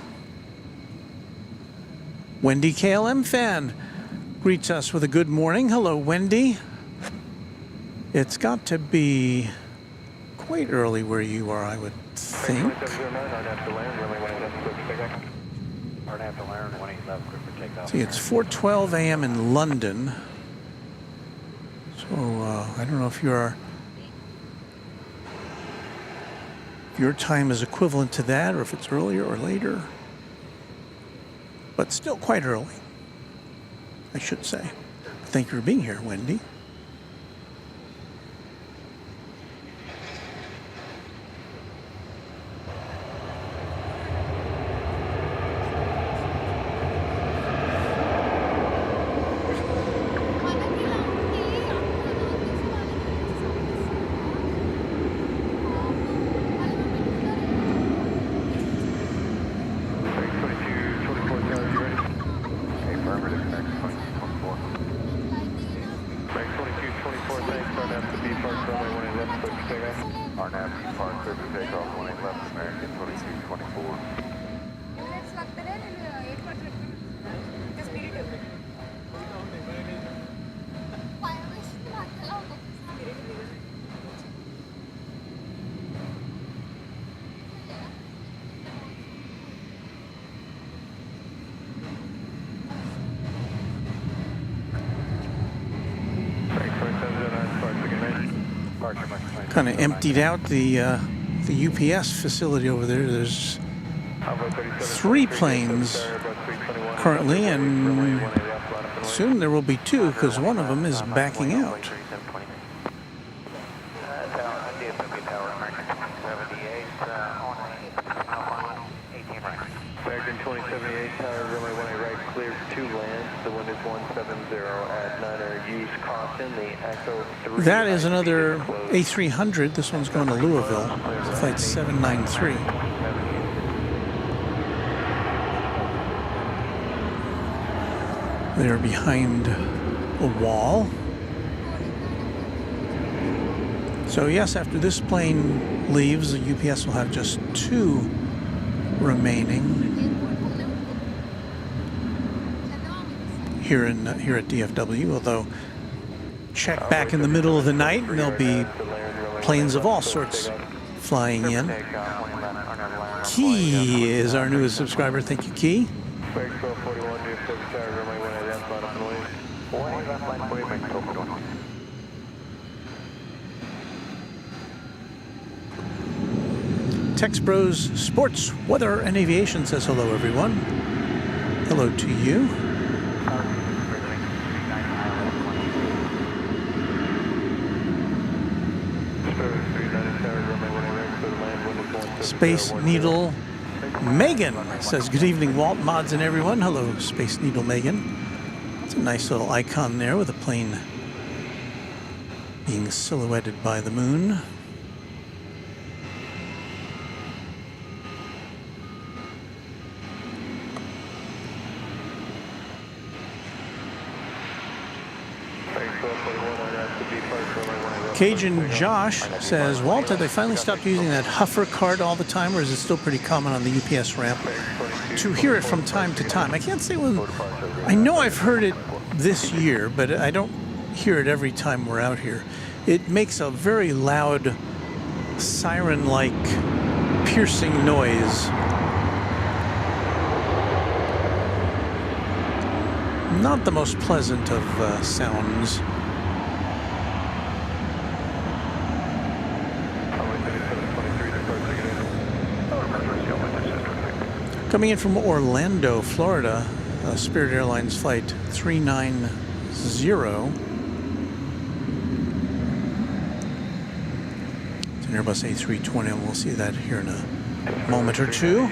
Wendy KLM fan greets us with a good morning. Hello, Wendy. It's got to be quite early where you are, I would think. See, it's 4:12 a.m. in London. So I don't know if your time is equivalent to that, or if it's earlier or later. But still quite early, I should say. Thank you for being here, Wendy. Kind of emptied out the UPS facility over there. There's 3 planes currently, and soon there will be 2 because one of them is backing out. American 2078 tower, runway 18 right, cleared to land. The wind is 170 at 9er. Use caution. The Echo 3. That is another A300. This one's going to Louisville. Flight 793. They're behind a wall. So yes, after this plane leaves, the UPS will have just 2 remaining. here at DFW, although check back in the middle of the night and there'll be planes of all sorts flying in. Key is our newest subscriber. Thank you, Key. Tex Bros Sports, Weather, and Aviation says hello, everyone. Hello to you. Space Needle Megan says, good evening, Walt, mods, and everyone. Hello, Space Needle Megan. It's a nice little icon there with a plane being silhouetted by the moon. Cajun Josh says, Walt, have they finally stopped using that Huffer card all the time, or is it still pretty common on the UPS ramp to hear it from time to time? I can't say when. I know I've heard it this year, but I don't hear it every time we're out here. It makes a very loud, siren-like, piercing noise. Not the most pleasant of sounds. Coming in from Orlando, Florida, Spirit Airlines Flight 390. It's an Airbus A320, and we'll see that here in a moment or two.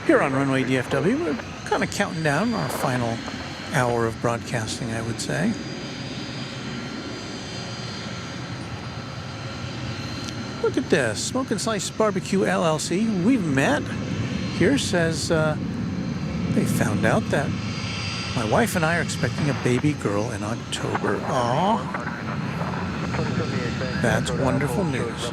Here on Runway DFW, we're kind of counting down our final hour of broadcasting, I would say. Look at this, Smoke and Slice Barbecue LLC. We've met. Here says they found out that my wife and I are expecting a baby girl in October. Aww. That's wonderful news.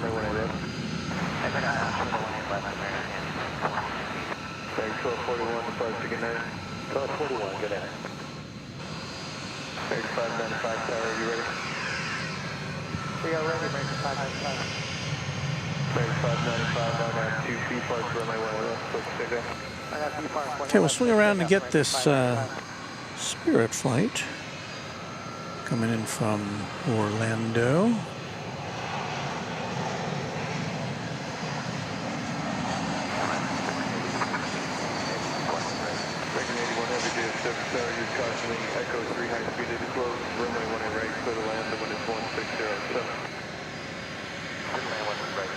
Okay, we'll swing around and get this Spirit flight coming in from Orlando. Echo 3 high speed is closed. Runway 1 right, clear to land when it's 1607. Runway 1 right.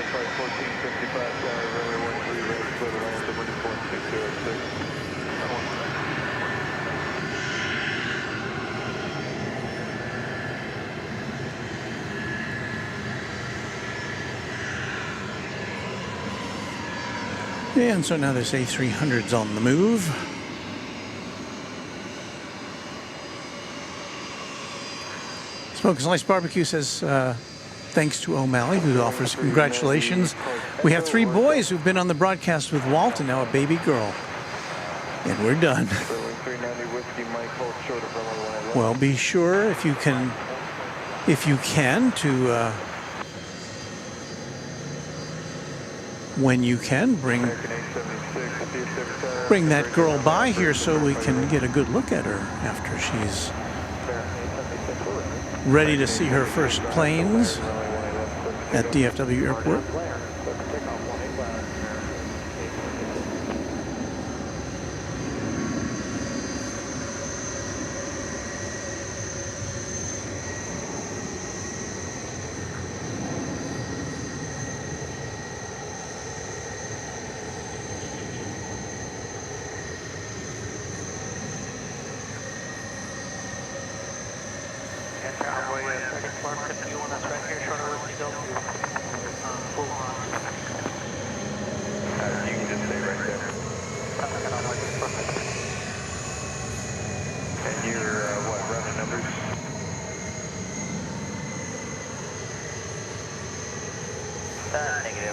Flight 1455, runway 13 right, clear to land when it's 1606. And so now there's A300s on the move. Smoke and Slice Barbecue says, thanks to O'Malley, who offers congratulations. We have 3 boys who've been on the broadcast with Walt, and now a baby girl. And we're done. Well, be sure if you can to when you can bring that girl by here so we can get a good look at her after she's ready to see her first planes at DFW Airport.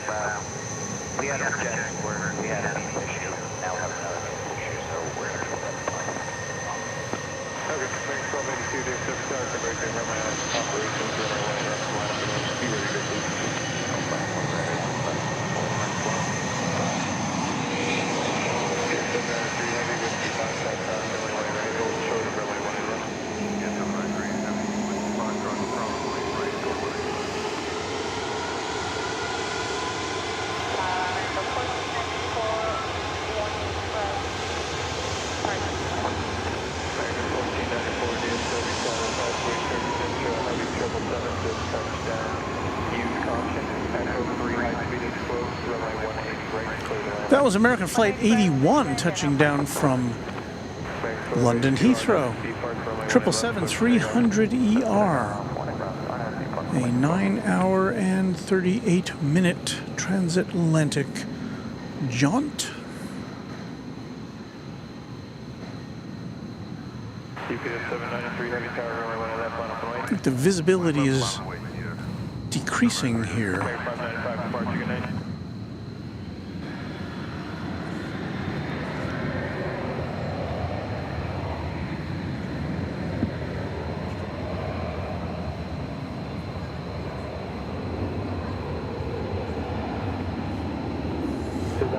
We had a jet where we had a main issue. Now we have another main issue, so we're going to put that flight. Okay, thanks, 1282, DFW Dark, American Runway operations, runway 18, line up and run, be ready to leave. DFW Heavy, whiskey, contact, runway right, hold short of runway 18 left. DFW Heavy, whiskey, contact, runway right, hold short. That was American Flight 81 touching down from London Heathrow. 777-300ER. A 9-hour and 38-minute transatlantic jaunt. I think the visibility is decreasing here.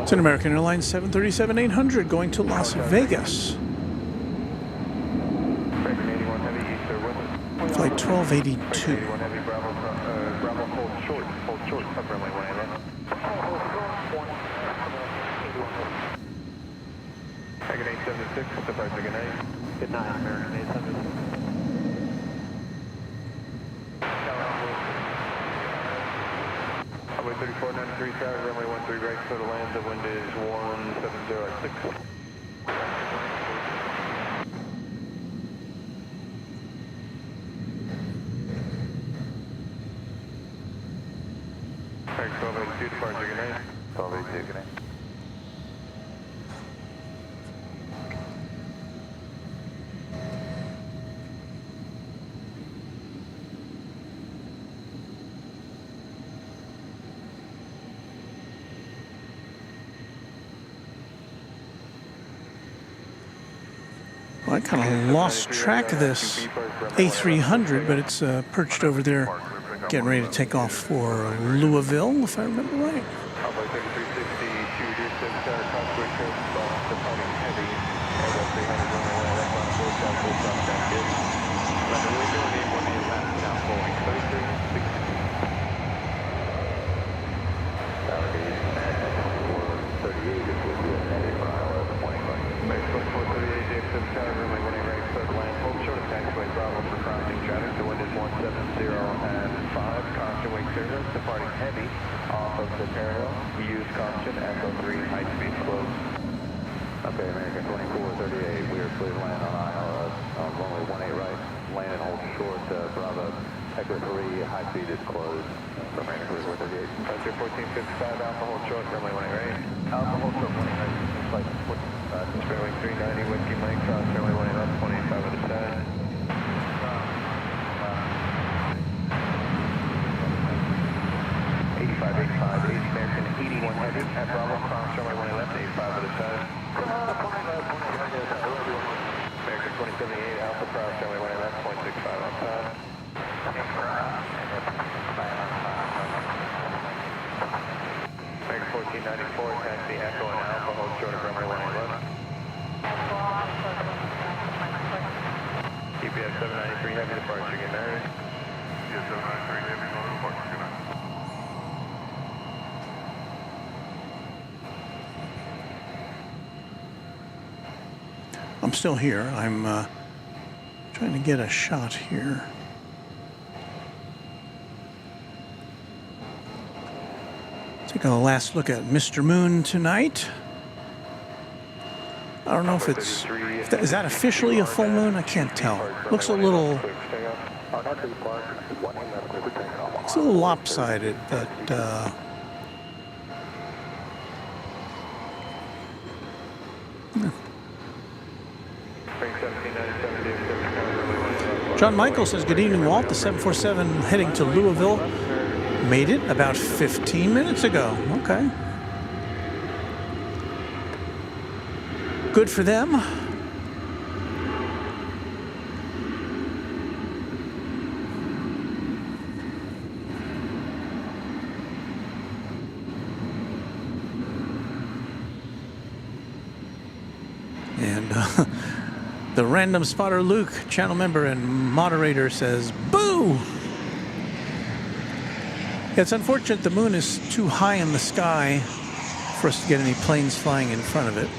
It's an American Airlines 737-800 going to Las Vegas. Flight 1282. Good night, American 800. Runway 3493, tower, runway 13 right, clear to land, the wind is 170 at 6. Thanks, 1282, departure, good night. 1282, good night. Well, I kind of lost track of this A300, but it's perched over there, getting ready to take off for Louisville, if I remember right. Departing heavy off of the parallel. Use caution, Echo 3, high speed close. Okay, American 2438, we are clear to land on ILS on runway 18 right. Land and hold short, Bravo. Echo 3, high speed is closed. American 2438. Frontier 1455, Alpha hold short, runway 18 right. Alpha hold short, 18 right. Flight, Fairway 390, Whiskey Mike, cross runway 18 left, 25 on the side. 85, 80 American 81 heavy, at Bravo, cross runway 18 left, 85 on the side. American 2078, Alpha, cross runway 18 left, 0.65 on side. American 1494, taxi Echo and Alpha, hold short of runway 18 left. GPS 793 heavy, departure, good night. GPS 793 heavy, departure, good night. I'm still here. I'm trying to get a shot here. Take a last look at Mr. Moon tonight. I don't know if it's... Is that officially a full moon? I can't tell. Looks a little... It's a little lopsided, but... John Michael says, good evening, Walt. The 747 heading to Louisville. Made it about 15 minutes ago. Okay. Good for them. And the random spotter Luke, channel member and moderator, says, "Boo!" It's unfortunate the moon is too high in the sky for us to get any planes flying in front of it.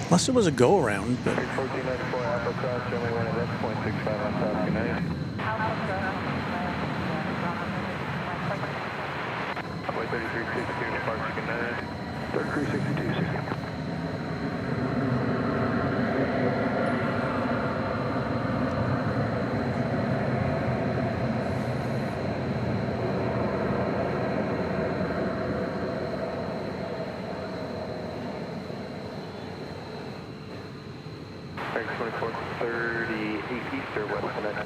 Unless it was a go-around, but... 1494 Alpha Cross, Germany 1 at left, 0.65 on top, good night. Runway 3362, departure, good night. 3362, see you. Thanks, 2438 East or West Connect.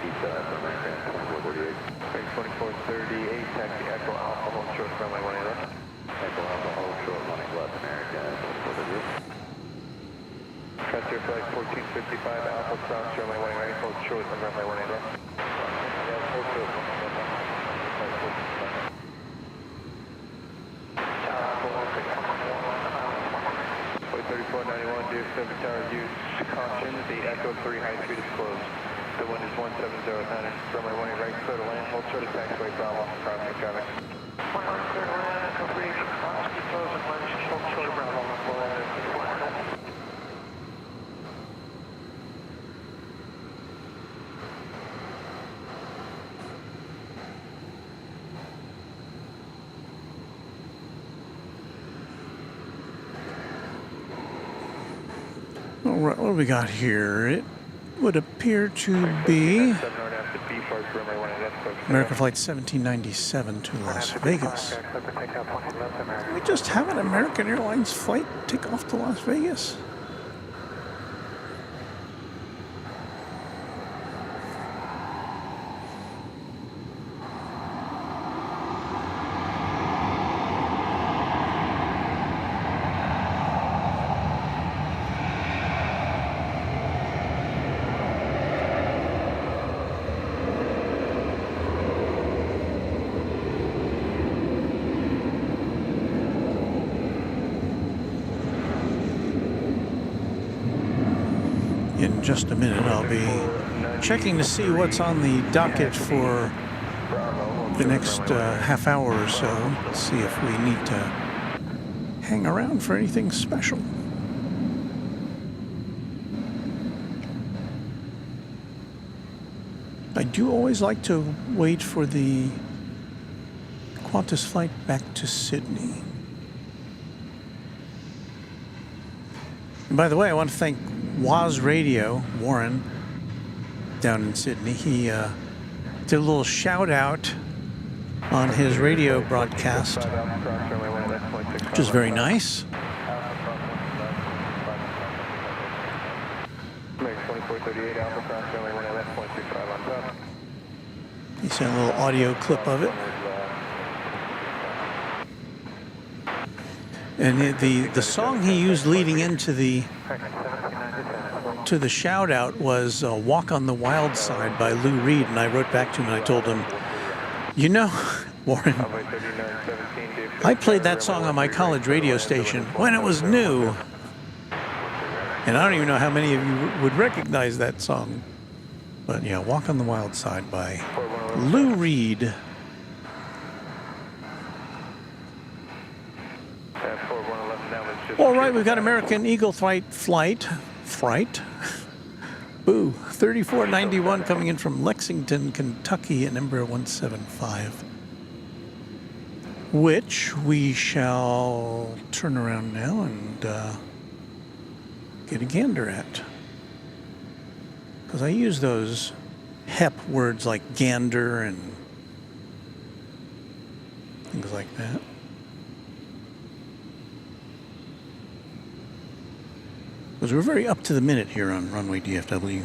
East, American, 2448. Thanks, 2438, taxi Echo Alpha, hold short, runway 18 left. Echo Alpha, hold short, running left, American, 2448. Transfer flight 1455, Alpha Cross, runway 18 right, hold short, on runway 18 left. Yeah, hold short, Flight 3491, DFW Tower, use caution, the Echo 3 high speed is closed. The wind is 1709, runway 18 right, clear to land, hold short of taxiway, Bravo, crossing traffic. 1 clear to land, Echo 3, cross, keep closed, and hold short of Bravo, full land, All right, what do we got here? It would appear to be American Flight 1797 to Las Vegas. Did we just have an American Airlines flight take off to Las Vegas? In just a minute, I'll be checking to see what's on the docket for the next half hour or so. See if we need to hang around for anything special. I do always like to wait for the Qantas flight back to Sydney. And by the way, I want to thank Waz Radio, Warren, down in Sydney. He did a little shout out on his radio broadcast, which is very nice. He sent a little audio clip of it. And the song he used leading into the shout out was Walk on the Wild Side by Lou Reed, and I wrote back to him and I told him, you know, Warren, I played that song on my college radio station when it was new, and I don't even know how many of you would recognize that song. But yeah, Walk on the Wild Side by Lou Reed. All right, we've got American Eagle Flight. Boo, 3491 coming in from Lexington, Kentucky at number 175, which we shall turn around now and get a gander at. Because I use those HEP words like gander and things like that. Because we're very up to the minute here on Runway DFW.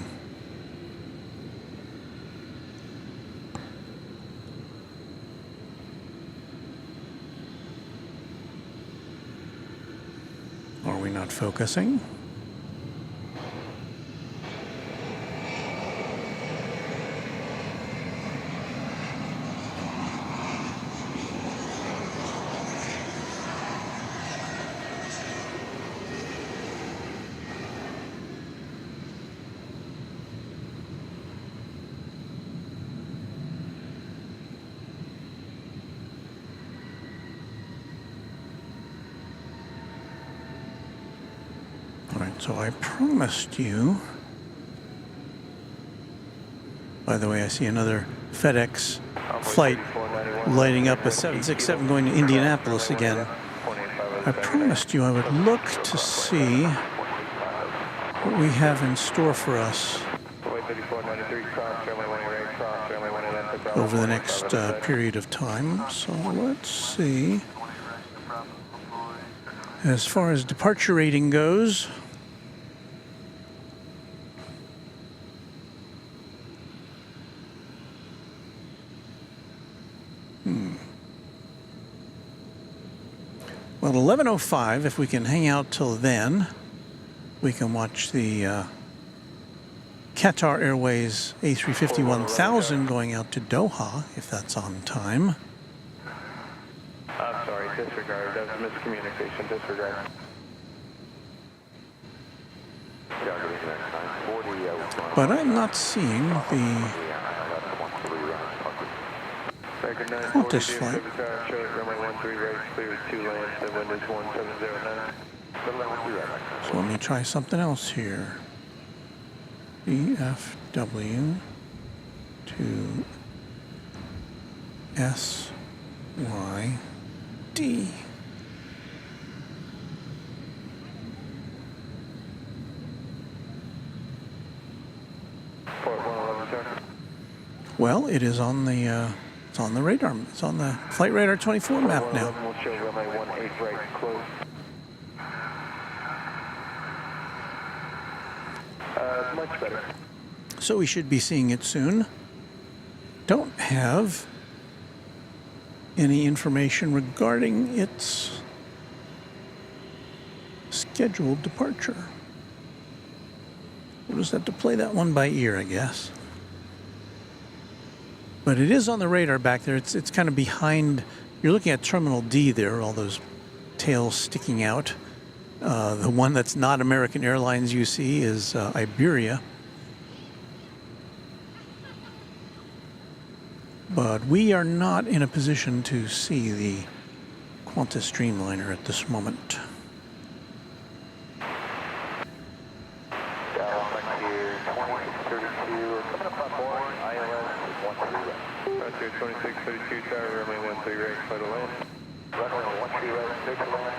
not focusing. So I promised you. By the way, I see another FedEx flight lighting up a 767 going to Indianapolis again. I promised you I would look to see what we have in store for us over the next period of time. So let's see. As far as departure rating goes, well, 11:05, if we can hang out till then, we can watch the Qatar Airways A350-1000 going out to Doha, if that's on time. I'm sorry, disregard. That was miscommunication. Disregard. But I'm not seeing the Qantas flight. So let me try something else here. DFW to SYD. Well, it is on the it's on the radar. It's on the Flight Radar 24 map now. We'll show runway 18 right close. Much better. So we should be seeing it soon. Don't have any information regarding its scheduled departure. We'll just have to play that one by ear, I guess. But it is on the radar back there. It's kind of behind. You're looking at Terminal D there, all those tails sticking out. The one that's not American Airlines you see is Iberia. But we are not in a position to see the Qantas Dreamliner at this moment. Roger, 2632, tower, runway 13 right, flight of land. Runway 13 right, clear to land,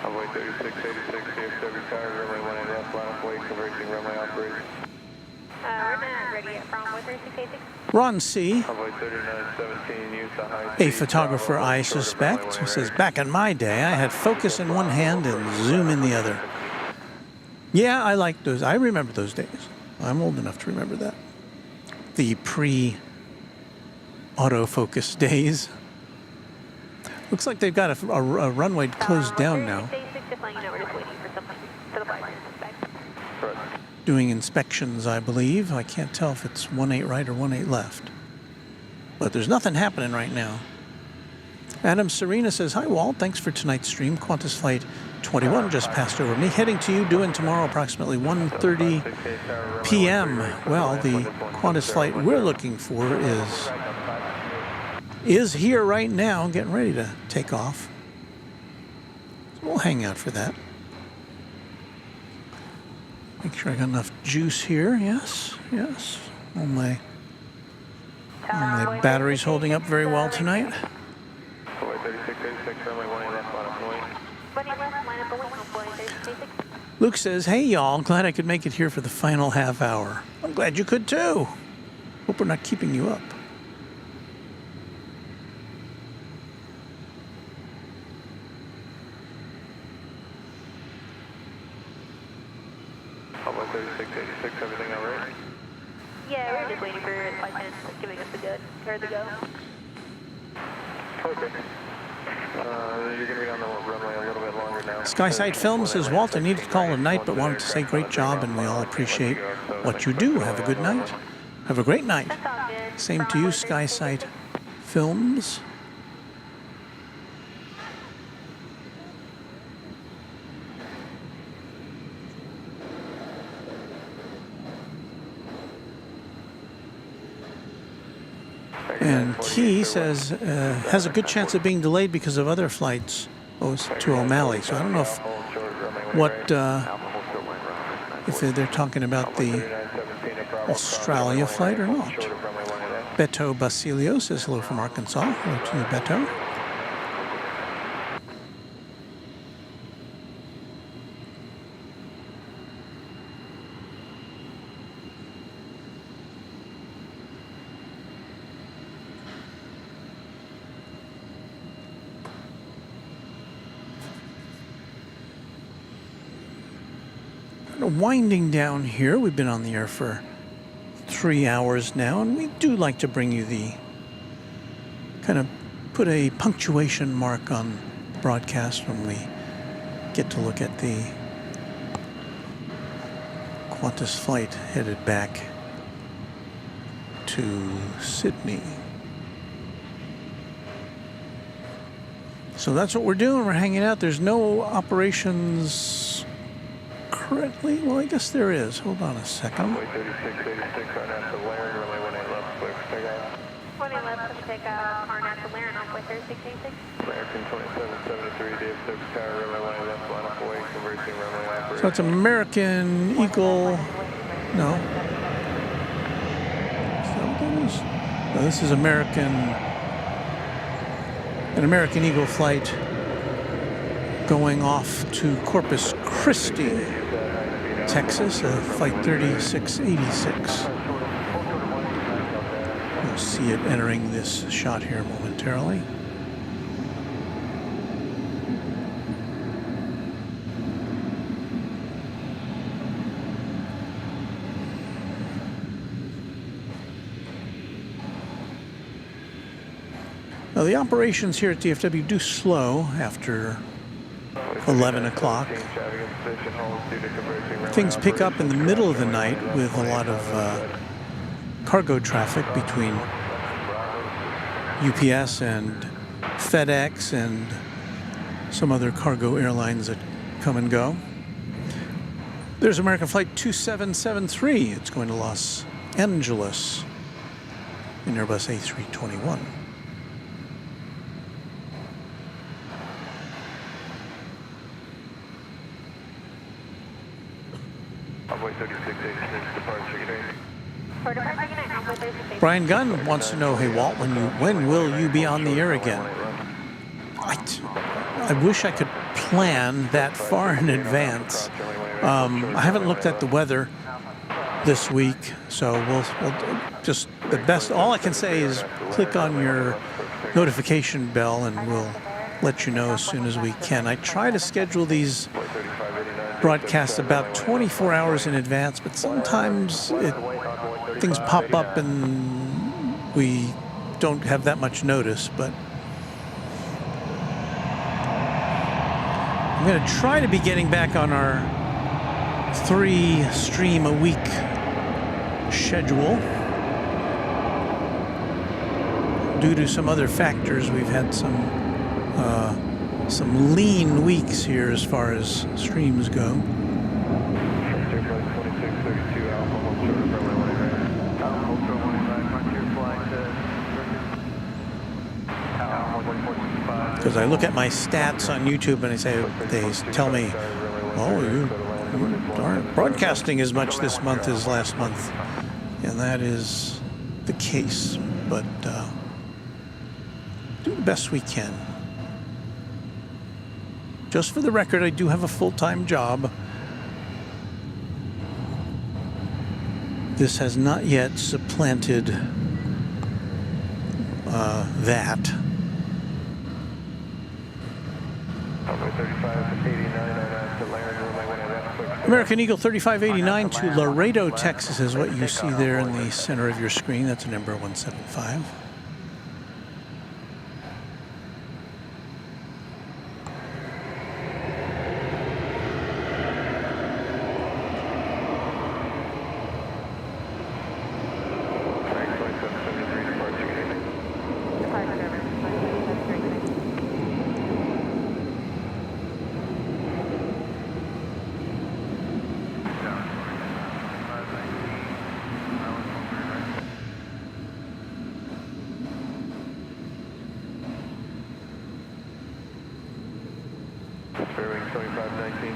Runway 3686, DFW tower, runway 18 left, line of way, converging runway operation. We're not ready yet from 3686. Ron C., Runway 3917, use the high a photographer I suspect, who says, back in my day, I had focus in one hand and zoom in the other. Yeah, I like those. I remember those days. I'm old enough to remember that. The pre-autofocus days. Looks like they've got a runway closed down now. Doing inspections, I believe. I can't tell if it's 18 right or 18 left. But there's nothing happening right now. Adam Serena says, hi, Walt. Thanks for tonight's stream. Qantas Flight 21 just passed over me. Heading to you, due in tomorrow approximately 1:30 p.m. Well, the Qantas flight we're looking for is here right now, getting ready to take off. So we'll hang out for that. Make sure I got enough juice here. Yes, yes. All my battery's holding up very well tonight. Luke says, hey y'all, glad I could make it here for the final half hour. I'm glad you could too. Hope we're not keeping you up. Runway 3686, everything all right? Yeah, we're just waiting for flight attendants giving us the go. Okay. You're going to be on the runway a little bit longer now. SkySight Film says, Walt, I needed to call tonight, but wanted to say great job, and we all appreciate what you do. Have a good night. Have a great night. That's all good. Same to you, SkySight Films. And Key says, has a good chance of being delayed because of other flights to O'Malley. So I don't know if they're talking about the Australia flight or not. Beto Basilio says hello from Arkansas. Hello to you, Beto. Winding down here, we've been on the air for 3 hours now, and we do like to bring you the kind of put a punctuation mark on broadcast when we get to look at the Qantas flight headed back to Sydney. So that's what we're doing. We're hanging out. There's no operations currently. Well, I guess there is. Hold on a second. 3686 on after Laren, runway 18 left, clear for takeoff. 20 left to take off, RNAV to Laren, on with 3686. American 2773, DFW Tower, runway 18 left, line up away, conversing runway operator. So it's American Eagle. No. Is that what that is? No, this is an American Eagle flight going off to Corpus Christi, Texas, flight 3686. We'll see it entering this shot here momentarily. Now, the operations here at DFW do slow after 11 o'clock. Things pick up in the middle of the night with a lot of cargo traffic between UPS and FedEx and some other cargo airlines that come and go. There's American Flight 2773. It's going to Los Angeles in Airbus A321. Brian Gunn wants to know, hey Walt, when will you be on the air again? I wish I could plan that far in advance. I haven't looked at the weather this week, so we'll just the best. All I can say is click on your notification bell, and we'll let you know as soon as we can. I try to schedule these broadcasts about 24 hours in advance, but sometimes things pop up and we don't have that much notice. But I'm going to try to be getting back on our 3 stream a week schedule. Due to some other factors, we've had some lean weeks here as far as streams go. Because I look at my stats on YouTube and they tell me, oh, you aren't broadcasting as much this month as last month. And that is the case, but do the best we can. Just for the record, I do have a full-time job. This has not yet supplanted that. American Eagle 3589 to Laredo, Texas is what you see there in the center of your screen. That's number 175.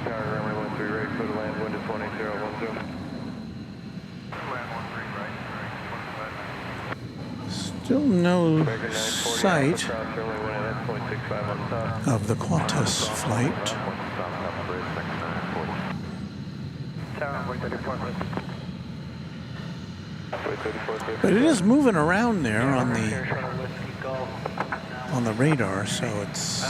tower, runway 13 right, clear to land, wind is 18010. Land 13 right. Still no sight of the Qantas flight. But it is moving around there on the radar, so it's.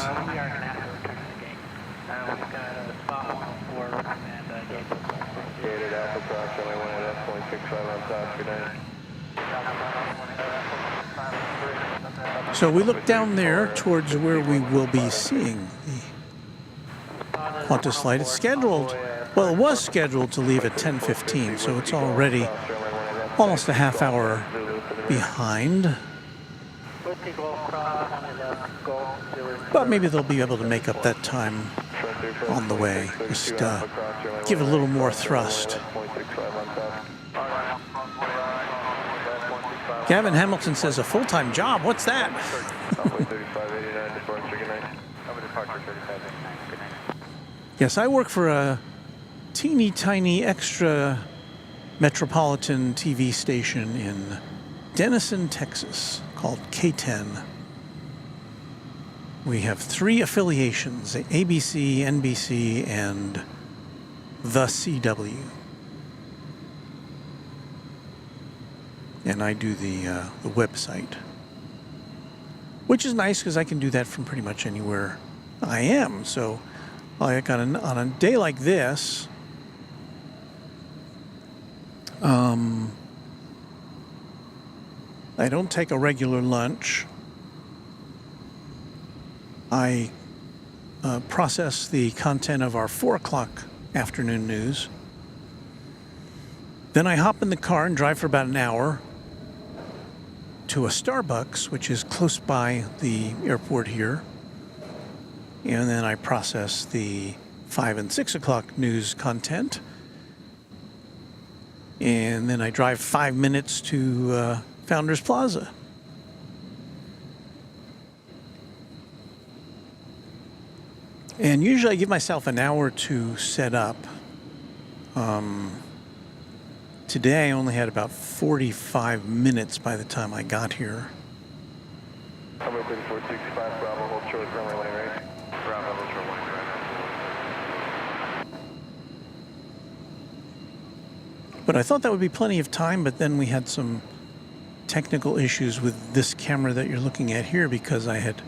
Gated Alpha Cross, runway 1 at 0.65 on top, good night. So we look down there towards where we will be seeing the Qantas flight. It's scheduled, well, it was scheduled to leave at 10:15, so it's already almost a half hour behind. But maybe they'll be able to make up that time on the way. Just give it a little more thrust. Gavin Hamilton says a full-time job. What's that? Yes, I work for a teeny tiny extra metropolitan TV station in Denison, Texas, called K10. We have 3 affiliations: ABC, NBC, and the CW. And I do the website, which is nice because I can do that from pretty much anywhere I am. So, like on a day like this, I don't take a regular lunch. I process the content of our 4 o'clock afternoon news. Then I hop in the car and drive for about an hour to a Starbucks, which is close by the airport here. And then I process the 5 and 6 o'clock news content. And then I drive 5 minutes to Founders Plaza. And usually I give myself an hour to set up. Today I only had about 45 minutes by the time I got here. Number 3465, Bravo, hold short, runway 1 right. Bravo, hold short 1 right. But I thought that would be plenty of time, but then we had some technical issues with this camera that you're looking at here because I had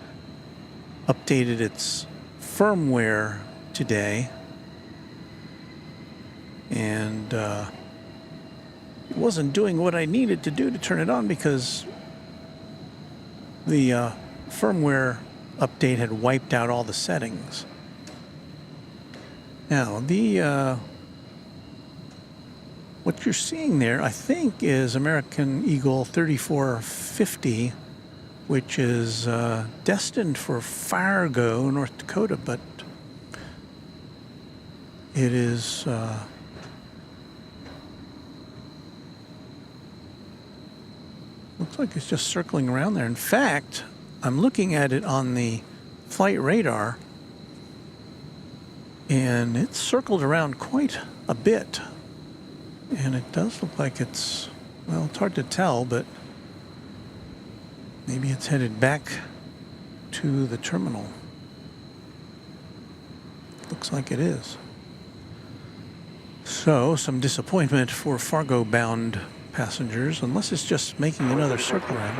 updated its firmware today. And it wasn't doing what I needed to do to turn it on because the firmware update had wiped out all the settings. Now, what you're seeing there, I think, is American Eagle 3450, which is destined for Fargo, North Dakota, but it is looks like it's just circling around there. In fact, I'm looking at it on the flight radar, and it's circled around quite a bit. And it does look like it's, well, it's hard to tell, but maybe it's headed back to the terminal. Looks like it is. So, some disappointment for Fargo-bound passengers, unless it's just making another circle around.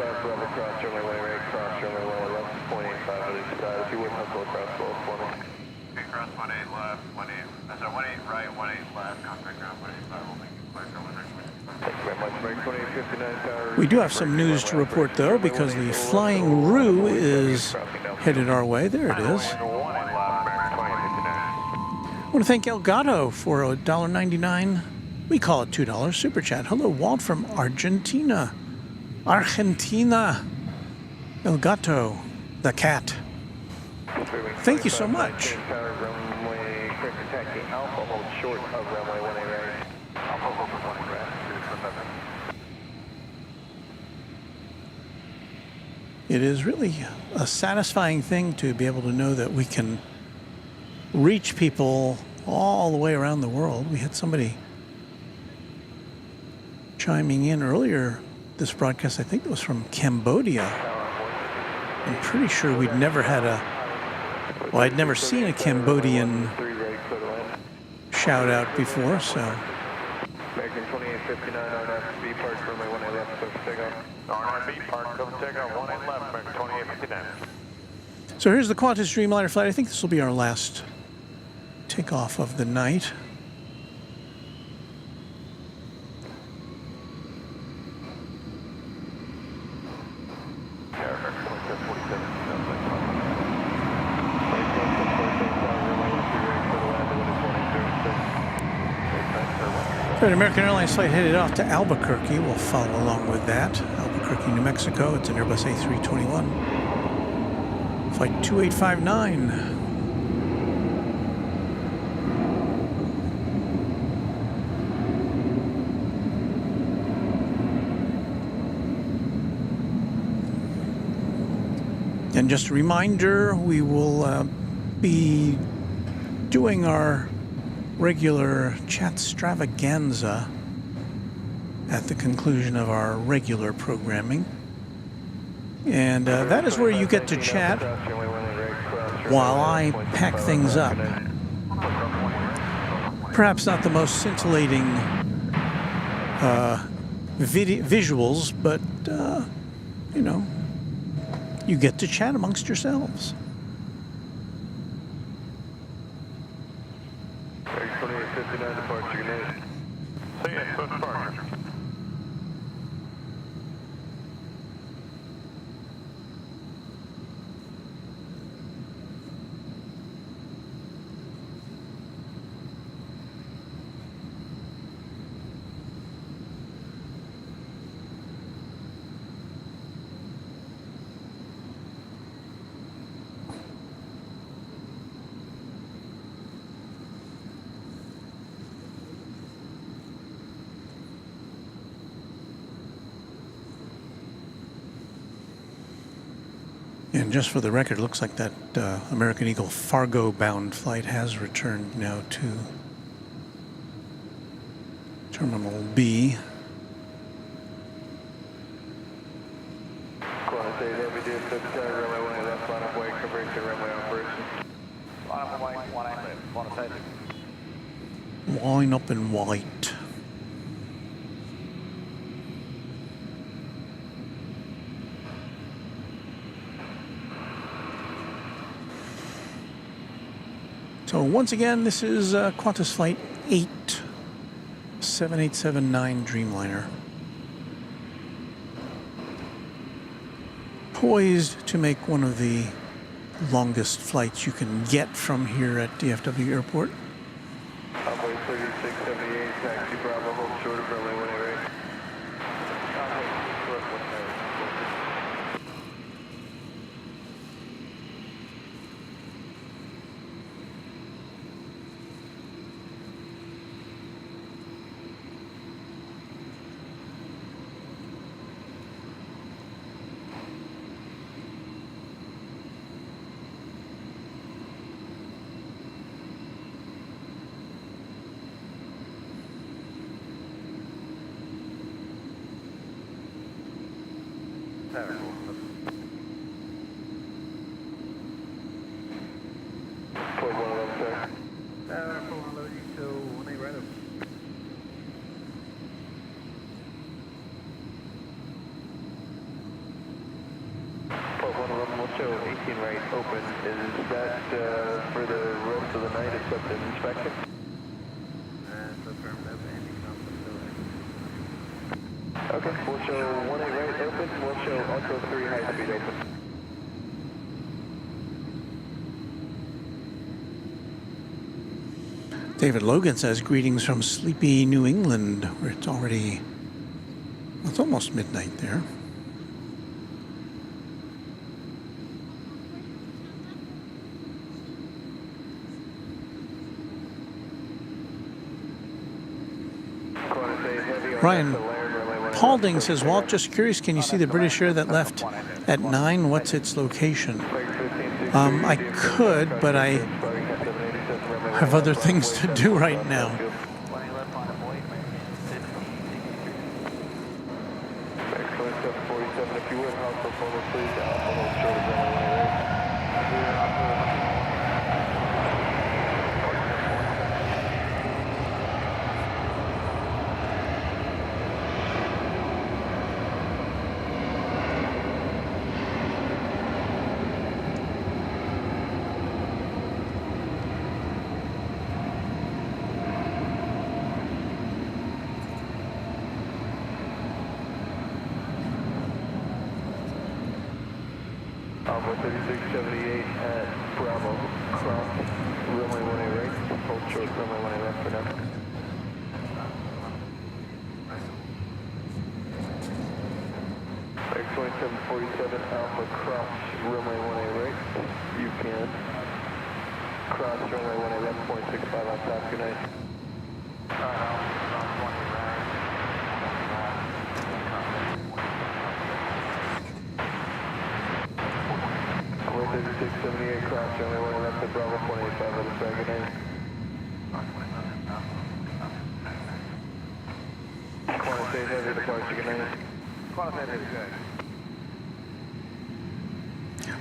Cross 18 left, 18, sorry, 18 right, 18 left, contact ground, 185, we'll make it clear, We do have some news to report, though, because the Flying Roo is headed our way. There it is. I want to thank Elgato for $1.99. We call it $2 super chat. Hello, Walt from Argentina. Argentina. Elgato, the cat. Thank you so much. It is really a satisfying thing to be able to know that we can reach people all the way around the world. We had somebody chiming in earlier this broadcast. I think it was from Cambodia. I'm pretty sure we'd never had well, I'd never seen a Cambodian shout out before, so. American 2859 RNFB park runway 18 left, so takeoff. RNFB park, cover takeoff, 18 left, American 2859. So here's the Qantas Dreamliner flight. I think this will be our last takeoff of the night. An American Airlines flight headed off to Albuquerque. We'll follow along with that. Albuquerque, New Mexico. It's an Airbus A321. Flight 2859. And just a reminder, we will be doing our regular chat stravaganza at the conclusion of our regular programming. And that is where you get to chat while I pack things up. Perhaps not the most scintillating visuals, but, you know, you get to chat amongst yourselves. 2859 departure, good night. See you, good departure. And just for the record, it looks like that American Eagle Fargo-bound flight has returned now to Terminal B. Qantas 8 Heavy DFW runway 18 left, line up white, coverage to runway operation. Line up white, 18 left, Qantas 8. Line up in white. So once again, this is Qantas Flight 8, 7879 Dreamliner. Poised to make one of the longest flights you can get from here at DFW Airport. Runway 3678, taxi Bravo, hold short of runway 18 right. Show 18 right open. Is that for the rest of the night except an inspection? Okay, we'll show 18 right open. We'll show Echo 3 high speed open. David Logan says, greetings from sleepy New England, where it's already, well, it's almost midnight there. Ryan Paulding says, Walt, just curious, can you see the British Air that left at 9? What's its location? I could, but I have other things to do right now. Excellent, 747, if you would, house performance, please. Hold short of runway 18 right. Alpha 3678 at Bravo, cross, runway 18 right, hold short, runway 18 left for now. X-Wing 747, Alpha, cross, runway 18 right, you can. Cross, runway 18 left, 0.65 on top, good night. Runway 3678, cross, runway 18 left at Bravo, 0.85, let us try, good night. Qantas 800, departure, good night. Qantas 800, good.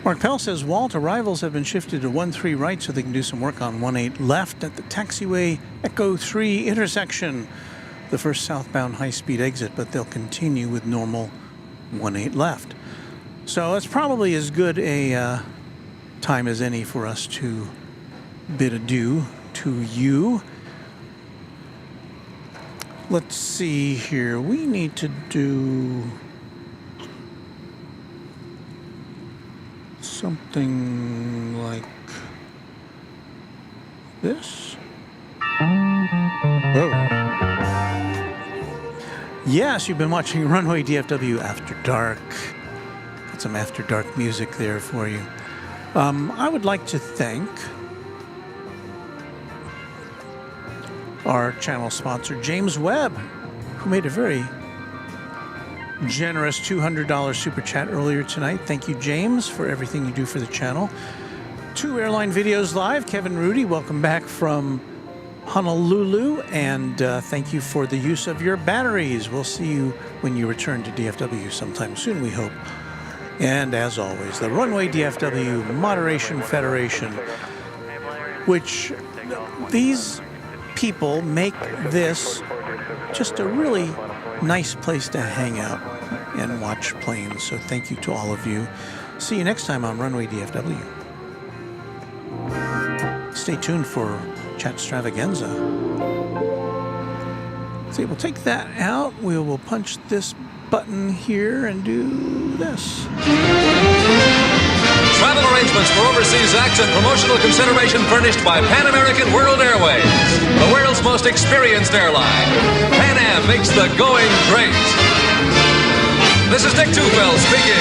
Mark Pell says, Walt, arrivals have been shifted to 13 right so they can do some work on 18 left at the taxiway Echo 3 intersection, the first southbound high-speed exit, but they'll continue with normal 18 left. So it's probably as good a time as any for us to bid adieu to you. Let's see here. We need to do something like this. Whoa. Yes, you've been watching Runway DFW After Dark. Got some After Dark music there for you. I would like to thank our channel sponsor, James Webb, who made a very generous $200 super chat earlier tonight. Thank you, James, for everything you do for the channel. 2 airline videos live. Kevin Rudy, welcome back from Honolulu, and thank you for the use of your batteries. We'll see you when you return to DFW sometime soon, we hope. And as always, the Runway DFW Moderation Federation, which these people make this just a really nice place to hang out and watch planes. So thank you to all of you. See you next time on Runway DFW. Stay tuned for Chat Stravaganza. See, we'll take that out. We will punch this button here and do this. Travel arrangements for overseas acts and promotional consideration furnished by Pan American World Airways, the world's most experienced airline. Pan Am makes the going great. This is Dick Tufeld speaking.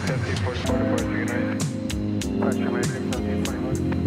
1744 departure, good night. Departure American 1741.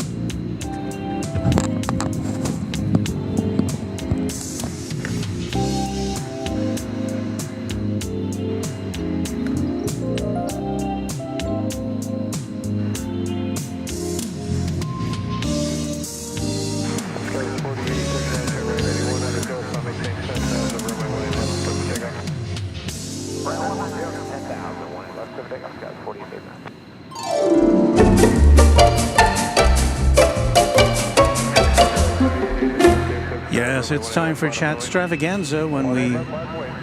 Yes, it's time for Chat Stravaganza when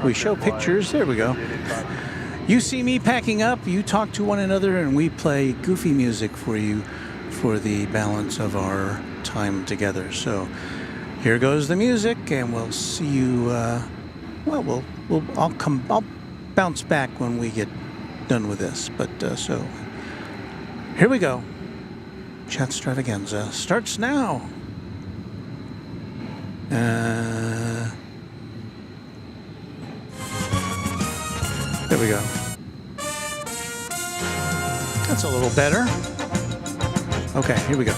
we show pictures. There we go. You see me packing up, you talk to one another, and we play goofy music for you for the balance of our time together. So here goes the music, and we'll see you. I'll bounce back when we get done with this. But so here we go. Chat Stravaganza starts now. There we go. That's a little better. Okay, here we go.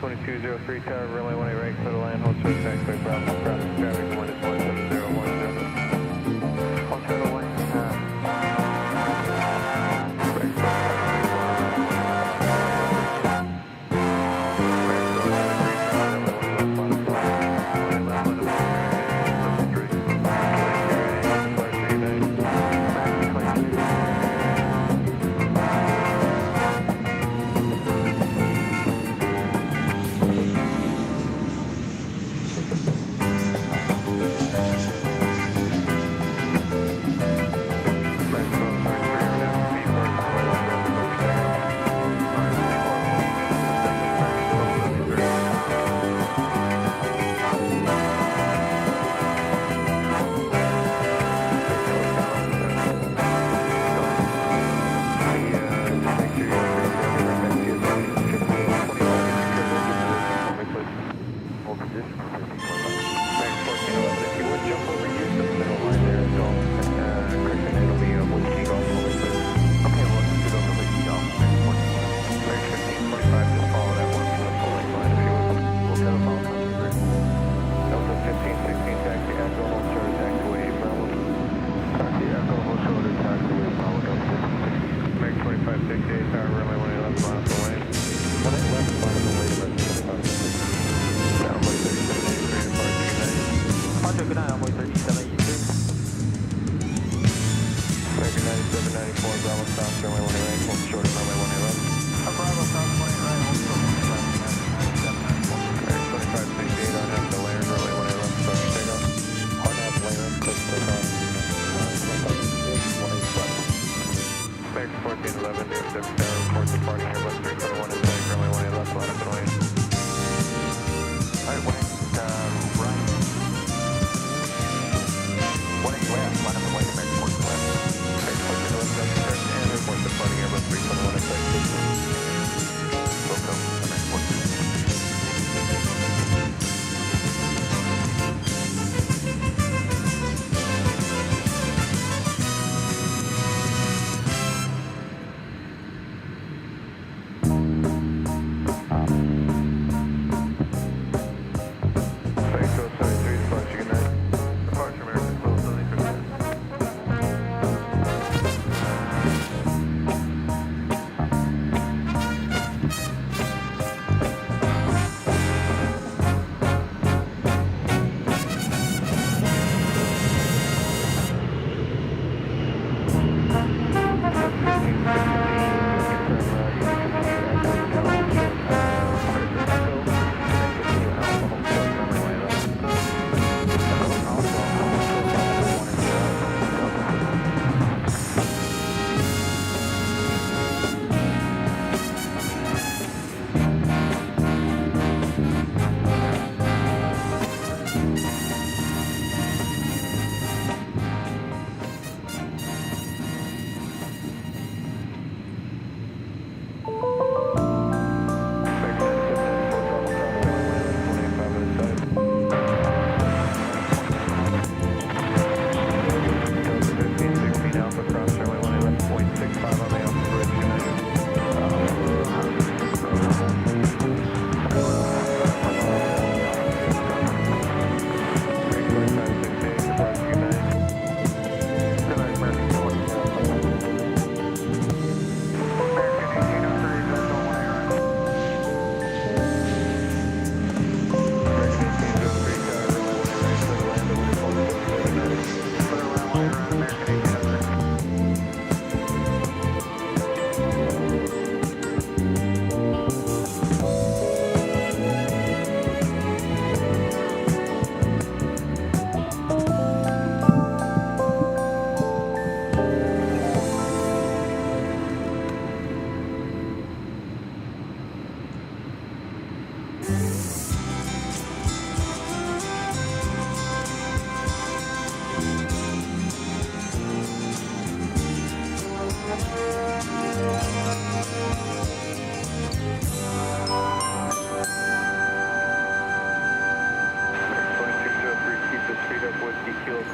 2203 tower, runway 18 right, clear to land, hold short taxiway, Bravo, ground, traffic, wind is 17010. Hold short to land,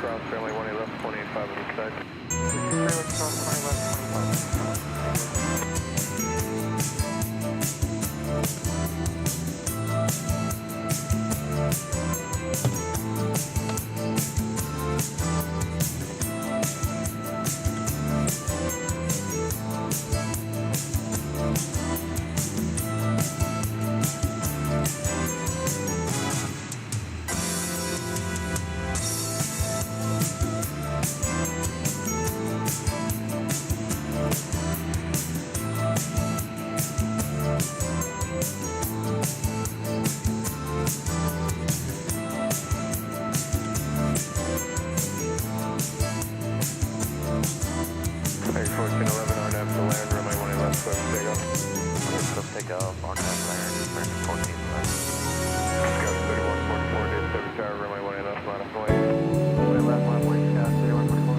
Cross runway 18 left, 185 on the side. Takeoff, RNAV land, American 14 left. Scout 3144, DFW Tower, runway 18 left, line of flight. Runway left, line of flight, Scout 3144.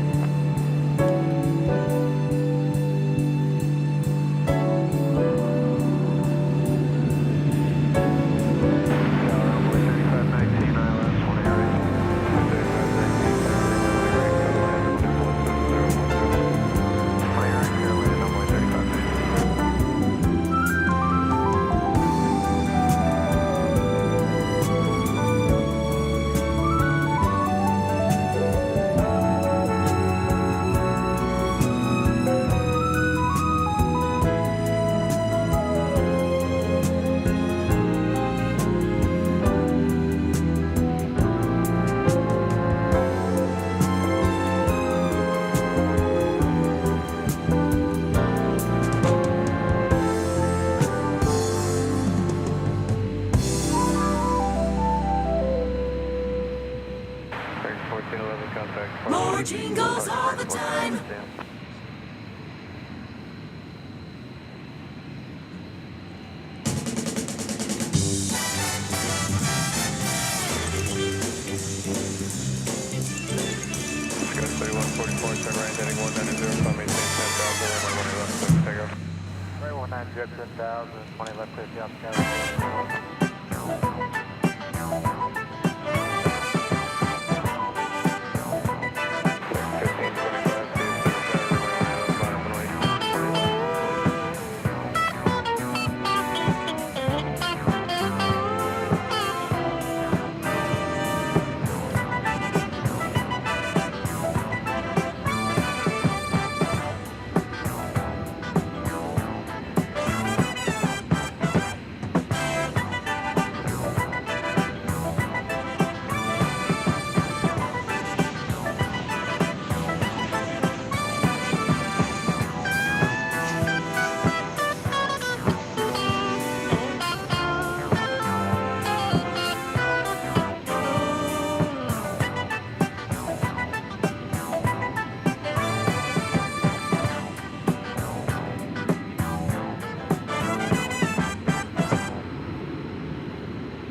More jingles all the time. Scout 3144, turn right, heading 190, climb maintain 10,000, runway 18 left, clear for takeoff. Runway 19, jet 10,000, 20 left, clear for Scout.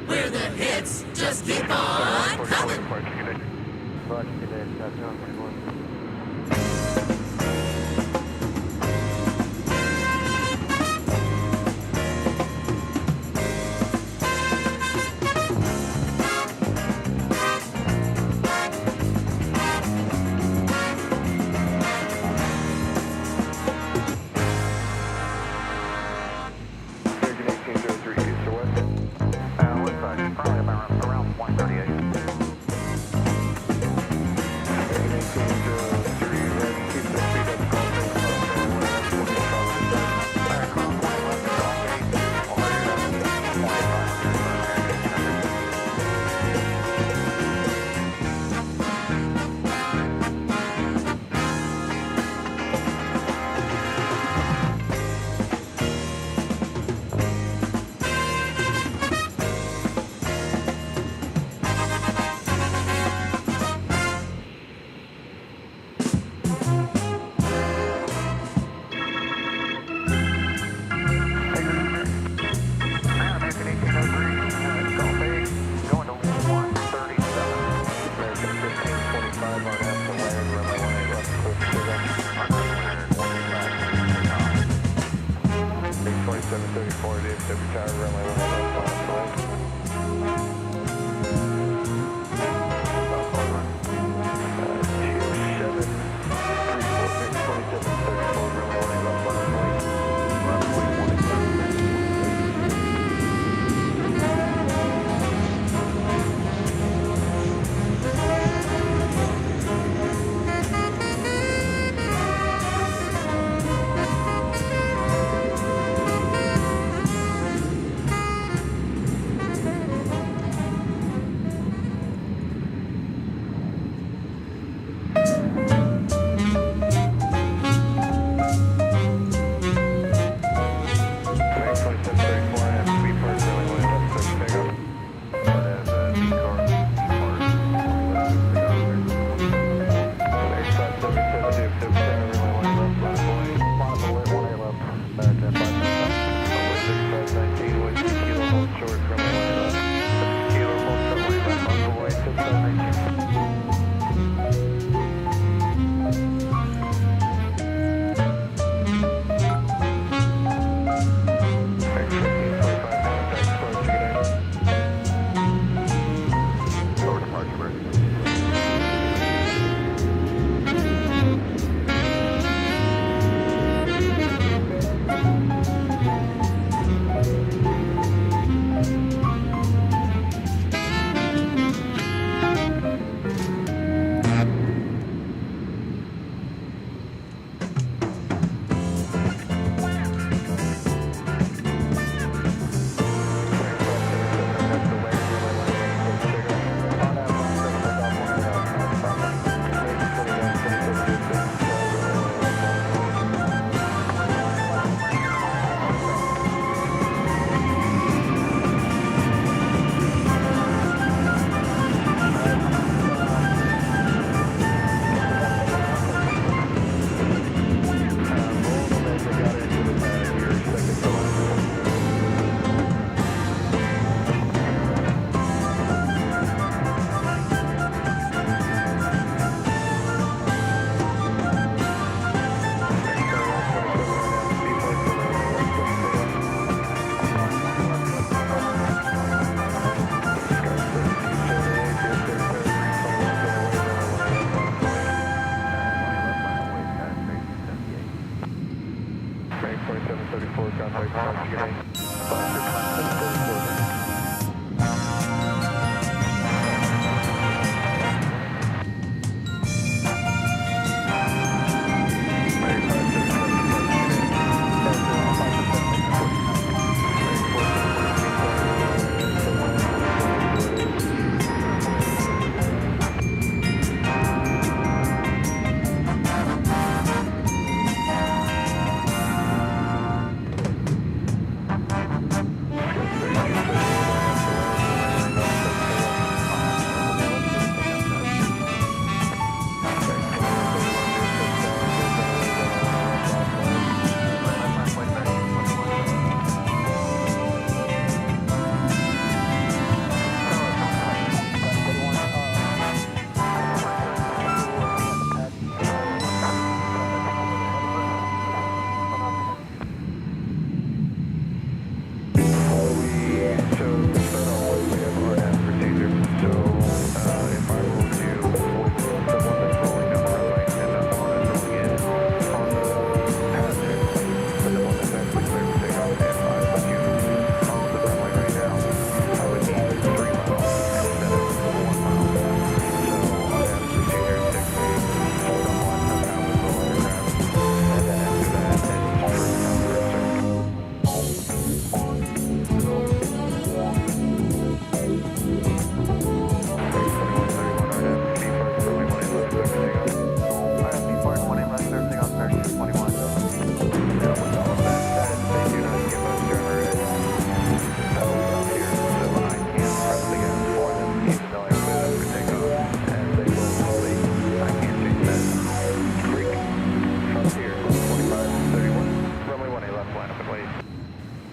We're the hits, just keep on coming. Roger, good day, Scout 21. West side, probably around 138. 1803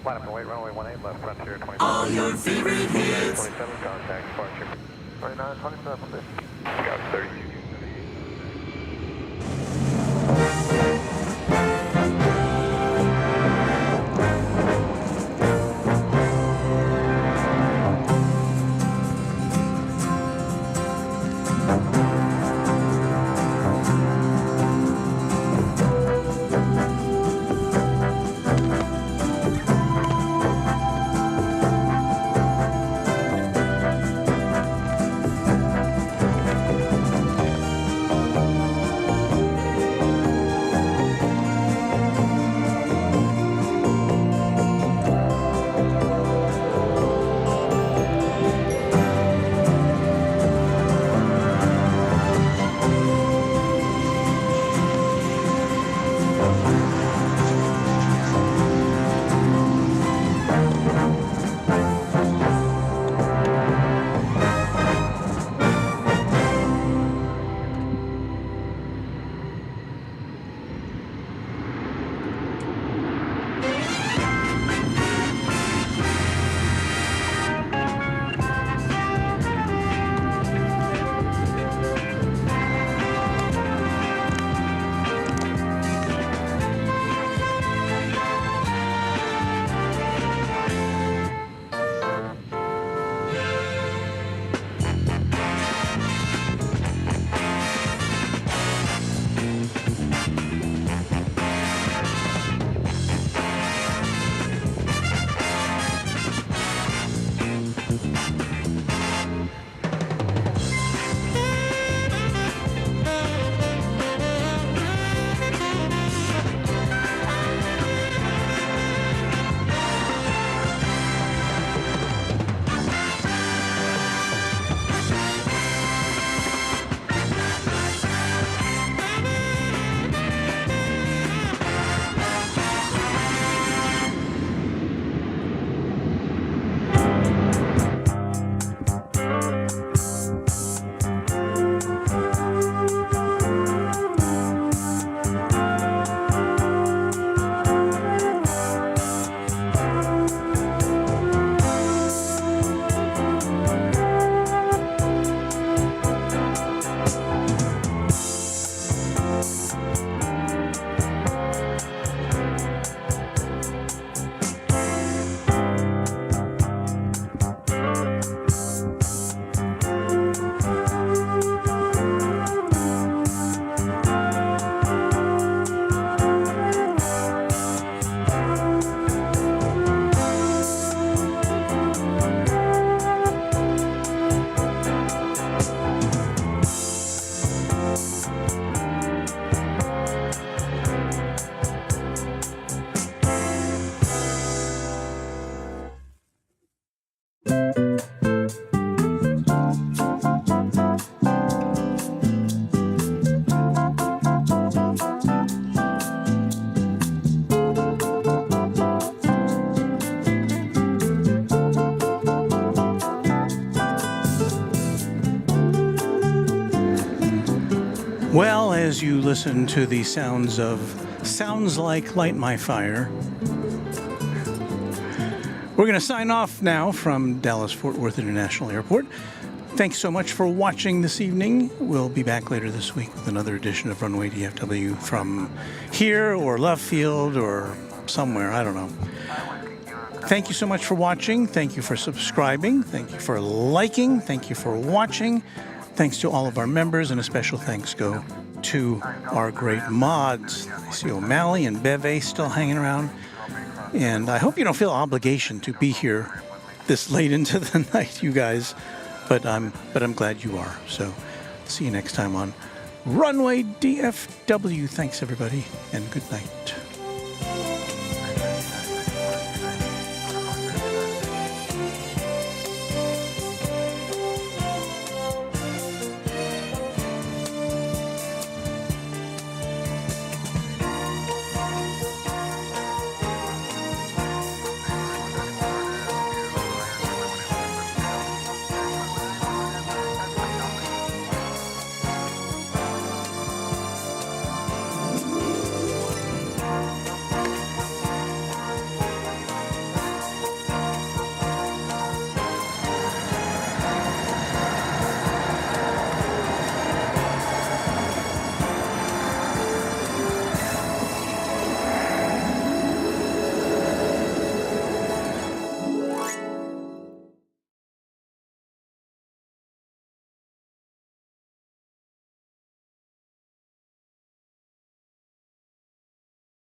Line up and wait, runway 18 left, frontier 27. All your favorite hits. 27, contact, departure. 29, 27, Scout 32. Well, as you listen to the sounds like Light My Fire, we're going to sign off now from Dallas-Fort Worth International Airport. Thanks so much for watching this evening. We'll be back later this week with another edition of Runway DFW from here or Love Field or somewhere, I don't know. Thank you so much for watching. Thank you for subscribing. Thank you for liking. Thank you for watching. Thanks to all of our members, and a special thanks go to our great mods. I see O'Malley and Beve still hanging around. And I hope you don't feel obligation to be here this late into the night, you guys. But I'm glad you are. So see you next time on Runway DFW. Thanks, everybody, and good night.